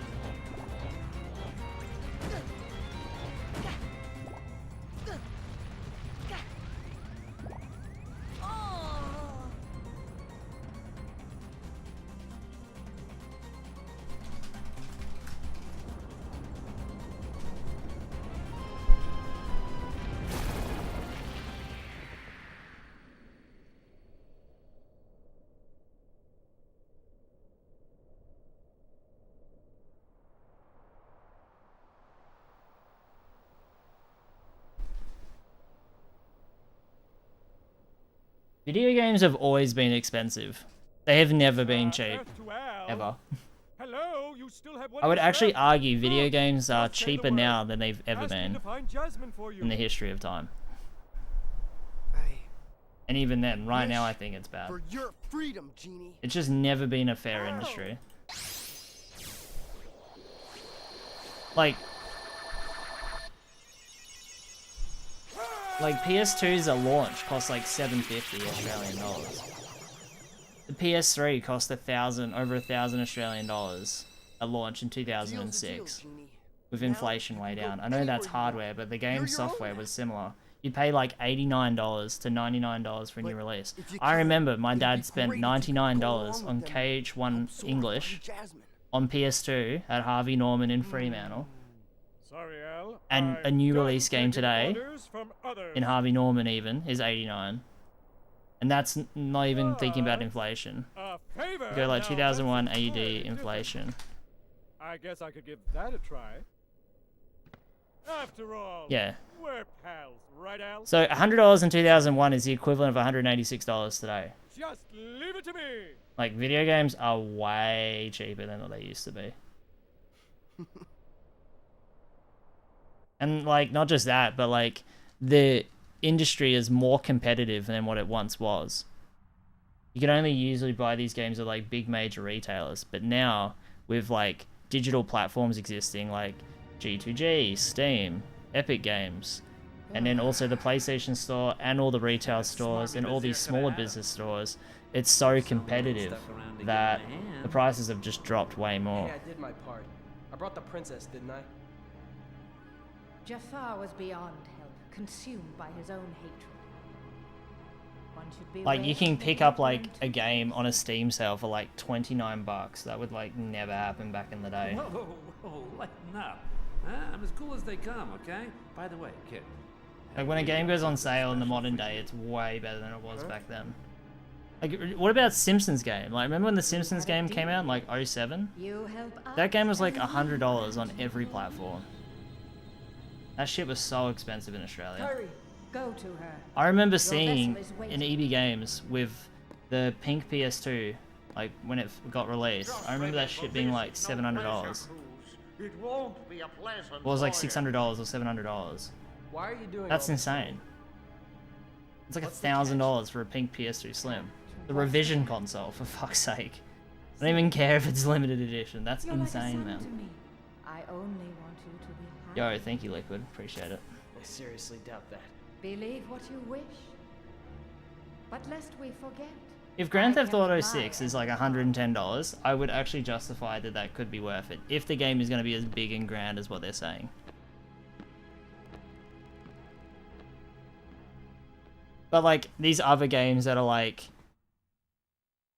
Speaker 1: Video games have always been expensive. They have never been cheap. Ever.
Speaker 20: Hello, you still have one
Speaker 1: I would
Speaker 20: left?
Speaker 1: actually argue video
Speaker 20: Look,
Speaker 1: games are
Speaker 20: just say the
Speaker 1: cheaper
Speaker 20: word.
Speaker 1: now than they've ever
Speaker 20: Ask me
Speaker 1: been
Speaker 20: to find Jasmine for you.
Speaker 1: in the history of time. And even then, right now I think it's bad.
Speaker 7: For your freedom, Genie.
Speaker 1: It's just never been a fair industry. Like, Like PS2s at launch cost like $750 Australian dollars. The PS3 cost over $1,000 Australian dollars at launch in 2006. With inflation way down. I know that's hardware, but the game's software was similar. You pay like $89 to $99 for a new release. I remember my dad spent $99 on KH1 English on PS2 at Harvey Norman in Fremantle.
Speaker 20: Sorry, Al.
Speaker 1: And a new release game today, in Harvey Norman even, is $89. And that's not even thinking about inflation. Go like 2001 AUD inflation.
Speaker 20: I guess I could give that a try. After all,
Speaker 1: Yeah.
Speaker 20: we're pals, right, Al?
Speaker 1: So $100 in 2001 is the equivalent of $186 today.
Speaker 20: Just leave it to me.
Speaker 1: Like, video games are way cheaper than what they used to be. And, like, not just that, but, like, the industry is more competitive than what it once was. You can only usually buy these games at, like, big major retailers. But now, with, like, digital platforms existing, like G2G, Steam, Epic Games, and then also the PlayStation Store and all the retail stores and all these smaller business stores, it's so competitive that the prices have just dropped way more.
Speaker 4: Hey, I did my part. I brought the princess, didn't I?
Speaker 15: Jafar was beyond help, consumed by his own hatred. One should be
Speaker 1: Like, you can pick up, like, a game on a Steam sale for, like, $29. That would, like, never happen back in the day.
Speaker 11: Whoa, whoa, whoa, lighten up. I'm as cool as they come, okay? By the way, kid.
Speaker 1: Like, when a game goes on sale in the modern day, it's way better than it was back then. Like, what about Simpsons game? Like, remember when the Simpsons game came out in, like, 07? That game was, like, $100 on every platform. That shit was so expensive in Australia.
Speaker 15: Hurry, go to her.
Speaker 1: I remember
Speaker 15: Your
Speaker 1: seeing
Speaker 15: vessel is
Speaker 1: in
Speaker 15: waiting.
Speaker 1: EB Games with the pink PS2, like, when it got released. I remember that shit being, like, $700.
Speaker 13: It won't be a pleasant
Speaker 1: Well, it was like
Speaker 13: voyage.
Speaker 1: $600 or $700.
Speaker 4: Why are you doing
Speaker 1: That's
Speaker 4: all this?
Speaker 1: insane. It's like $1,000 for a pink PS2 Slim. The revision console, for fuck's sake. I don't even care if it's limited edition. That's
Speaker 15: You're like a
Speaker 1: insane,
Speaker 15: son
Speaker 1: man.
Speaker 15: to me. I only want you to be happy.
Speaker 1: Yo, thank you, Liquid. Appreciate it.
Speaker 4: I seriously doubt that.
Speaker 15: Believe what you wish. But lest we forget.
Speaker 1: If Grand Theft Auto
Speaker 15: lie
Speaker 1: 6 is like $110, I would actually justify that that could be worth it, if the game is going to be as big and grand as what they're saying. But like, these other games that are like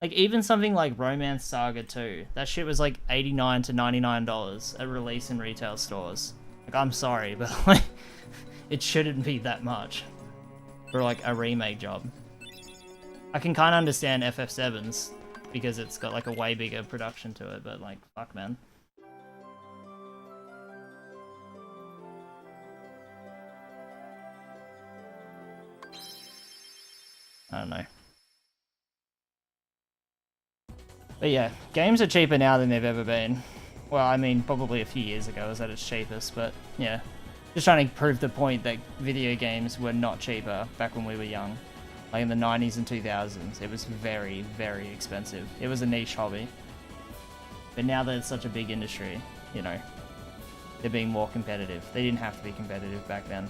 Speaker 1: even something like Romance Saga 2, that shit was like $89 to $99 at release in retail stores. Like, I'm sorry, but like, it shouldn't be that much for like a remake job. I can kind of understand FF7's because it's got like a way bigger production to it, but like, fuck, man. I don't know. But yeah, games are cheaper now than they've ever been. Well, I mean, probably a few years ago was at its cheapest, but yeah. Just trying to prove the point that video games were not cheaper back when we were young. Like in the 90s and 2000s, it was very, very expensive. It was a niche hobby. But now that it's such a big industry, you know, they're being more competitive. They didn't have to be competitive back then.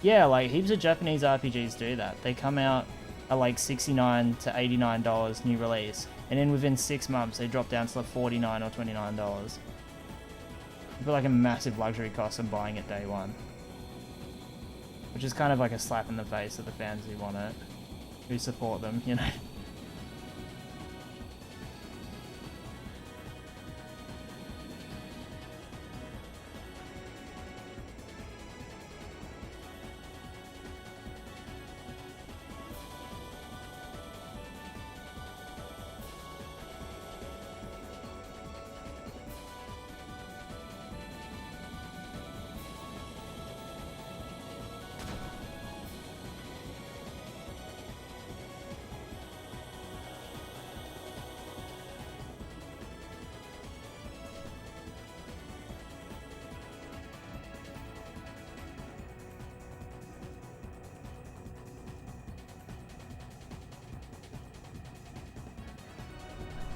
Speaker 1: Yeah, like heaps of Japanese RPGs do that. They come out at like $69 to $89 new release, and then within 6 months they drop down to like $49 or $29. You put like a massive luxury cost on buying it day one, which is kind of like a slap in the face of the fans who want it, who support them, you know.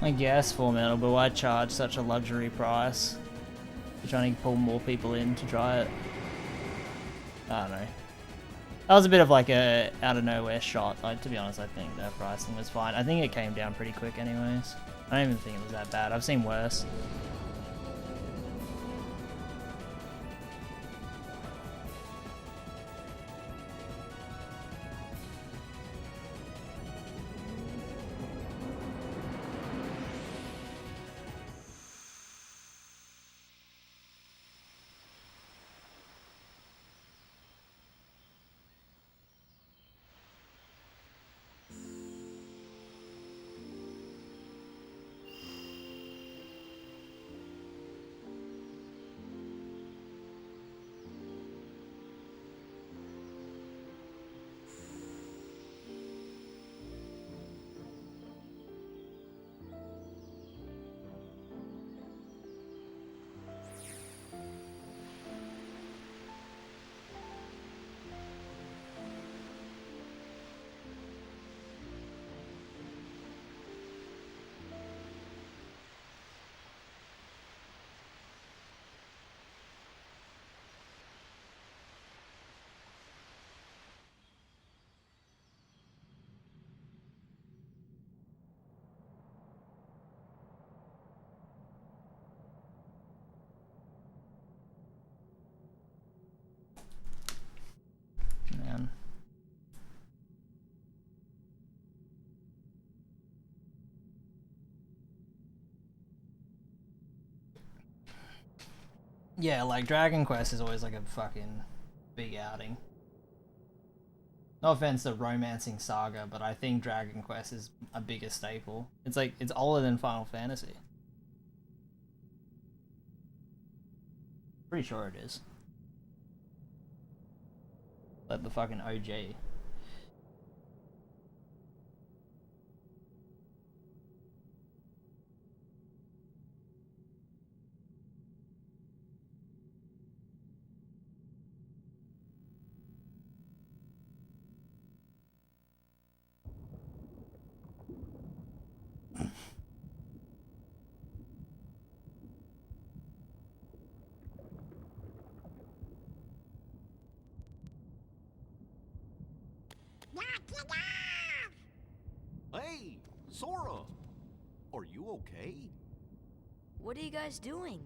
Speaker 1: I guess 4 metal, but why charge such a luxury price? You're trying to pull more people in to try it. I don't know. That was a bit of like a out of nowhere shot. Like, to be honest, I think their pricing was fine. I think it came down pretty quick anyways. I don't even think it was that bad. I've seen worse. Man. Yeah, like Dragon Quest is always like a fucking big outing. No offense to Romancing Saga, but I think Dragon Quest is a bigger staple. It's like, it's older than Final Fantasy. Pretty sure it is. Like the fucking OG.
Speaker 6: Hey, Sora! Are you okay?
Speaker 2: What are you guys doing?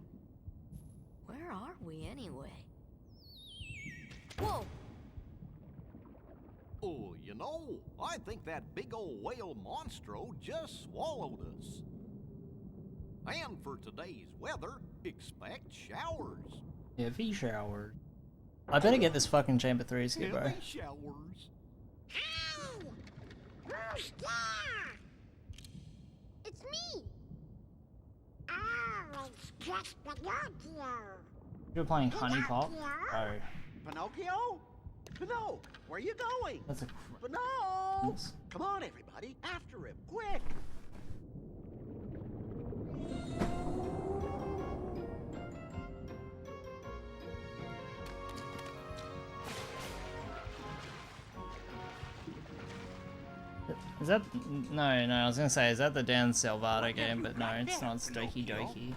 Speaker 2: Where are we anyway? Whoa!
Speaker 6: Oh, you know, I think that big old whale monstro just swallowed us. And for today's weather, expect showers.
Speaker 1: Heavy showers. I better get this fucking Chamber 3 skip, bro.
Speaker 6: Heavy showers.
Speaker 5: Who's there? It's me. Oh, it's just Pinocchio.
Speaker 1: You're playing Honey Pop? Oh.
Speaker 9: Pinocchio? Pinocchio, where are you going?
Speaker 1: That's a
Speaker 9: Pinocchio! Come on, everybody, after him, quick!
Speaker 1: Is that... No, I was gonna say, is that the Dan Salvato game? But no, it's not. It's Doki Doki.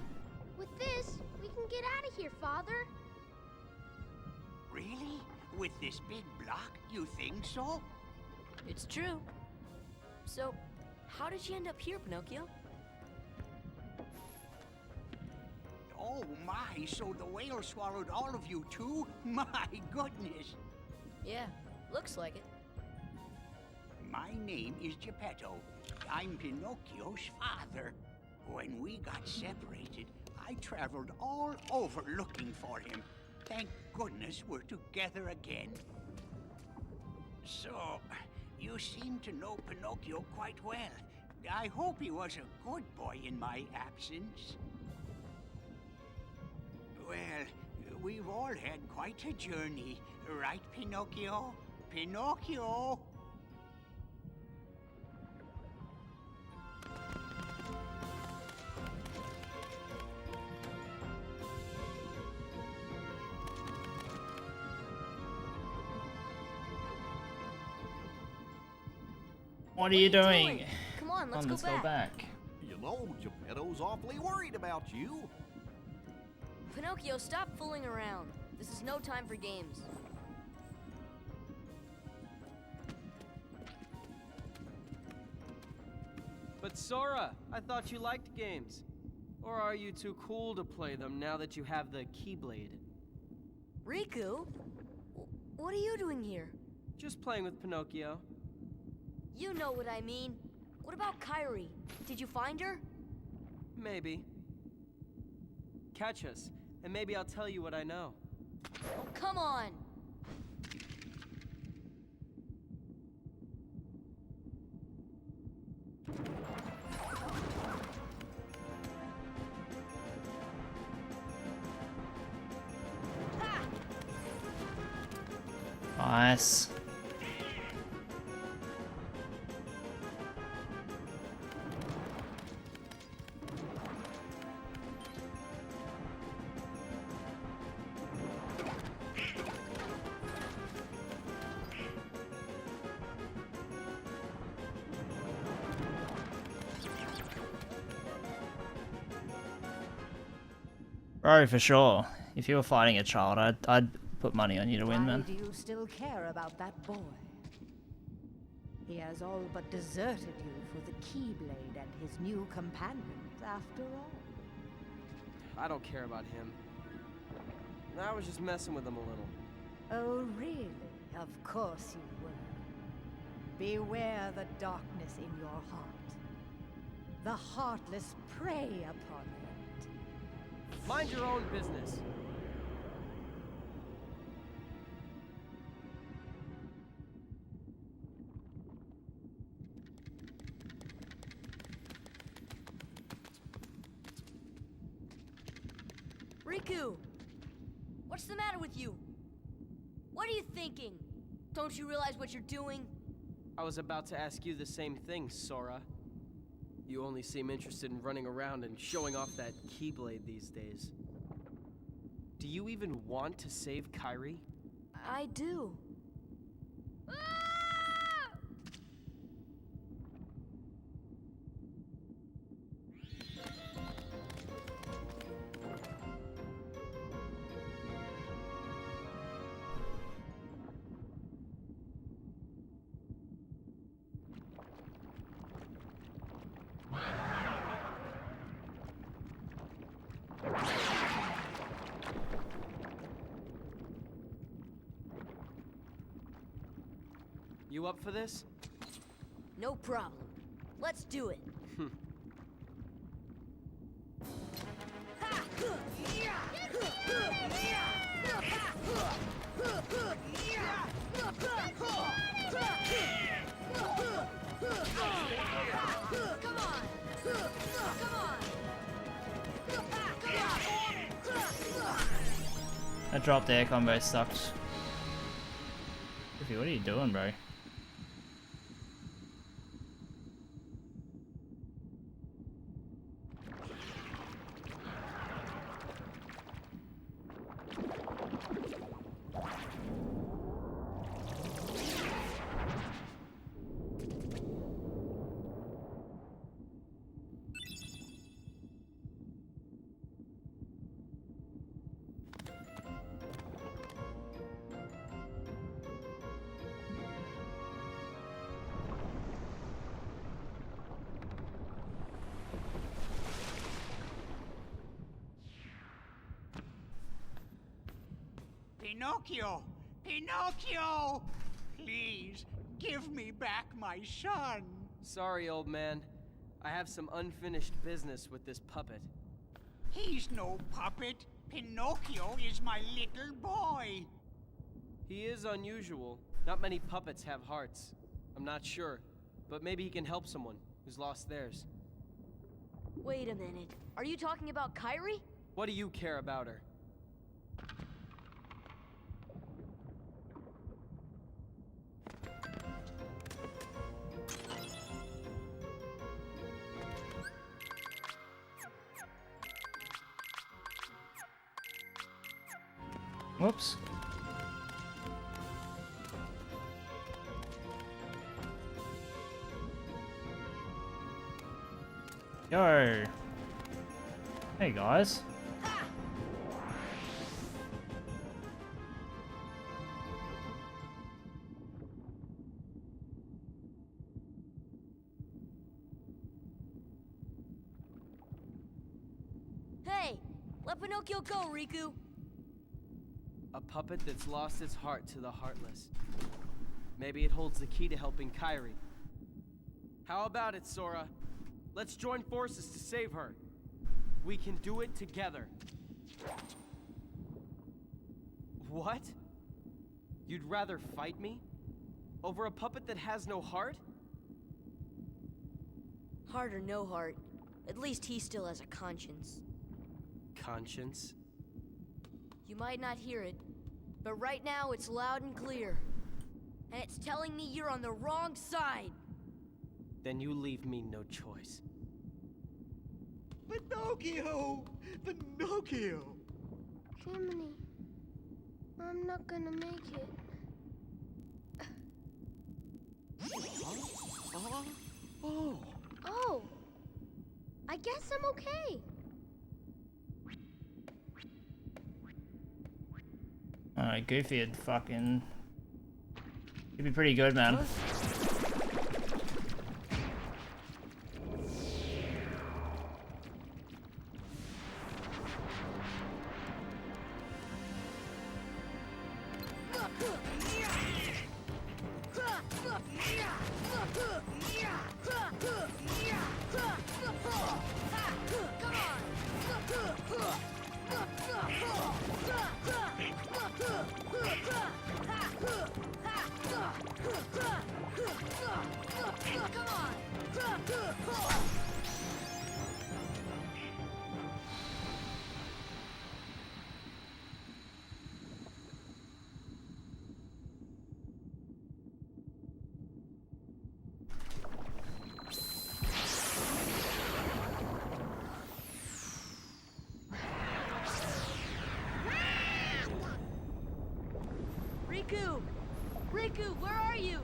Speaker 5: With this, we can get out of here, Father.
Speaker 7: Really? With this big block, you think so?
Speaker 2: It's true. So, how did you end up here, Pinocchio?
Speaker 7: Oh my, so the whale swallowed all of you too? My goodness!
Speaker 2: Yeah, looks like it.
Speaker 7: My name is Geppetto. I'm Pinocchio's father. When we got separated, I traveled all over looking for him. Thank goodness we're together again. So, you seem to know Pinocchio quite well. I hope he was a good boy in my absence. Well, we've all had quite a journey, right, Pinocchio? Pinocchio!
Speaker 1: What are you doing?
Speaker 2: Come on, let's go back.
Speaker 6: You know Geppetto's awfully worried about you.
Speaker 2: Pinocchio, stop fooling around. This is no time for games.
Speaker 4: But Sora, I thought you liked games. Or are you too cool to play them now that you have the Keyblade?
Speaker 2: Riku? What are you doing here?
Speaker 4: Just playing with Pinocchio.
Speaker 2: You know what I mean. What about Kairi? Did you find her?
Speaker 4: Maybe. Catch us, and maybe I'll tell you what I know.
Speaker 2: Oh, come on!
Speaker 1: Nice. Bro, for sure. If you were fighting a child, I'd put money on you to win, man.
Speaker 15: Why do you still care about that boy? He has all but deserted you for the Keyblade and his new companions, after all.
Speaker 4: I don't care about him. I was just messing with him a little.
Speaker 15: Oh, really? Of course you were. Beware the darkness in your heart. The heartless prey upon it.
Speaker 4: Mind your own business.
Speaker 2: Riku! What's the matter with you? What are you thinking? Don't you realize what you're doing?
Speaker 4: I was about to ask you the same thing, Sora. You only seem interested in running around and showing off that Keyblade these days. Do you even want to save Kairi?
Speaker 2: I do.
Speaker 4: You up for this?
Speaker 2: No problem. Let's do it.
Speaker 1: That drop air combo sucked. What are you doing, bro?
Speaker 7: Pinocchio! Pinocchio! Please, give me back my son.
Speaker 4: Sorry, old man. I have some unfinished business with this puppet.
Speaker 7: He's no puppet. Pinocchio is my little boy.
Speaker 4: He is unusual. Not many puppets have hearts. I'm not sure, but maybe he can help someone who's lost theirs.
Speaker 2: Wait a minute. Are you talking about Kairi?
Speaker 4: What do you care about her?
Speaker 1: Whoops. Yo. Hey guys.
Speaker 2: Hey, let Pinocchio go, Riku.
Speaker 4: A puppet that's lost its heart to the heartless. Maybe it holds the key to helping Kairi. How about it, Sora? Let's join forces to save her. We can do it together. What? You'd rather fight me? Over a puppet that has no heart?
Speaker 2: Heart or no heart, at least he still has a conscience.
Speaker 4: Conscience?
Speaker 2: You might not hear it, but right now it's loud and clear. And it's telling me you're on the wrong side.
Speaker 4: Then you leave me no choice.
Speaker 5: Pinocchio! Pinocchio!
Speaker 10: Jiminy, I'm not gonna make it. Oh, I guess I'm okay.
Speaker 1: Alright, Goofy had fucking... He'd be pretty good, man.
Speaker 2: Riku! Riku, where are you?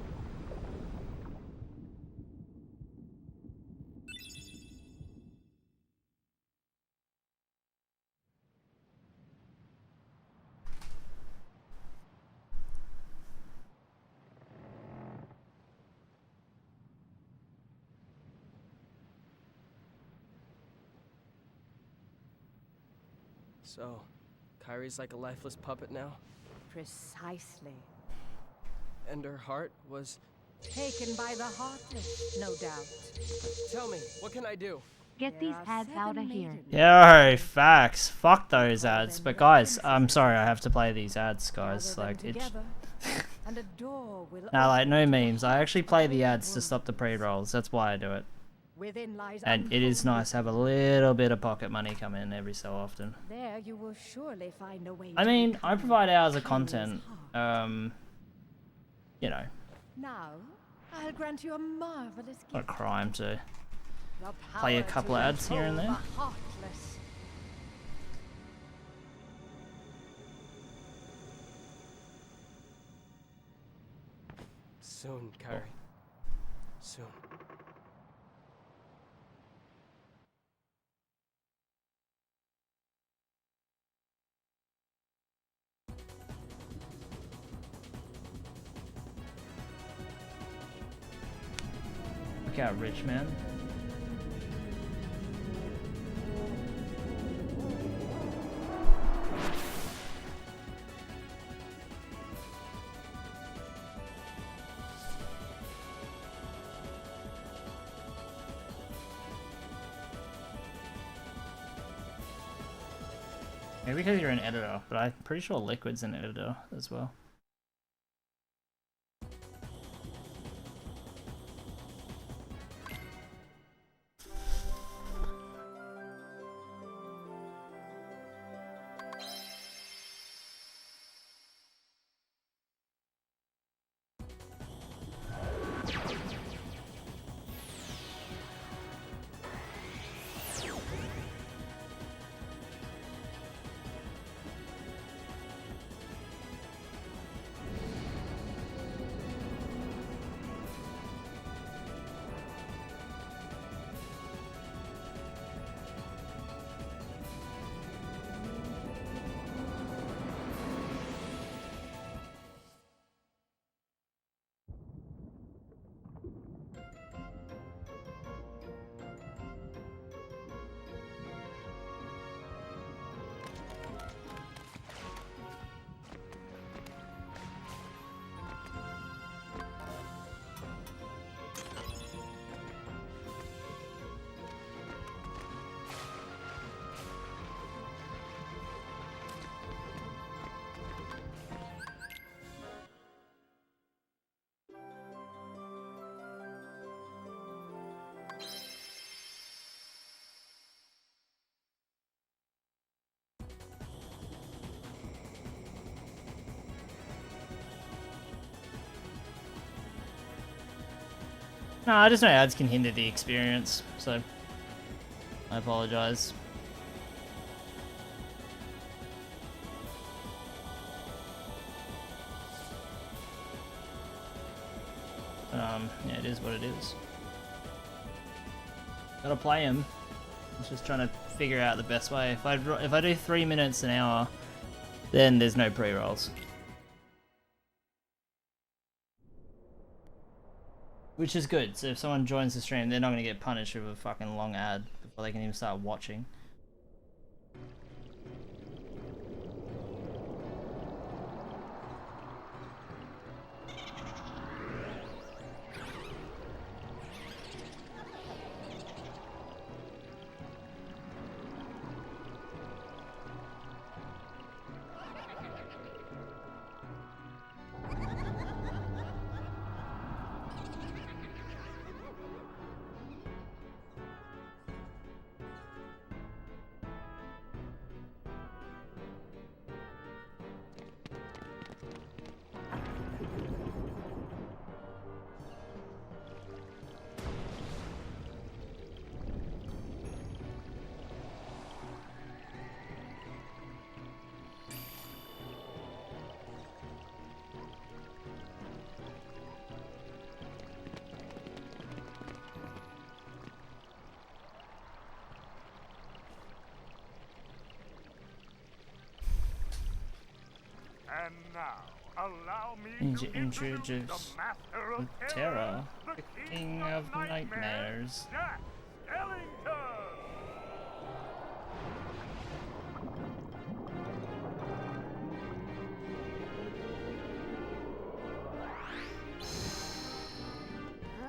Speaker 4: So, Kairi's like a lifeless puppet now?
Speaker 15: Precisely.
Speaker 4: And her heart was...
Speaker 15: Taken by the heartless, no doubt.
Speaker 4: Tell me, what can I do?
Speaker 22: Get these ads out of here.
Speaker 1: Yo, facts. Fuck those ads. But guys, I'm sorry, I have to play these ads, guys. Like, it's...
Speaker 15: And a door will
Speaker 1: Nah, like, no memes. I actually play the ads to stop the pre-rolls. That's why I do it.
Speaker 15: Within lies
Speaker 1: And it is nice to have a little bit of pocket money come in every so often.
Speaker 15: There you will surely find a way.
Speaker 1: I mean, I provide hours of content. You know,
Speaker 15: Now, I'll grant you a marvelous
Speaker 1: not a
Speaker 15: gift.
Speaker 1: crime to
Speaker 15: The
Speaker 1: play a
Speaker 15: power
Speaker 1: couple
Speaker 15: to
Speaker 1: of ads here and
Speaker 15: control
Speaker 1: there.
Speaker 15: the heartless.
Speaker 4: Soon, Kairi. Soon.
Speaker 1: Look out, rich man. Maybe because you're an editor, but I'm pretty sure Liquid's an editor as well. No, I just know ads can hinder the experience, so I apologize. Yeah, it is what it is. Gotta play him. I'm just trying to figure out the best way. If I do 3 minutes an hour, then there's no pre-rolls. Which is good, so if someone joins the stream, they're not gonna get punished with a fucking long ad before they can even start watching.
Speaker 14: And now, allow me to introduce the master of
Speaker 1: Terror,
Speaker 14: the
Speaker 1: king of nightmares.
Speaker 14: Jack Ellington!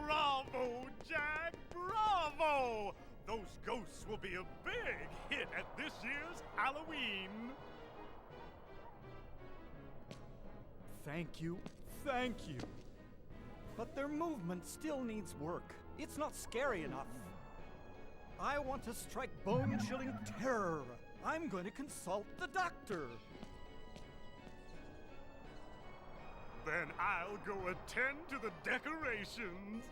Speaker 14: Bravo, Jack! Bravo! Those ghosts will be a big hit at this year's Halloween.
Speaker 8: Thank you, thank you. But their movement still needs work. It's not scary enough. I want to strike bone-chilling terror. I'm going to consult the doctor.
Speaker 14: Then I'll go attend to the decorations.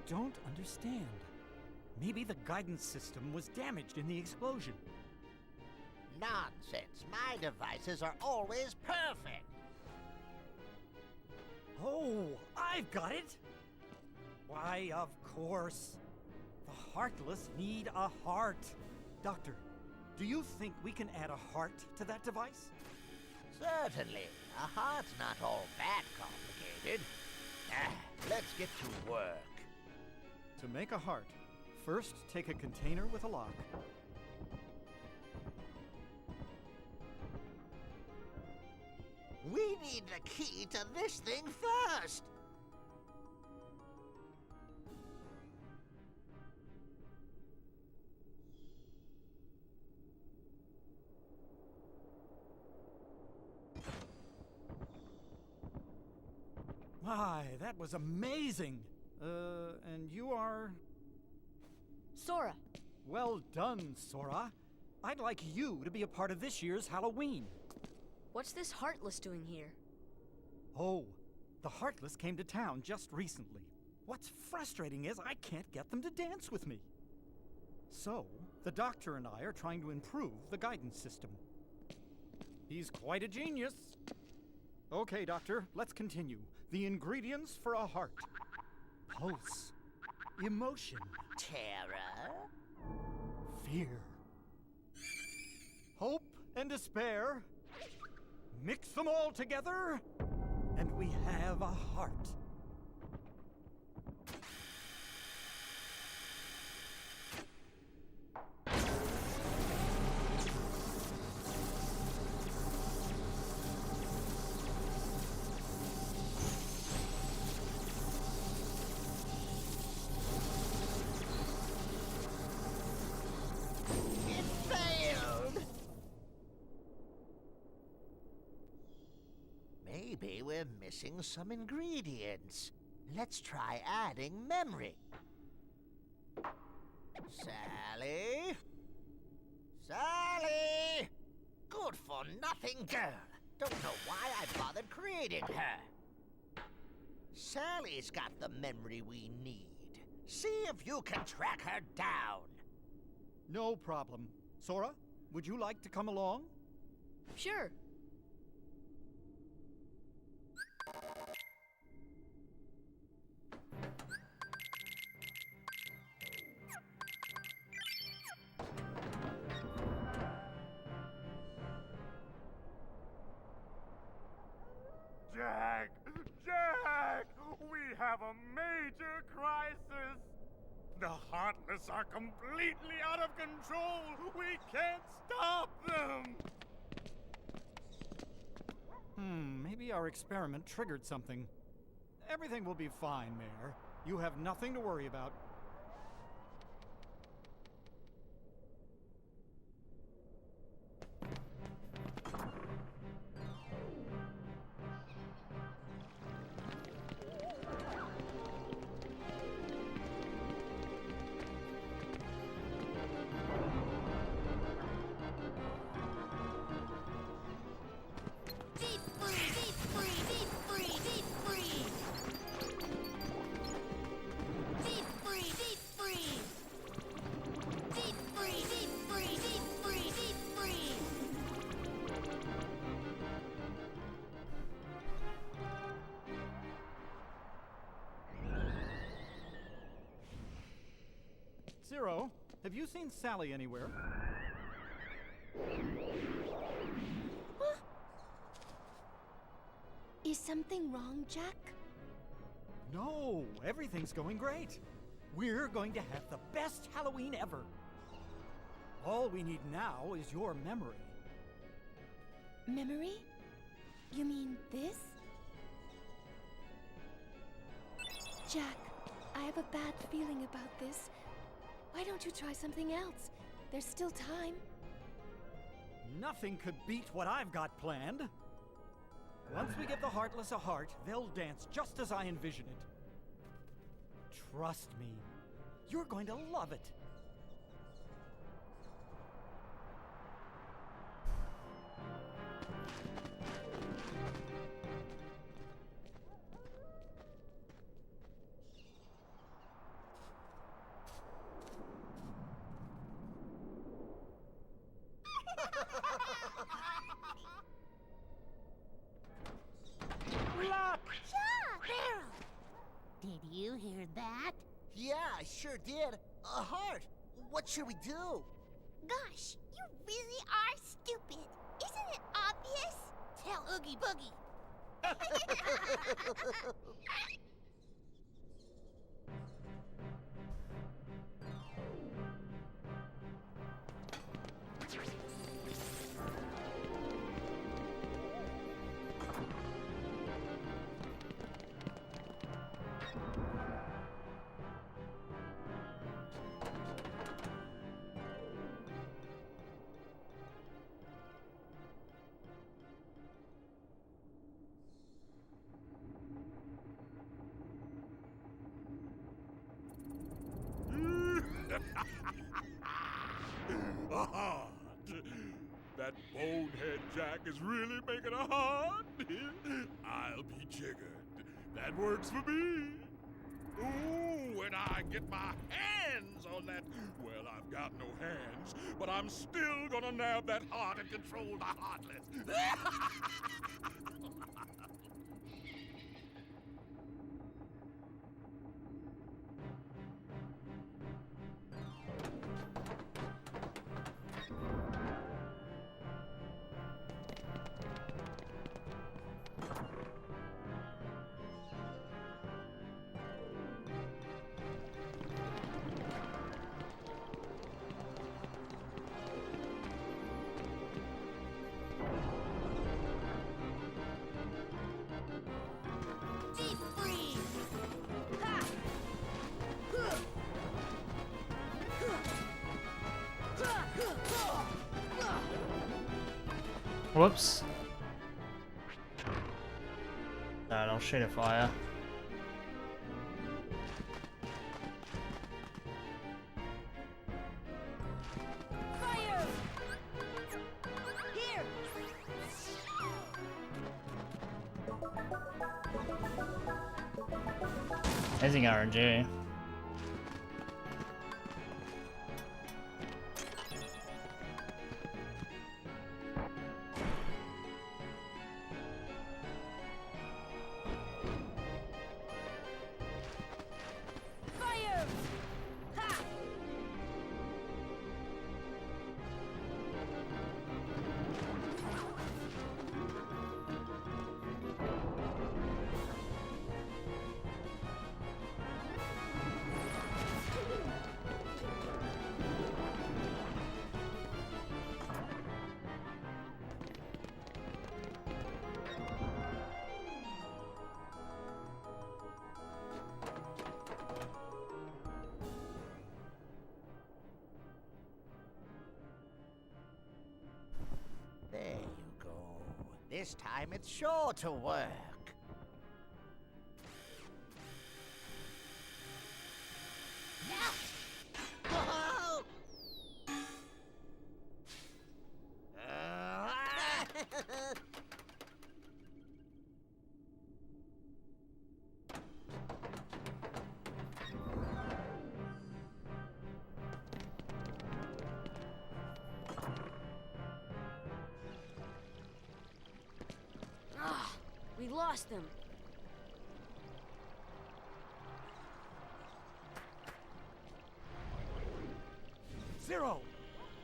Speaker 8: Don't understand. Maybe the guidance system was damaged in the explosion.
Speaker 5: Nonsense. My devices are always perfect.
Speaker 8: Oh, I've got it! Why, of course. The Heartless need a heart. Doctor, do you think we can add a heart to that device?
Speaker 5: Certainly. A heart's not all that complicated. Let's get to work.
Speaker 8: To make a heart, first take a container with a lock.
Speaker 5: We need the key to this thing first.
Speaker 8: My, that was amazing. And you are...
Speaker 2: Sora.
Speaker 8: Well done, Sora. I'd like you to be a part of this year's Halloween.
Speaker 2: What's this Heartless doing here?
Speaker 8: Oh, the Heartless came to town just recently. What's frustrating is I can't get them to dance with me. So, the doctor and I are trying to improve the guidance system. He's quite a genius. Okay, Doctor, let's continue. The ingredients for a heart. Pulse. Emotion.
Speaker 5: Terror.
Speaker 8: Fear. Hope and despair. Mix them all together, and we have a heart.
Speaker 5: maybe we're missing some ingredients. Let's try adding memory. Sally? Sally! Good for nothing girl. Don't know why I bothered creating her. Sally's got the memory we need. See if you can track her down.
Speaker 8: No problem. Sora, would you like to come along?
Speaker 2: Sure.
Speaker 14: Jack! Jack! We have a major crisis! The Heartless are completely out of control! We can't stop them!
Speaker 8: Maybe our experiment triggered something. Everything will be fine, Mayor. You have nothing to worry about. Zero, have you seen Sally anywhere?
Speaker 10: Is something wrong, Jack?
Speaker 8: No, everything's going great. We're going to have the best Halloween ever. All we need now is your memory.
Speaker 10: Memory? You mean this? Jack, I have a bad feeling about this. Why don't you try something else? There's still time.
Speaker 8: Nothing could beat what I've got planned. Once we give the Heartless a heart, they'll dance just as I envision it. Trust me, you're going to love it.
Speaker 5: Look!
Speaker 10: Barrel!
Speaker 5: Did you hear that? Yeah, I sure did. A heart. What should we do?
Speaker 10: Gosh, you really are stupid. Isn't it obvious? Tell Oogie Boogie.
Speaker 14: A heart! That bonehead Jack is really making a heart? I'll be jiggered. That works for me. Ooh, when I get my hands on that... Well, I've got no hands, but I'm still gonna nab that heart and control the Heartless.
Speaker 1: Whoops. sheet of fire.
Speaker 2: Fire! Here!
Speaker 1: Amazing RNG.
Speaker 2: Fire! Ha!
Speaker 5: There you go. This time it's sure to work. Whoa!
Speaker 2: Ah, we lost him.
Speaker 8: Zero!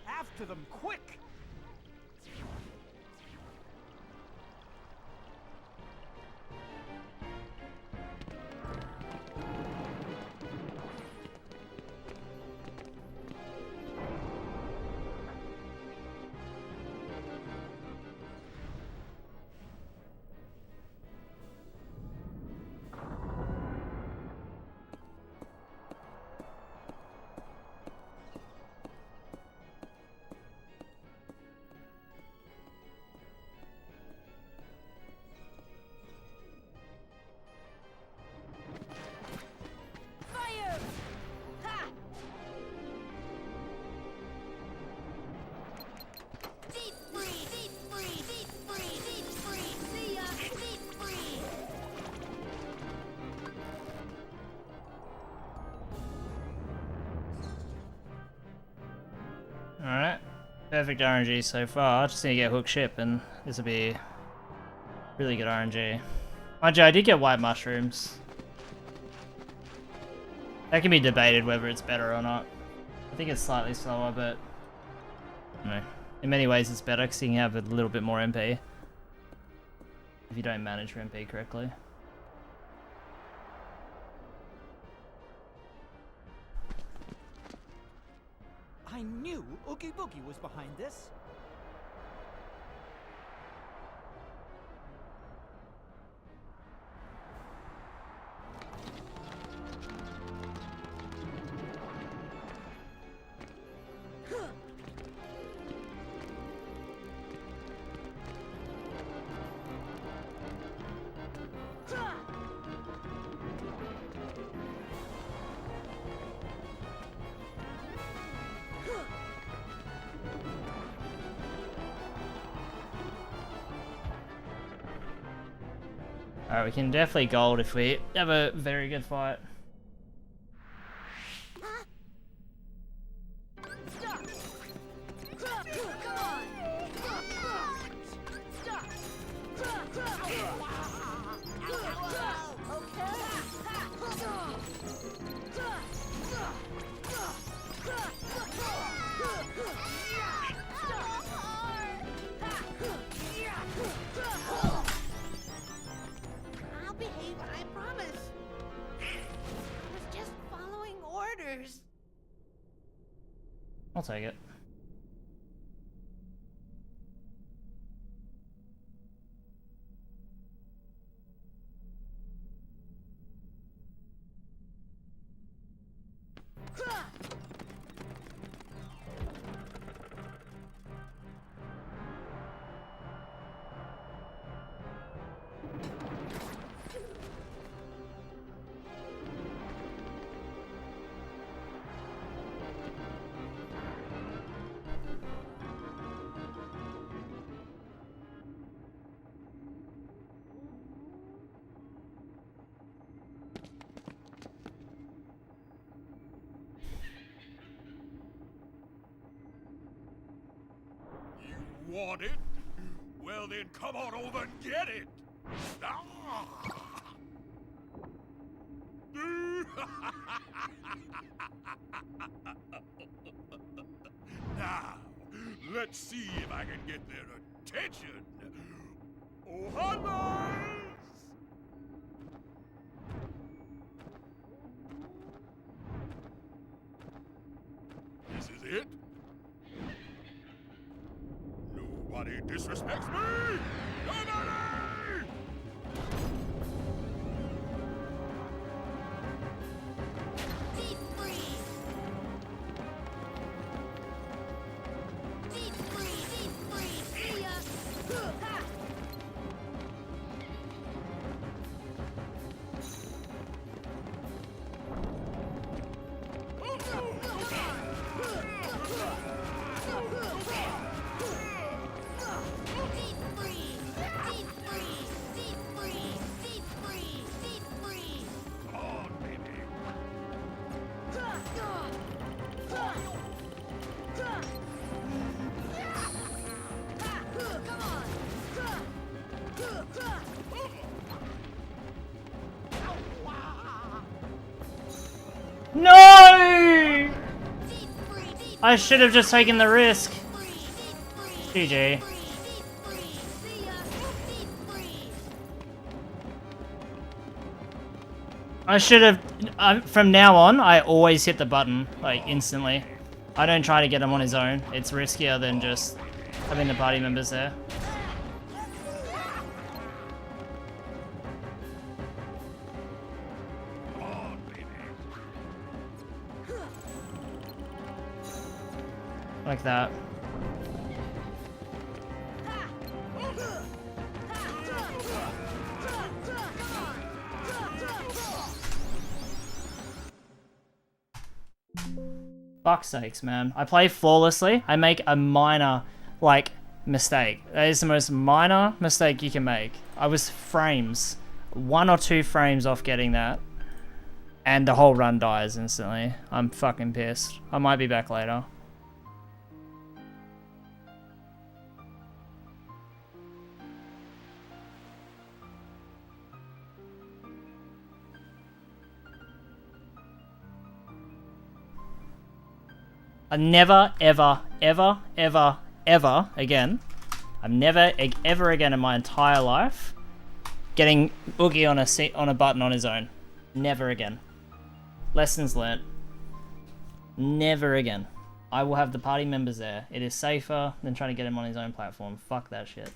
Speaker 8: After them, quick!
Speaker 2: Fire! Ha! Deep freeze! Deep freeze! Deep freeze! Deep freeze! See ya! Deep freeze!
Speaker 1: Alright. Perfect RNG so far. Just need to get hook ship and this will be really good RNG. Mind you, I did get white mushrooms. That can be debated whether it's better or not. I think it's slightly slower, but I don't know. In many ways it's better because you can have a little bit more MP. If you don't manage your MP correctly.
Speaker 8: I knew Oogie Boogie was behind this.
Speaker 1: Alright, we can definitely gold if we have a very good fight.
Speaker 5: I'll behave, I promise. I was just following orders.
Speaker 1: I'll take it.
Speaker 14: Want it? Well then, come on over and get it! Ah! Now, let's see if I can get their attention. Oh, hunters! This is it? Nobody disrespects me! Nobody!
Speaker 5: Deep freeze! Deep freeze! Deep freeze! See ya! Ha! Deep freeze! Deep freeze! Deep freeze! Deep freeze! Deep freeze!
Speaker 14: Come on, baby.
Speaker 5: Come on!
Speaker 1: No! I should have just taken the risk. GG. I should have. From now on, I always hit the button, like, instantly. I don't try to get him on his own. It's riskier than just having the party members there. Like that. Fuck's sakes, man. I play flawlessly. I make a minor, like, mistake. That is the most minor mistake you can make. I was frames. 1 or 2 frames off getting that. And the whole run dies instantly. I'm fucking pissed. I might be back later. I never, ever, ever, ever, ever again. I'm never, ever again in my entire life getting Oogie on a button on his own. Never again. Lessons learnt. Never again. I will have the party members there. It is safer than trying to get him on his own platform. Fuck that shit.